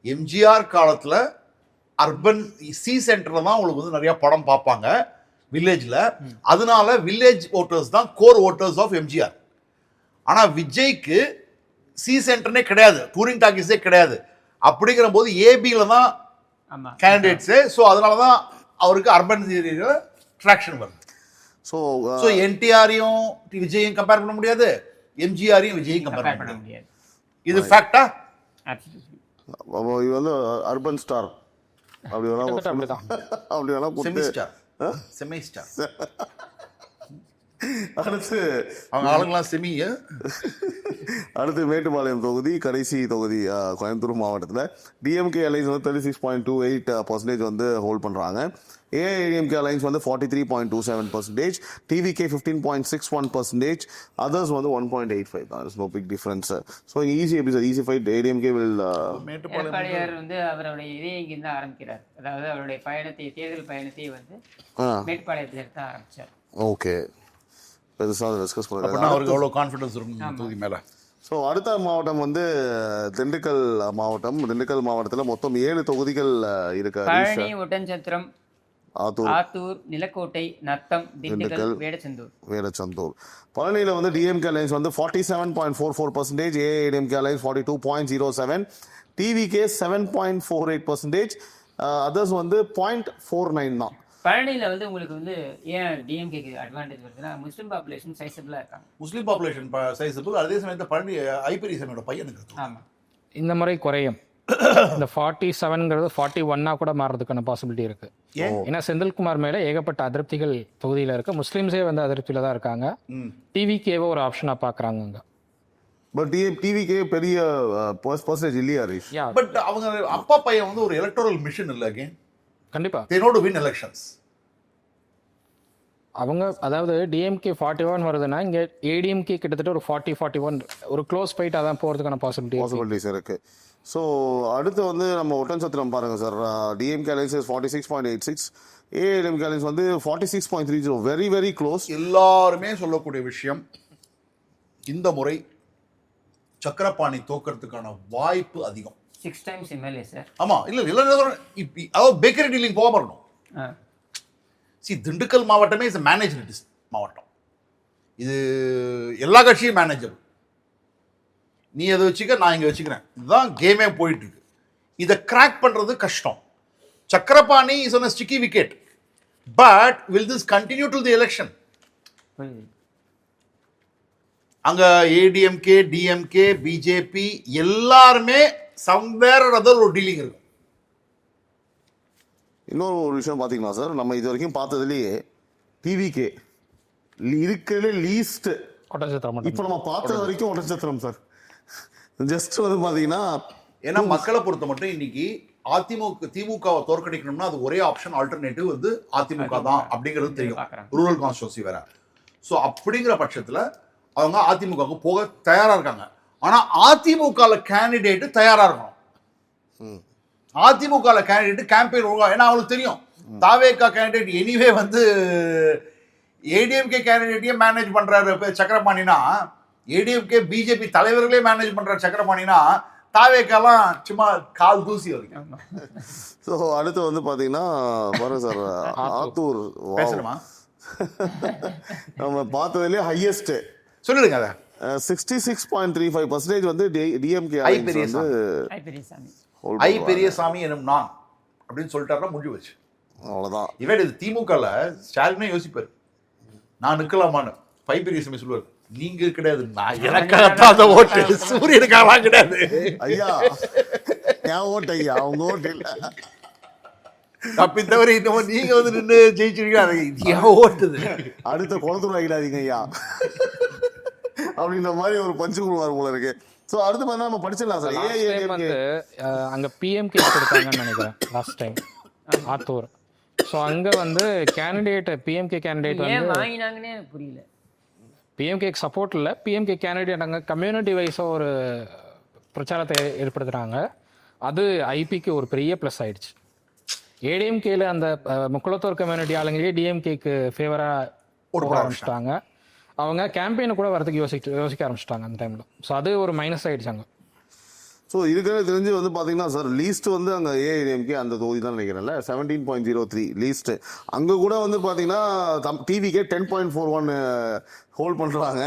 C: எம்ஜிஆர் காலத்தில் அர்பன் சி சென்டரில் தான் உங்களுக்கு வந்து நிறையா படம் பார்ப்பாங்க வில்லேஜில். அதனால வில்லேஜ் ஓட்டர்ஸ் தான் கோர் ஓட்டர்ஸ் ஆஃப் எம்ஜிஆர். ஆனால் விஜய்க்கு சி சென்டர்னே கிடையாது, டூரிங் டாக்கீஸே கிடையாது. அப்படிங்கிற போது ஏபியில் தான்
B: ஆமாம்
C: கேண்டிடேட்ஸு. ஸோ அதனால தான் அவருக்கு அர்பன் ஏரியாவில் ட்ராக்ஷன் வருது. ஸோ என்டிஆரையும் விஜயும் கம்பேர் பண்ண முடியாது, எம்ஜிஆரையும் விஜயும் கம்பேர்
B: பண்ண
C: பண்ண
B: முடியாது.
C: இது ஃபேக்டா?
A: இது வந்து அர்பன் ஸ்டார் அப்படி வேணா
D: அப்படிதான்.
A: அப்படி வேணா
C: செமிஸ்டார் செமிஸ்டார்
A: அடுத்து
C: அவங்க ஆளுங்களாம் செமி.
A: அடுத்து மேட்டுப்பாளையம் தொகுதி, கடைசி தொகுதி கோயம்புத்தூர் மாவட்டத்தில். டிஎம்கே அலைன்ஸ் வந்து 36.28% வந்து ஹோல்ட் பண்ணுறாங்க. ஏஐடிஎம்கே அலைன்ஸ் வந்து 43.27%, டிவிகே 15.61%, அதர்ஸ் வந்து 1.85 தான். No big difference. So easy எப்படி sir, easy fight. ADMK will
B: Edappadiyar வந்து அவருடைய இதை இங்கிருந்து ஆரம்பிக்கிறார். அதாவது அவருடைய பயணத்தை, தேர்தல் பயணத்தை வந்து மேட்டுப்பாளையத்தில் தான் ஆரம்பித்தார்.
A: ஓகே, பெருசாக டிஸ்கஸ்
C: அப்படின்னா அவருக்கு எவ்வளோ கான்ஃபிடன்ஸ் இருக்கும் தொகுதி மேலே.
A: ஸோ அடுத்த மாவட்டம் வந்து திண்டுக்கல் மாவட்டம். திண்டுக்கல் மாவட்டத்தில் மொத்தம் 7 தொகுதிகள் இருக்கு.
B: பழனி, ஒட்டன்சத்திரம்,
A: ஆத்தூர்,
B: நிலக்கோட்டை, நத்தம், திண்டுக்கல், வேடச்சந்தூர்.
A: பழனியில் வந்து டிஎம்கே அலைன்ஸ் வந்து 47.44%, ஏஐடிஎம்கே அலைன்ஸ் 42.07%, டிவிகே 7.48%, அதர்ஸ் வந்து 0.49 தான்.
B: பழனியில் வந்து உங்களுக்கு வந்து ஏன் டிஎம்கேக்கு அட்வான்டேஜ் வருதுன்னா, முஸ்லீம் பாப்புலேஷன் சைஸபிளாக இருக்காங்க.
C: முஸ்லீம் பாப்புலேஷன் சைஸபிள். அதே சமயத்தில் பழனி ஐபிரி சமையோட பையனுக்கு.
B: ஆமாம்,
D: இந்த முறை குறையும். இந்த 47ங்கிறது 41 கூட மாறுறதுக்கான பாசிபிலிட்டி இருக்கு. ஏன்னா செந்தில்குமார் மேல ஏகப்பட்ட அதிருப்திகள் தொகுதியில் இருக்கு. முஸ்லீம்ஸே வந்து அதிருப்தியில தான் இருக்காங்க. டிவிகேவை ஒரு ஆப்ஷனா பாக்குறாங்க.
A: பட் டிவிகே பெரிய பர்சன்டேஜ் இல்லையா ஹரிஷ்?
C: பட் அவங்க அப்பா பையன் வந்து ஒரு எலக்டோரல் மிஷன் இல்லை. அகைன்
D: கண்டிப்பா
C: they know to win elections.
D: அவங்க அதாவது டிஎம்கே 41 வருதுன்னா இங்க ஏடிஎம்கே கிட்டத்தட்ட ஒரு 40-41 ஒரு க்ளோஸ் ஃபைட்டாக தான் போகிறதுக்கான பாசிபிலிட்டிஸ்
A: இருக்கு. ஸோ அடுத்து வந்து நம்ம ஒட்டன்சத்திரம் பாருங்கள் sir. DMK alliance 46.86, AIADMK alliance வந்து 46.30. Very very close.
C: எல்லாருமே சொல்லக்கூடிய விஷயம், இந்த முறை சக்கரபாணி தோக்கிறதுக்கான வாய்ப்பு அதிகம்.
B: 6 times MLA சார்.
C: ஆமா, இல்ல அதாவது பேக்கரி டீலிங் போக வரணும். திண்டுக்கல் மாவட்டமே இஸ் மேனேஜ் மாவட்டம். இது எல்லா கட்சியும் மேனேஜர். நீ அதை வச்சுக்க, நான் இங்க வச்சுக்கிறேன். இதுதான் கேமே போயிட்டு இருக்கு. இதை கிராக் பண்றது கஷ்டம். Chakrapani is on a sticky wicket, but will this continue till the election? அங்க ஏடிஎம்கே, டிஎம்கே, பிஜேபி எல்லாருமே சம்வேர் ஆர் அதர் ஒரு டீலிங் இருக்கும்.
A: இன்னொரு ஒரு விஷயம் பார்த்தீங்கன்னா சார், நம்ம இது வரைக்கும் பார்த்ததுலேயே டிவிகே இருக்கிறதுலே லீஸ்ட்
D: ஒட்டன்சத்திரம்
A: இப்போ நம்ம பார்த்தது வரைக்கும் ஒட்டன்சத்திரம் சார். ஜஸ்ட் வந்து பார்த்தீங்கன்னா,
C: ஏன்னா மக்களை பொறுத்த மட்டும் இன்னைக்கு திமுகவை தோற்கடிக்கணும்னா அது ஒரே ஆப்ஷன், ஆல்டர்னேட்டிவ் வந்து அதிமுக தான் அப்படிங்கிறது தெரியும். ரூரல் கான்ஸ்டிட்யூன்சி வேற. ஸோ அப்படிங்கிற பட்சத்தில் அவங்க அதிமுகவுக்கு போக தயாரா இருக்காங்க. ஆனா அதிமுக கேண்டிடேட் தயாரா இருக்கணும். அதிமுக கேண்டிடேட் கேம்பெயின் ஒழுங்கா, ஏன்னா அவங்களுக்கு தெரியும் தாவேகா கேண்டிடேட் எனிவே வந்து ஏடிஎம்கே கேண்டிடேட்டையே மேனேஜ் பண்றாரு சக்கரபாணினா, ஏடிஎம்கே பிஜேபி தலைவர்களே மேனேஜ் பண்றாரு சக்கரபாணினா, தாவேக்காலாம் சும்மா கால் தூசி வரைக்கும்.
A: ஸோ அடுத்து வந்து பார்த்தீங்கன்னா பாருங்க சார், ஆத்தூர்
C: பேசணுமா?
A: நம்ம பார்த்ததுலேயே ஹையஸ்ட்
C: சொல்லிடுங்க அதை.
A: 66.35% வந்து டிஎம்கே
C: ஐ
A: வந்து
B: பெரியசாமி
C: ஐ பெரியசாமி எனும் நான் அப்படின்னு சொல்லிட்டாருன்னா முடிஞ்சு வச்சு.
A: அவ்வளோதான்.
C: இவன் இது திமுகல ஸ்டாலினே யோசிப்பாரு, நான் நிற்கலாமான்னு. பை பெரியசாமி சொல்லுவார், நீங்க கிடையாது, நான் எனக்காகத்தான் அந்த ஓட்டு, சூரியனுக்காக கிடையாது
A: ஐயா. என் ஓட்டு ஐயா, அவங்க ஓட்டு இல்லை.
C: அப்படி தவிர இன்னும் நீங்க வந்து நின்று ஜெயிச்சிருக்கீங்க, ஓட்டுது.
A: அடுத்த குளத்தூர் ஆகிடாதீங்க ஐயா அப்படின்ற மாதிரி ஒரு பஞ்சு கொடுவார் போல இருக்கு. ஸோ அடுத்து பார்த்தா நம்ம படிச்சிடலாம் சார்.
D: வந்து அங்கே பிஎம்கே கொடுத்தாங்கன்னு நினைக்கிறேன் லாஸ்ட் டைம் ஆத்தூர். ஸோ அங்கே வந்து கேண்டிடேட் பிஎம்கே கேண்டிடேட்
B: ஏன்
D: வந்து
B: வாங்கினாங்கன்னே எனக்கு புரியல.
D: பிஎம்கேக்கு சப்போர்ட் இல்லை, பிஎம்கே கேண்டிடேட் அங்கே கம்யூனிட்டி வைஸாக ஒரு பிரச்சாரத்தை ஏற்படுத்துகிறாங்க. அது ஐபிக்கு ஒரு பெரிய ப்ளஸ் ஆயிடுச்சு. ஏடிஎம்கேல அந்த முக்குளத்தூர் கம்யூனிட்டி ஆளுங்களே டிஎம்கேக்கு ஃபேவராக போட ஆரம்பிச்சிட்டாங்க. அவங்க கேம்பெயினை கூட வரதுக்கு யோசிக்க ஆரம்பிச்சிட்டாங்க அந்த டைமில். ஸோ அது ஒரு மைனஸ் ஆகிடுச்சாங்க.
A: ஸோ இதுக்காக தெரிஞ்சு வந்து பார்த்தீங்கன்னா சார், லீஸ்ட் வந்து அங்கே ஏஐடிஎம்கே அந்த தொகுதி தான் நினைக்கிறேன்ல, 17.03 லீஸ்ட். அங்கே கூட வந்து பார்த்தீங்கன்னா டிவிக்கே 10.41 ஹோல்ட் பண்ணுறாங்க.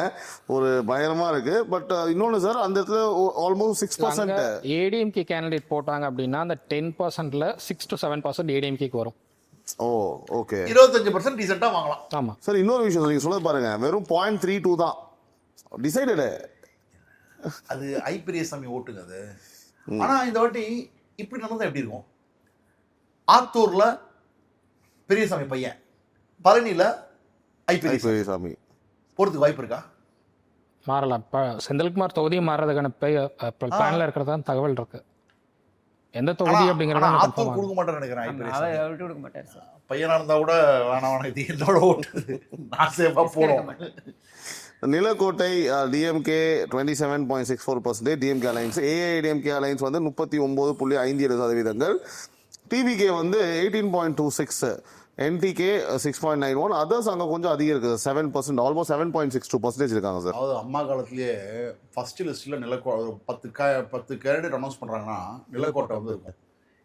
A: ஒரு பயங்கரமாக இருக்குது. பட் இன்னொன்று சார், அந்த இடத்துல ஆல்மோஸ்ட் 6%
D: ஏடிஎம்கே கேண்டிடேட் போட்டாங்க அப்படின்னா அந்த 10%ல் 6 to 7% ஏடிஎம்கேக்கு வரும்.
A: ஓ ஓகே,
C: 25% டீசெண்டாக வாங்கலாம்.
D: ஆமாம்
A: சார். இன்னொரு விஷயம் நீங்கள் சொல்ல பாருங்க, வெறும் 0.32 தான் டிசைடடு.
C: அது ஐ பெரியசாமி ஓட்டுங்க அது. ஆனா இந்த வாட்டி இப்படி நடந்தா எப்படி இருக்கும்? ஆத்தூர்ல பெரியசாமி பையன், பழனியில ஐ பெரியசாமி
A: போறதுக்கு
C: வாய்ப்பு இருக்கா?
D: மாறலாம். இப்போ செந்தில்குமார் தொகுதி மாறுறதுக்கான பிளான்ல இருக்கிறதா தகவல் இருக்கு. எந்த தொகுதி அப்படிங்கிறத
C: ஆத்தூர் கொடுக்க மாட்டேன்னு நினைக்கிறேன். ஐ பெரியசாமி
B: விட்டு கொடுக்க மாட்டார் சார்.
C: பையனா இருந்தா கூட வேணாம், இது என்னோட ஓட்டு, நான் சேஃபா போறோம்.
A: Nilakottai DMK 27.64%, DMK alliance. AIADMK alliance வந்து 39.57%. டிவிகே வந்து 18.26, என்டிகே 6.91, அதர்ஸ் அங்கே கொஞ்சம் அதிகம் இருக்குது, 7%, ஆல்மோஸ்ட் 7.62% இருக்காங்க சார்.
C: அதாவது அம்மா காலத்திலேயே ஃபர்ஸ்ட் லிஸ்ட்டில் 10 கேண்டிடேட் அனௌன்ஸ் பண்ணுறாங்கன்னா நிலக்கோட்டை வந்து இருக்கும்.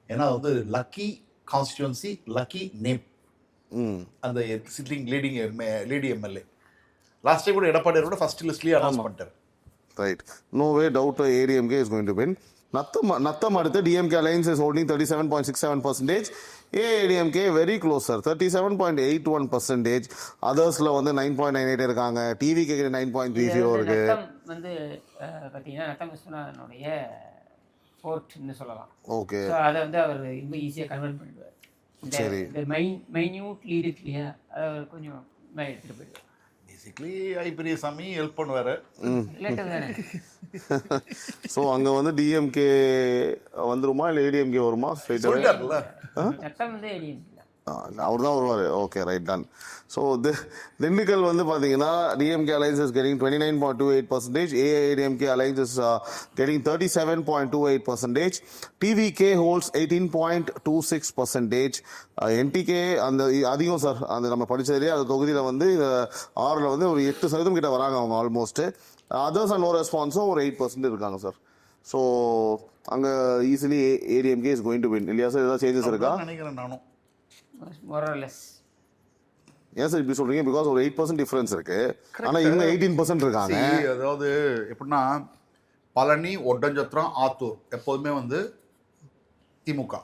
C: ஏன்னா அது வந்து லக்கி கான்ஸ்டிடுவன்சி, லக்கி நேம். அந்த sitting lady MLA last time கூட எடப்பாடியோட ஃபர்ஸ்ட் லிஸ்ட்லேயே அனௌன்ஸ் பண்ணிட்டார்.
A: Right, no way doubt ADMK is going to win. Natham அடுத்து DMK alliance is holding 37.67%. AIADMK very close sir, 37.81%. அதர்ஸில் வந்து 9.98 இருக்காங்க. டிவிகே 9.30 இருக்கு.
B: வந்து பார்த்தீங்கன்னா நத்தம் விஸ்வநாதனுடைய ஃபோர்ட்னு சொல்லலாம்.
A: ஓகே,
B: அதை வந்து அவர் ரொம்ப ஈஸியாக கன்வெர்ட் பண்ணிடுவார்.
A: சரி,
B: இந்த மைன்யூட் லீடு இருக்கு இல்லையா, அதை அவர் கொஞ்சம் எடுத்துகிட்டு போயிடுவார்.
C: பேசிக்லி ஐ பெரியசாமி ஹெல்ப் பண்ணுவார்.
A: ஸோ அங்கே வந்து டிஎம்கே வந்துருமா இல்லை ஏடிஎம்கே வருமா?
C: சொல்லிட்டார்ல,
B: நத்தம் வந்து ஏடிஎம்கே.
A: அவர் தான் வருவார். Okay, right, done. So Dindigul வந்து பார்த்தீங்கன்னா DMK alliance is getting 29.28%, AIDMK alliance is getting 37.28%, TVK holds 18.26%, NTK அந்த அதிகம் சார், அந்த நம்ம படித்ததுலேயே அந்த தொகுதியில் வந்து 6ல் வந்து ஒரு 8% கிட்ட வராங்க அவங்க ஆல்மோஸ்ட்டு. அதர்ஸ் அண்ட் நோ ரெஸ்பான்ஸும் ஒரு 8% இருக்காங்க சார். ஸோ அங்கே easily ADMK is going to win இல்லையா சார்? ஏதாவது சேஞ்சஸ் இருக்கா?
C: நினைக்கிறேன் நானும்.
B: மொரலஸ்
A: ஏன் சார் இப்படி சொல்றீங்க? பிகாஸ் ஒரு 8% டிஃபரன்ஸ் இருக்கு, ஆனால் இவங்க 18% இருக்காங்க.
C: அதாவது எப்படின்னா பழனி, ஒட்டஞ்சத்திரம், ஆத்தூர் எப்போதுமே வந்து திமுக,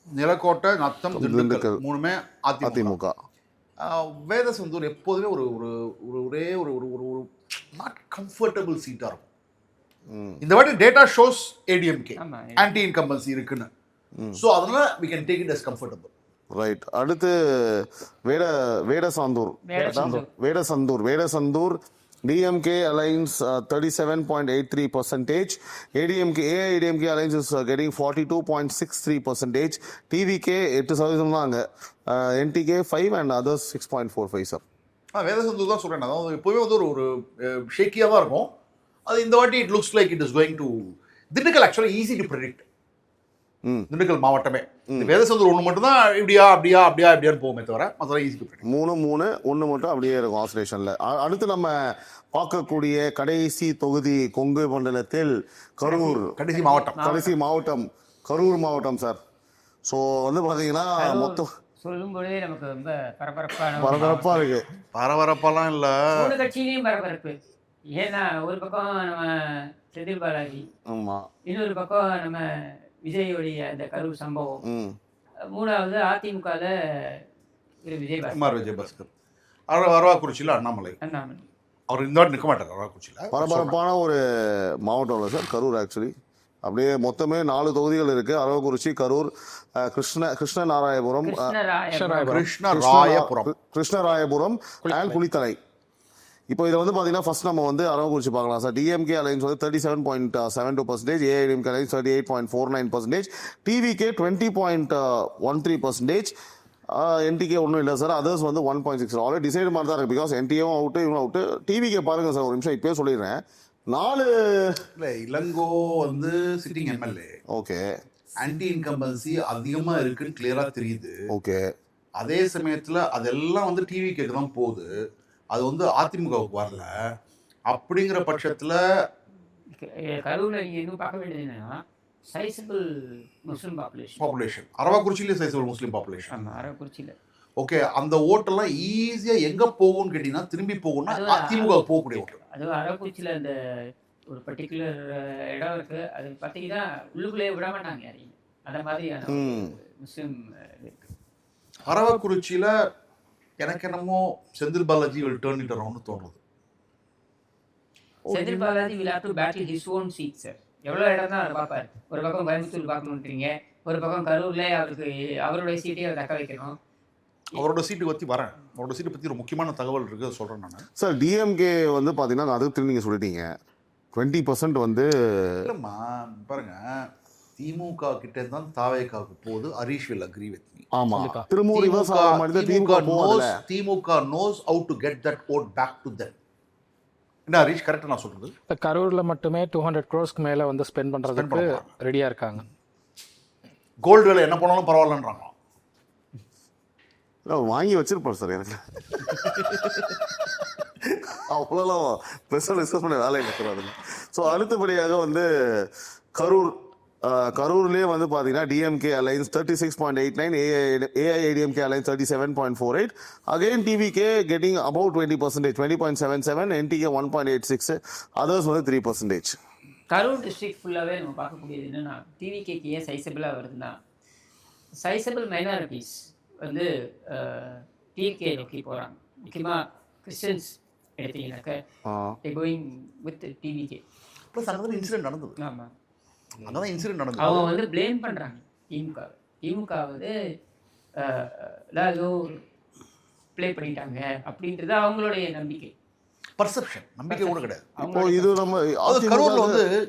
C: நிலக்கோட்டை, நத்தம், திண்டுக்கல் மூணுமே அதிமுக. வேதசந்தூர் எப்போதுமே ஒரு ஒரு ஒரே ஒரு ஒரு ஒரு நாட் கம்ஃபர்டபுள் சீட்டாக இருக்கும். இந்த வாட்டி data shows ADMK anti incumbency இருக்குன்னு. ஸோ அதனால we can take it as comfortable.
A: Right. அடுத்து Vedasandur DMK alliance 37.83%, AIADMK alliance is getting 42.63%, TVK 8% தான் அங்கே, NTK 5 and others 6.45 sir.
C: Vedasandur தான் சொல்கிறேன். அதாவது எப்போவுமே வந்து ஒரு ஷேக்கியாக தான் இருக்கும். அது இந்த வாட்டி it looks like it is going to Dindigul. ஆக்சுவலாக ஈஸி டு ப்ரெடிக்ட். திண்டுக்கல் மாவட்டமே வேதசந்தூர் ஒன்று மட்டும் தான் இப்படியான்னு போகுமே தவிர மற்ற ஈஸி டு ப்ரெடிக்ட்.
A: 3 1 மட்டும் அப்படியே இருக்கும் ஆசிலேஷனில். அடுத்து நம்ம பார்க்கக்கூடிய கடைசி தொகுதி கொங்கு மண்டலத்தில் கரூர், கடைசி மாவட்டம் கரூர் மாவட்டம் சார். ஸோ வந்து பார்த்தீங்கன்னா மொத்தம்
B: சொல்லும்போதே நமக்கு ரொம்ப
A: பரபரப்பாக இருக்கு.
C: பரபரப்பாலாம் இல்லை,
B: கட்சியிலையும் பரபரப்பு. ஏன்னா ஒரு பக்கம் நம்ம செந்தில் பாலாஜி,
A: ஆமாம்,
B: இன்னொரு பக்கம் நம்ம விஜயோடைய அந்த கரூர் சம்பவம், மூணாவது அதிமுகவில்
C: விஜயபாஸ்கர், அரவாக்குறிச்சியில் அண்ணாமலை. அவர் இந்த வாட்டி நிற்க மாட்டார் அரவாக்குறிச்சியில்.
A: பரபரப்பான ஒரு மாவட்டம் இல்லை சார் கரூர். ஆக்சுவலி அப்படியே மொத்தமே 4 தொகுதிகள் இருக்கு. அரவக்குறிச்சி, கரூர், கிருஷ்ணராயபுரம் அண்ட் குளித்தலை. இப்போ இதை வந்து பார்த்தீங்கன்னா ஃபர்ஸ்ட் நம்ம வந்து அரவக்குறிச்சி பார்க்கலாம் சார். டிஎம்கே அலைன்ஸ் வந்து 37.72%, ஏஐடிஎம்கே அலைன்ஸ் 38.49%, டிவிகே 20.13%, என்டிகே ஒன்றும் இல்லை சார். அதர்ஸ் வந்து 1.6. ஆல்ரெடி டிசைட் மாதிரி தான் இருக்குது. பிகாஸ் என்டிஏவும் அவுட்டு, இவங்க அவுட்டு. டிவிகே பாருங்கள் சார், ஒரு நிமிஷம் இப்போயே சொல்லிடுறேன். 4
C: இல்லை, இளங்கோ வந்து sitting MLA.
A: Okay,
C: anti incumbency அதிகமாக இருக்குன்னு கிளியராக தெரியுது.
A: ஓகே,
C: அதே சமயத்தில் அதெல்லாம் வந்து டிவிகேக்கு தான் போகுது, அது வந்து அதிமுகவுக்கு வரல. அப்படிங்கிற பட்சத்தில்
B: கரூரில் நீங்கள் இன்னும் பார்க்க வேண்டியது என்னன்னா சைசபிள் முஸ்லீம் பாப்புலேஷன்.
C: அரவாக்குறிச்சியிலே சைசபிள் முஸ்லீம் பாப்புலேஷன்.
B: ஆமாம், அரவாக்குறிச்சியில்.
C: ஓகே, அந்த ஓட்டெல்லாம் ஈஸியாக எங்கே போகும்னு கேட்டிங்கன்னா திரும்பி போகும்னா அதிமுக போகக்கூடிய ஓட்டு.
B: அதுவும் அரவாக்குறிச்சியில் அந்த ஒரு பர்டிகுலர் இடம் இருக்குது, அது பார்த்தீங்கன்னா உள்ளுக்குள்ளேயே விட மாட்டாங்க யாரையும். அந்த மாதிரியான முஸ்லீம் இருக்குது
C: அரவாக்குறிச்சியில். எனக்கு என்னமோ Senthil Balaji will turn it around தோணுது.
B: Senthil Balaji will have to battle his own seat sir. எவ்வளோ இடம் தான் அவர் பார்ப்பார். ஒரு பக்கம் கோயம்புத்தூர் பார்க்கணுன்றீங்க, ஒரு பக்கம் கரூர்ல அவருக்கு அவருடைய சீட்டையும் அவர் தக்க வைக்கணும்.
C: அவரோட சீட்டு பற்றி வரேன். அவரோட சீட்டை பற்றி ஒரு முக்கியமான தகவல் இருக்குது, சொல்கிறேன் நான்
A: சார். டிஎம்கே வந்து பார்த்தீங்கன்னா அதுக்கு திரும்பி நீங்கள் சொல்லிட்டீங்க 20% வந்து
C: இல்லைம்மா. பாருங்க, திமுக கிட்ட தான் தாவேகாவுக்கு போகுது. Harish will agree with me.
A: ஆமா, திரும்ப ரிவர்ஸ் ஆக மாதிரி
C: திமுக knows how to get that vote back to them. என்ன ஹரிஷ், கரெக்டா நான் சொல்றது?
D: இப்போ கரூரில் மட்டுமே 200 crores மேலே வந்து ஸ்பெண்ட் பண்ணுறதுக்கு ரெடியாக இருக்காங்க.
C: கோல்டு வேலை என்ன பண்ணாலும் பரவாயில்லன்றாங்க.
A: வாங்கி வச்சிருப்பார் சார். எனக்கு அவ்வளோலாம் பெருசாக டிஸ்கஸ் பண்ண வேலை இருக்கிறாரு. ஸோ அடுத்தபடியாக வந்து கரூர்லேயே வந்து பார்த்தீங்கன்னா DMK alliance 36.89, AIADMK alliance 37.48, again TVK getting about 20%, 20.77, NTK 1.86, others வந்து 3%.
B: கரூர் டிஸ்ட்ரிக்ட் ஃபுல்லாகவே நம்ம பார்க்கக்கூடியது என்னென்னா டிவிகேக்கு ஏன் சைசபிளாக வருதுன்னா சைசபிள் மைனாரிட்டிஸ் வந்து டிவிகே நோக்கி போகிறாங்க. முக்கியமாக கிறிஸ்டியன்ஸ் எடுத்தீங்கன்னாக்க கோயிங் வித் டிவிகே.
C: ப்ளஸ் அங்கே இன்சிடென்ட் நடந்தது.
B: ஆமாம்,
C: அங்கதான் இன்சிடென்ட் நடந்தது.
B: அவங்க வந்து ப்ளேம் பண்ணுறாங்க திமுக வந்து ஏதோ ப்ளே பண்ணிட்டாங்க அப்படின்றது அவங்களுடைய நம்பிக்கை,
C: பர்செப்ஷன். நம்பிக்கை கூட கிடையாது.
A: இப்போ இது நம்ம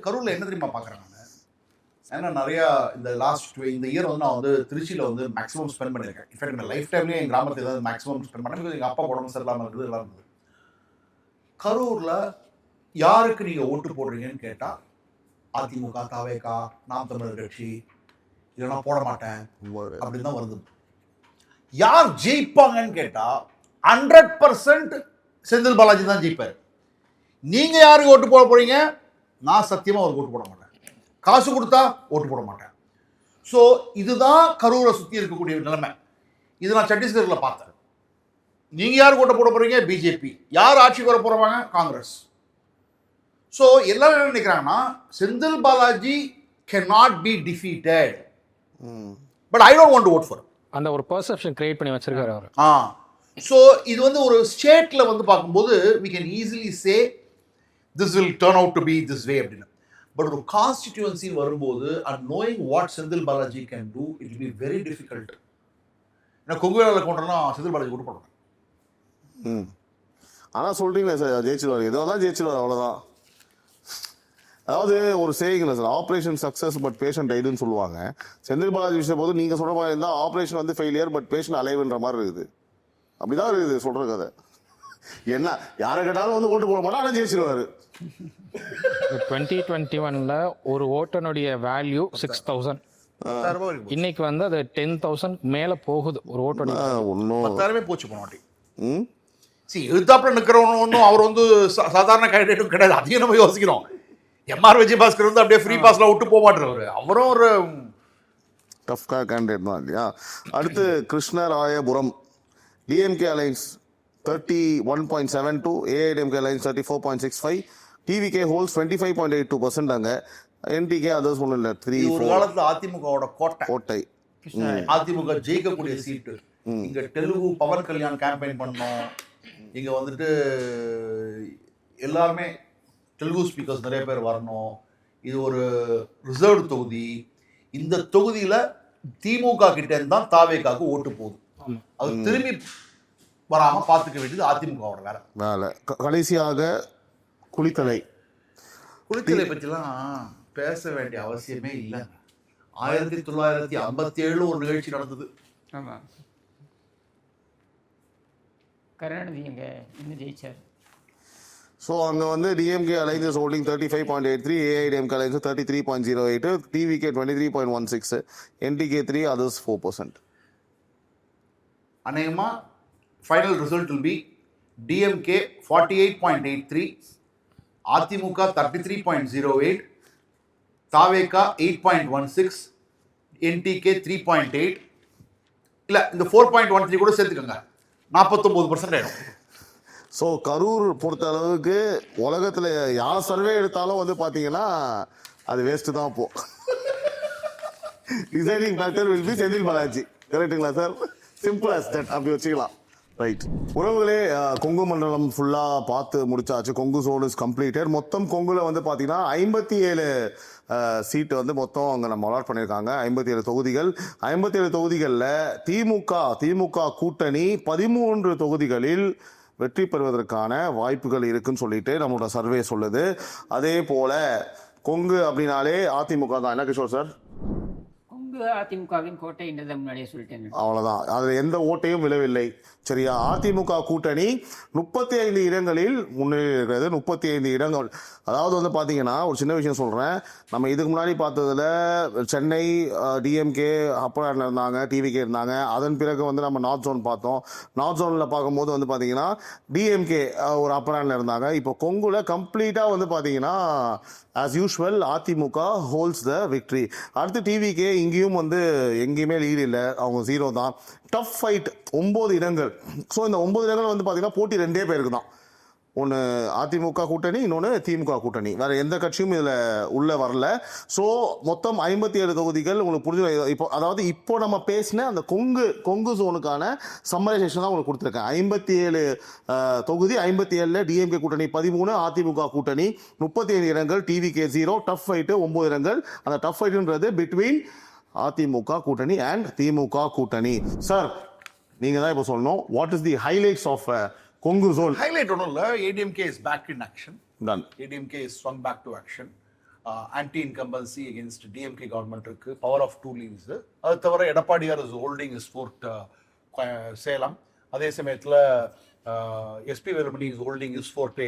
C: கரூரில் என்ன தெரியுமா பார்க்குறாங்க, ஏன்னா நிறையா இந்த இந்த இயர் வந்து நான் வந்து திருச்சியில் வந்து மேக்ஸிமம் ஸ்பெண்ட் பண்ணியிருக்கேன். இன்ஃபேக்ட் நான் லைஃப் டைம்லேயே என் கிராமத்தில் ஏதாவது மேக்ஸிமம் ஸ்பெண்ட் பண்ணேன். எங்கள் அப்பா உடம்பு சரியில்லாமல் இருக்குது, எல்லாம் இருந்தது. கரூரில் யாருக்கு நீங்கள் ஓட்டு போடுறீங்கன்னு கேட்டால் அதிமுக, தவேகா, நாம் தமிழர் கட்சி, இல்லைன்னா போட மாட்டேன் அப்படின்னு தான் வருது. யார் ஜெயிப்பாங்கன்னு கேட்டால் 100% செந்தில் பாலாஜி தான் ஜெயிப்பார். நீங்கள் யாருக்கு ஓட்டு போட போறீங்க? நான் சத்தியமாக அவருக்கு ஓட்டு போட மாட்டேன். காசு கொடுத்தா ஓட்டு போட மாட்டேன். ஸோ இதுதான் கரூரை சுற்றி இருக்கக்கூடிய நிலைமை. இது நான் சத்தீஸ்கரில் பார்த்தேன். நீங்கள் யாருக்கு ஓட்டு போட போகிறீங்க? பிஜேபி. யார் ஆட்சிக்கு வர போகிறவங்க? காங்கிரஸ். ஸோ எல்லாரும் என்ன நினைக்கிறாங்கன்னா Senthil Balaji cannot be defeated. But I don't want to vote for him.
D: அந்த ஒரு பெர்செப்ஷன் கிரியேட் பண்ணி வச்சிருக்காரு அவர்.
C: ஸோ இது வந்து ஒரு ஸ்டேட்டில் வந்து பார்க்கும்போது we can easily say this will turn out to be this way அப்படின்னு. பட் ஒரு கான்ஸ்டிடியூன்சி வரும்போது and knowing what Senthil Balaji can do it will be very difficult. ஏன்னா கொங்குவேலில் கொண்டலாம் செந்தில் பாலாஜி கூட போடுறேன்.
A: ஆனால் சொல்கிறீங்களே சார் ஜெயிச்சிருவார், ஏதோ தான் ஜெயிச்சிருவார், அவ்வளோதான். அதாவது ஒரு சேயிங்களா sir, operation success but patient ரைடுன்னு சொல்லுவாங்க. செந்தில் பாலாஜி விஷயம் போது நீங்கள் சொல்கிற மாதிரி இருந்தால் ஆப்ரேஷன் வந்து ஃபெயிலியர் பட் பேஷண்ட் அலைவ்ன்ற மாதிரி இருக்குது. அப்படிதான் இருக்குது சொல்கிற கதை. என்ன யாரை கேட்டாலும் வந்து ஓட்டு போட மாட்டா, ஆனால் ஜெயிச்சிருவார்.
D: 2021 ஒரு ஓட்டனுடைய வேல்யூ 6,000. இன்னைக்கு வந்து அது 10,000 மேல போகுது ஒரு ஓட்டோட.
A: ஒன்றும்
C: 10,000 போச்சு போனாட்டி. எழுத்தாப்புல நிற்கிறவனும் ஒன்றும் அவர் வந்து சாதாரண கேண்டிடேட்டும் கிடையாது. அதையும் நம்ம யோசிக்கிறோம். எம்ஆர் விஜயபாஸ்கர் வந்து அப்படியே ஃப்ரீ பாஸ்ல விட்டு போக மாட்டார். அவரும் ஒரு
A: டஃப் கேண்டிடேட் தான் இல்லையா. அடுத்து Krishnarayapuram DMK alliance 31.72, AIADMK alliance 34.65, TVK holes 25.82%. அங்கே என்டிகே அதர்ஸ் ஒன்றும் இல்லை 3.
C: ஒரு காலத்தில் அதிமுகவோட கோட்டை. அதிமுக ஜெயிக்கக்கூடிய சீட்டு. இங்க தெலுங்கு பவன் கல்யாண் கேம்பெயின் பண்ணோம். இங்க வந்துட்டு எல்லாருமே தெலுங்கு ஸ்பீக்கர்ஸ் நிறைய பேர் வரணும். இது ஒரு ரிசர்வ் தொகுதி. இந்த தொகுதியில திமுக கிட்ட இருந்தால் தாவேகாவுக்கு ஓட்டு போகுது. அது திரும்பி வராம பார்த்துக்க வேண்டியது அதிமுகவோட வேலை.
A: கடைசியாக குளித்தலை
C: பற்றிலாம் பேச வேண்டிய அவசியமே இல்லை. 1957 ஒரு நிகழ்ச்சி நடந்தது.
B: ஆமாம், கருணாநிதி எங்க இன்னும் ஜெயிச்சார்.
A: ஸோ அங்கே வந்து DMK alliance holding 35.83, AIDMK alliance 33.08, TVK 23.16, NTK 3, others 4%.
C: அநேகமா final result will be DMK 48.83, அதிமுக 33.08, தாவேகா 8.16, என்டிகே 3.8. இல்லை, இந்த 4.13 கூட சேர்த்துக்கோங்க, 49% ஆயிடும்.
A: ஸோ கரூர் பொறுத்த அளவுக்கு உலகத்தில் யார் சர்வே எடுத்தாலும் வந்து பார்த்தீங்கன்னா அது வேஸ்ட்டு தான். அப்போ deciding factor will be Senthil Balaji. கரெக்டுங்களா சார்? சிம்பிள் அஸ் தட், அப்படி வச்சுக்கலாம். ரைட் உறவுகளே, கொங்கு மண்டலம் ஃபுல்லாக பார்த்து முடிச்சாச்சு. Kongu zone is completed. மொத்தம் கொங்குல வந்து பார்த்தீங்கன்னா 57 சீட்டு வந்து மொத்தம் அங்கே நம்ம அலாட் பண்ணியிருக்காங்க. 57 தொகுதிகள். 57 தொகுதிகளில் திமுக கூட்டணி 13 தொகுதிகளில் வெற்றி பெறுவதற்கான வாய்ப்புகள் இருக்குன்னு சொல்லிட்டு நம்மளோட சர்வே சொல்லுது. அதே போல கொங்கு அப்படின்னாலே அதிமுக தான். என்ன கிஷோர் சார்?
B: கொங்கு அதிமுகவின் கோட்டை என்றதை முன்னாடியே சொல்லிட்டேன்.
A: அவ்வளோதான், அதில் எந்த ஓட்டையும் விழவில்லை. சரியா? அதிமுக கூட்டணி 35 இடங்களில் முன்னிலையில் இருக்கிறது. 35 இடங்கள். அதாவது வந்து பார்த்தீங்கன்னா ஒரு சின்ன விஷயம் சொல்கிறேன். நம்ம இதுக்கு முன்னாடி பார்த்ததுல சென்னை டிஎம்கே அப்பர் இருந்தாங்க, டிவிகே இருந்தாங்க. அதன் பிறகு வந்து நம்ம நார்த் ஜோன் பார்த்தோம். நார்த் ஜோனில் பார்க்கும்போது வந்து பார்த்தீங்கன்னா டிஎம்கே ஒரு அப்பர் இருந்தாங்க. இப்போ கொங்குல கம்ப்ளீட்டாக வந்து பார்த்தீங்கன்னா ஆஸ் யூஷுவல் அதிமுக ஹோல்ஸ் த விக்ட்ரி. அடுத்து டிவிகே இங்கேயும் வந்து எங்கேயுமே லீடு இல்லை, அவங்க 0 தான். டஃப் ஃபைட் 9 இடங்கள். ஸோ இந்த 9 இடங்கள் வந்து பார்த்தீங்கன்னா போட்டி 2 பேருக்கு தான். ஒன்று அதிமுக கூட்டணி, இன்னொன்று திமுக கூட்டணி. வேறு எந்த கட்சியும் இதில் உள்ளே வரல. ஸோ மொத்தம் 57 தொகுதிகள். உங்களுக்கு புரிஞ்சு இப்போ, அதாவது இப்போ நம்ம பேசின அந்த கொங்கு ஜோனுக்கான சம்மரைசேஷன் தான் உங்களுக்கு கொடுத்துருக்கேன். 57 தொகுதி. 57 டிஎம்கே கூட்டணி 13, அதிமுக கூட்டணி 35 இடங்கள், டிவிகே 0, டஃப் ஃபைட்டு 9 இடங்கள். அந்த டஃப் ஃபைட்டுன்றது பிட்வீன் அதிமுக கூட்டணி அண்ட் திமுக கூட்டணி. சார், நீங்கள் தான் இப்போ சொல்லணும், what is the highlights of Kongu zone?
C: Highlight ஒன்றும் இல்லை. ADMK is back in action.
A: Done.
C: ADMK is swung back to action. Anti incumbency against DMK government இருக்கு, பவர் ஆஃப் 2 லீவ்ஸ். அது தவிர Edappadiyar is holding his fort Salem. அதே சமயத்தில் SP Velumani is holding his fort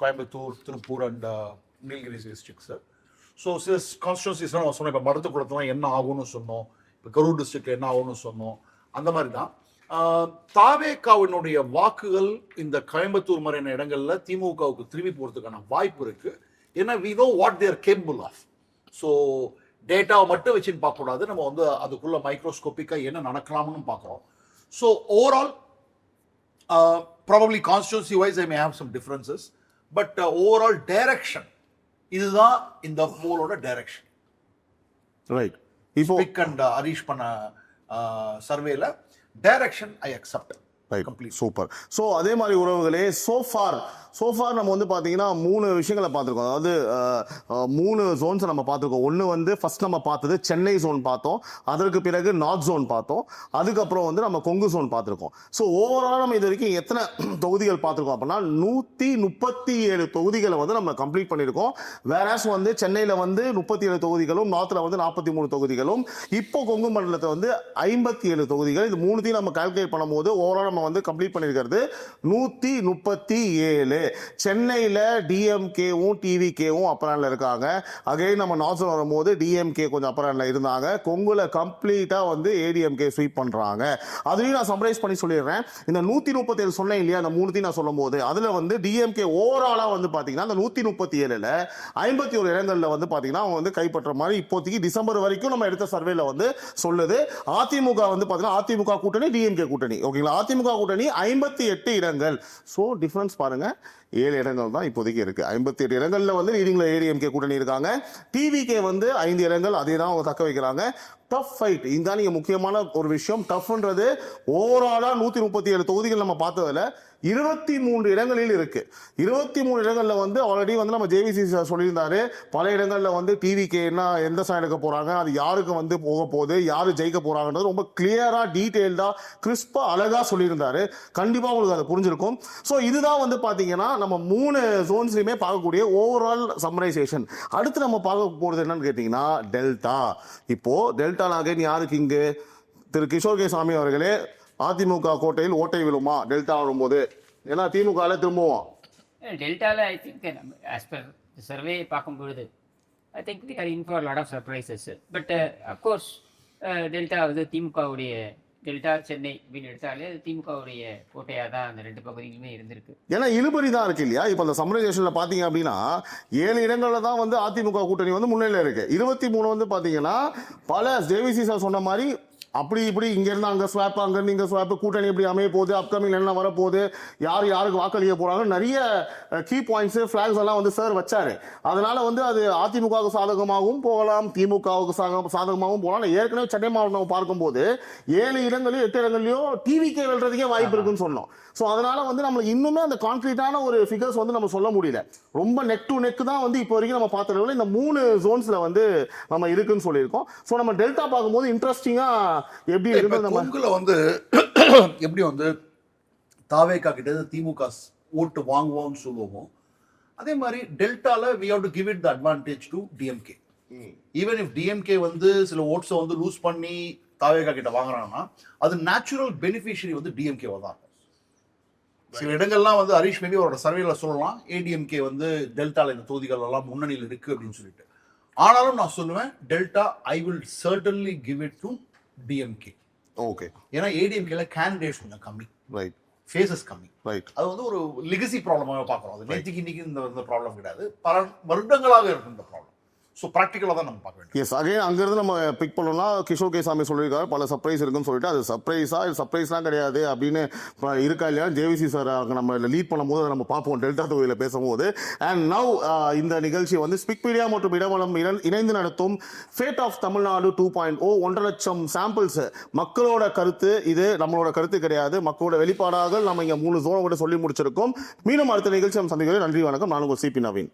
C: Coimbatore, Tiruppur and Nilgiris districts. So சில கான்ஸ்டியூன்சிஸ்லாம் நம்ம சொன்னோம். இப்போ மருத்துவக்குளத்துலாம் என்ன ஆகும்னு சொன்னோம், இப்போ கரூர் டிஸ்ட்ரிக்ட்ல என்ன ஆகும்னு சொன்னோம். அந்த மாதிரி தான் தாவேகாவினுடைய வாக்குகள் இந்த கோயம்புத்தூர் மாதிரியான இடங்கள்ல திமுகவுக்கு திரும்பி போறதுக்கான வாய்ப்பு இருக்கு. ஏன்னா we know what they are capable of. So டேட்டாவை மட்டும் வச்சுன்னு பார்க்கக்கூடாது, நம்ம வந்து அதுக்குள்ள மைக்ரோஸ்கோப்பிக்காக என்ன நடக்கலாம்னு பார்க்குறோம். So overall probably constituency wise I may have some differences, but overall direction இதுதான் இந்த போலோட டைரக்ஷன்.
A: ரைட். இப்போ
C: பிக் அண்ட் ஹரீஷ் பண்ண சர்வேல direction I accept.
A: Super. So அதே மாதிரி உறவுகளே, சோஃபார் நம்ம வந்து பார்த்தீங்கன்னா 3 விஷயங்களை பார்த்துருக்கோம். அதாவது 3 ஜோன்ஸை நம்ம பார்த்துருக்கோம். ஒன்று வந்து ஃபர்ஸ்ட் நம்ம பார்த்தது சென்னை ஜோன் பார்த்தோம், அதற்கு பிறகு நார்த் ஜோன் பார்த்தோம், அதுக்கப்புறம் வந்து நம்ம கொங்கு ஜோன் பார்த்துருக்கோம். ஸோ ஓவரால் நம்ம இது வரைக்கும் எத்தனை தொகுதிகள் பார்த்துருக்கோம் அப்படின்னா 137 தொகுதிகளை வந்து நம்ம கம்ப்ளீட் பண்ணியிருக்கோம். வேறாஸ் வந்து சென்னையில் வந்து 37 தொகுதிகளும், நார்த்தில் வந்து 43 தொகுதிகளும், இப்போ கொங்கு மண்டலத்தை வந்து 57 தொகுதிகள். இது 3த்தையும் நம்ம கால்குலேட் பண்ணும்போது ஓவரால் நம்ம வந்து கம்ப்ளீட் பண்ணியிருக்கிறது 137. சென்னையில் டிஎம்கேவும் டிவிகேவும் அப்பரான்ல இருக்காங்க. அகைன் நம்ம நார்த்தில் வரும்போது டிஎம்கே கொஞ்சம் அப்பரான்ல இருந்தாங்க. கொங்குல கம்ப்ளீட்டா வந்து ஏடிஎம்கே ஸ்வீப் பண்றாங்க. அதையும் நான் சம்மரைஸ் பண்ணி சொல்லிடுறேன். இந்த 137 சொன்னேன் இல்லையா, அந்த 3த்தையும் நான் சொல்லும் போது அதுல வந்து டிஎம்கே ஓவராலா வந்து பாத்தீங்கன்னா அந்த 137ல 51 இடங்கள்ல வந்து பாத்தீங்கன்னா அவங்க வந்து கைப்பற்ற மாதிரி இப்போதைக்கு டிசம்பர் வரைக்கும் நம்ம எடுத்த சர்வேல வந்து சொல்லுது. அதிமுக வந்து பாத்தீங்கன்னா அதிமுக கூட்டணி டிஎம்கே கூட்டணி, ஓகேங்களா, அதிமுக கூட்டணி 58 இடங்கள். ஸோ டிஃபரன்ஸ் பாருங்க, 7 இடங்கள் தான் இப்போதைக்கு இருக்கு. 58 இடங்கள்ல வந்து லீடிங்ல ஏடிஎம்கே கூட்டணி இருக்காங்க. டிவிகே வந்து 5 இடங்கள், அதே தான் அவங்க தக்க வைக்கிறாங்க. டஃப் ஃபைட், இதுதான் நீங்க முக்கியமான ஒரு விஷயம். டஃப்ன்றது ஓவராலா 137 தொகுதிகள் நம்ம பார்த்ததுல 23 இடங்களில் இருக்கு. 23 இடங்கள்ல வந்து ஆல்ரெடி வந்து நம்ம ஜேவிசி சொல்லியிருந்தாரு, பல இடங்கள்ல வந்து டிவிகே எந்த சைடு எடுக்க போறாங்க, அது யாருக்கு வந்து போக போகுது, யாரு ஜெயிக்க போறாங்கன்றது ரொம்ப கிளியரா டீடைல்டா கிறிஸ்பா அழகா சொல்லியிருந்தாரு. கண்டிப்பா உங்களுக்கு அது புரிஞ்சிருக்கும். ஸோ இதுதான் வந்து பாத்தீங்கன்னா நம்ம 3 ஜோன்ஸ்லயுமே பார்க்கக்கூடிய ஓவரால் சம்மரைசேஷன். அடுத்து நம்ம பார்க்க போறது என்னன்னு கேட்டீங்கன்னா டெல்டா. இப்போ டெல்டா அகைன் யாருக்கு இங்கு திரு கிஷோர் கே சாமி அவர்களே, அதிமுக கோட்டையில் ஓட்டை விழுமா டெல்டா வரும்போது? ஏன்னா திமுக திரும்பவும்
B: டெல்டாவில் I think as per survey பார்க்கும்பொழுது I think we are in for lot of surprises. But of course delta வந்து திமுகவுடைய டெல்டா சென்னை அப்படின்னு எடுத்தாலே அது திமுகவுடைய கோட்டையாக தான் அந்த 2 பகுதிகளுமே இருந்திருக்கு.
A: ஏன்னா இழுபறி தான் இருக்கு இல்லையா. இப்போ அந்த சம்மரைசேஷன்ல பாத்தீங்க அப்படின்னா 7 இடங்கள்ல தான் வந்து அதிமுக கூட்டணி வந்து முன்னிலையில் இருக்கு. 23 வந்து பாத்தீங்கன்னா பல ஜேவிசி சார் சொன்ன மாதிரி அப்படி இப்படி இங்க இருந்து அங்க ஸ்வாப், அங்க இருந்து இங்க ஸ்வாப், கூட்டணி எப்படி அமைய போகுது, அப்கமிங் என்ன வரப்போகுது, யாருக்கு வாக்களிக்க போறாங்க, நிறைய கீ பாயிண்ட்ஸ் ஃபிளாக்ஸ் எல்லாம் வந்து சார் வச்சாரு. அதனால வந்து அது அதிமுகவுக்கு சாதகமாகவும் போகலாம், திமுகவுக்கு சாதகமாகவும் போகலாம். ஏற்கனவே சென்னை மாவட்டம் பார்க்கும்போது 7 இடங்களையும் 8 இடங்களையும் டிவிகே வெல்றதுக்கே வாய்ப்பு இருக்குன்னு சொன்னோம். ஸோ அதனால வந்து நம்மளுக்கு இன்னுமே அந்த கான்கிரீட்டான ஒரு ஃபிகர்ஸ் வந்து நம்ம சொல்ல முடியல. ரொம்ப நெக் டு நெக் தான் வந்து இப்போ வரைக்கும் நம்ம பார்த்துருக்கோம். இந்த 3 ஜோன்ஸ்ல வந்து நம்ம இருக்குன்னு சொல்லியிருக்கோம். ஸோ நம்ம டெல்டா பார்க்கும்போது இன்ட்ரெஸ்டிங்கா எப்படி இருக்கு நம்ம
C: கொங்குல வந்து எப்படி வந்து தாவேகா கிட்ட திமுக ஓட்டு வாங்குவோம்னு சொல்லுவோமோ, அதே மாதிரி டெல்டால we have to give it the advantage to DMK. even if DMK வந்து சில ஓட்ஸை வந்து லூஸ் பண்ணி தாவேகா கிட்ட வாங்குறாங்கன்னா அது நேச்சுரல் பெனிஃபிஷியரி வந்து DMK தான். சில இடங்கள்லாம் வந்து ஹரீஷ் மேபி அவரோட சர்வேல சொல்லலாம் ஏடிஎம்கே வந்து டெல்டால இந்த தொகுதிகள் எல்லாம் முன்னணியில் இருக்கு அப்படின்னு சொல்லிட்டு. ஆனாலும் நான் சொல்லுவேன் delta I will certainly give it to DMK.
A: Okay.
C: ஏன்னா ஏடிஎம்கேல கேண்டிடேட்ஸ் கொஞ்சம் கம்மி,
A: ரைட்,
C: ஃபேஸஸ் கம்மி,
A: ரைட்.
C: அது வந்து ஒரு லெகசி ப்ராப்ளமாக பார்க்குறோம். அது நேற்றுக்கு இன்னைக்கு இந்த ப்ராப்ளம் கிடையாது, பல வருடங்களாக இருக்கும் இந்த ப்ராப்ளம். ஸோ ப்ராக்டிக்கலாக தான் நம்ம பார்க்க வேண்டியது.
A: எஸ், அகைன் அங்கேருந்து நம்ம பிக் பண்ணோம்னா கிஷோர் கே சாமி சொல்லியிருக்காரு பல சர்ப்ரைஸ் இருக்குன்னு சொல்லிட்டு. அது சர்ப்ரைஸ்லாம் கிடையாது அப்படின்னு இருக்கா இல்லையா ஜேவிசி சார் நம்ம லீட் பண்ணும்போது அதை நம்ம பார்ப்போம் டெல்டா தொகுதியில் பேசும்போது. அண்ட் நவ் இந்த நிகழ்ச்சி வந்து ஸ்பிக் மீடியா மற்றும் இடவளம் இணைந்து நடத்தும் ஃபேட் ஆஃப் தமிழ்நாடு 2.0 1.5 லட்சம் சாம்பிள்ஸ் மக்களோட கருத்து. இது நம்மளோட கருத்து கிடையாது, மக்களோட வெளிப்பாடாக நம்ம இங்கே 3 ஜோனை கூட சொல்லி முடிச்சிருக்கோம். மீண்டும் அடுத்த நிகழ்ச்சி நம்ம சந்திக்கிறோம். நன்றி, வணக்கம். நான் உங்கள் சிபி நவீன்.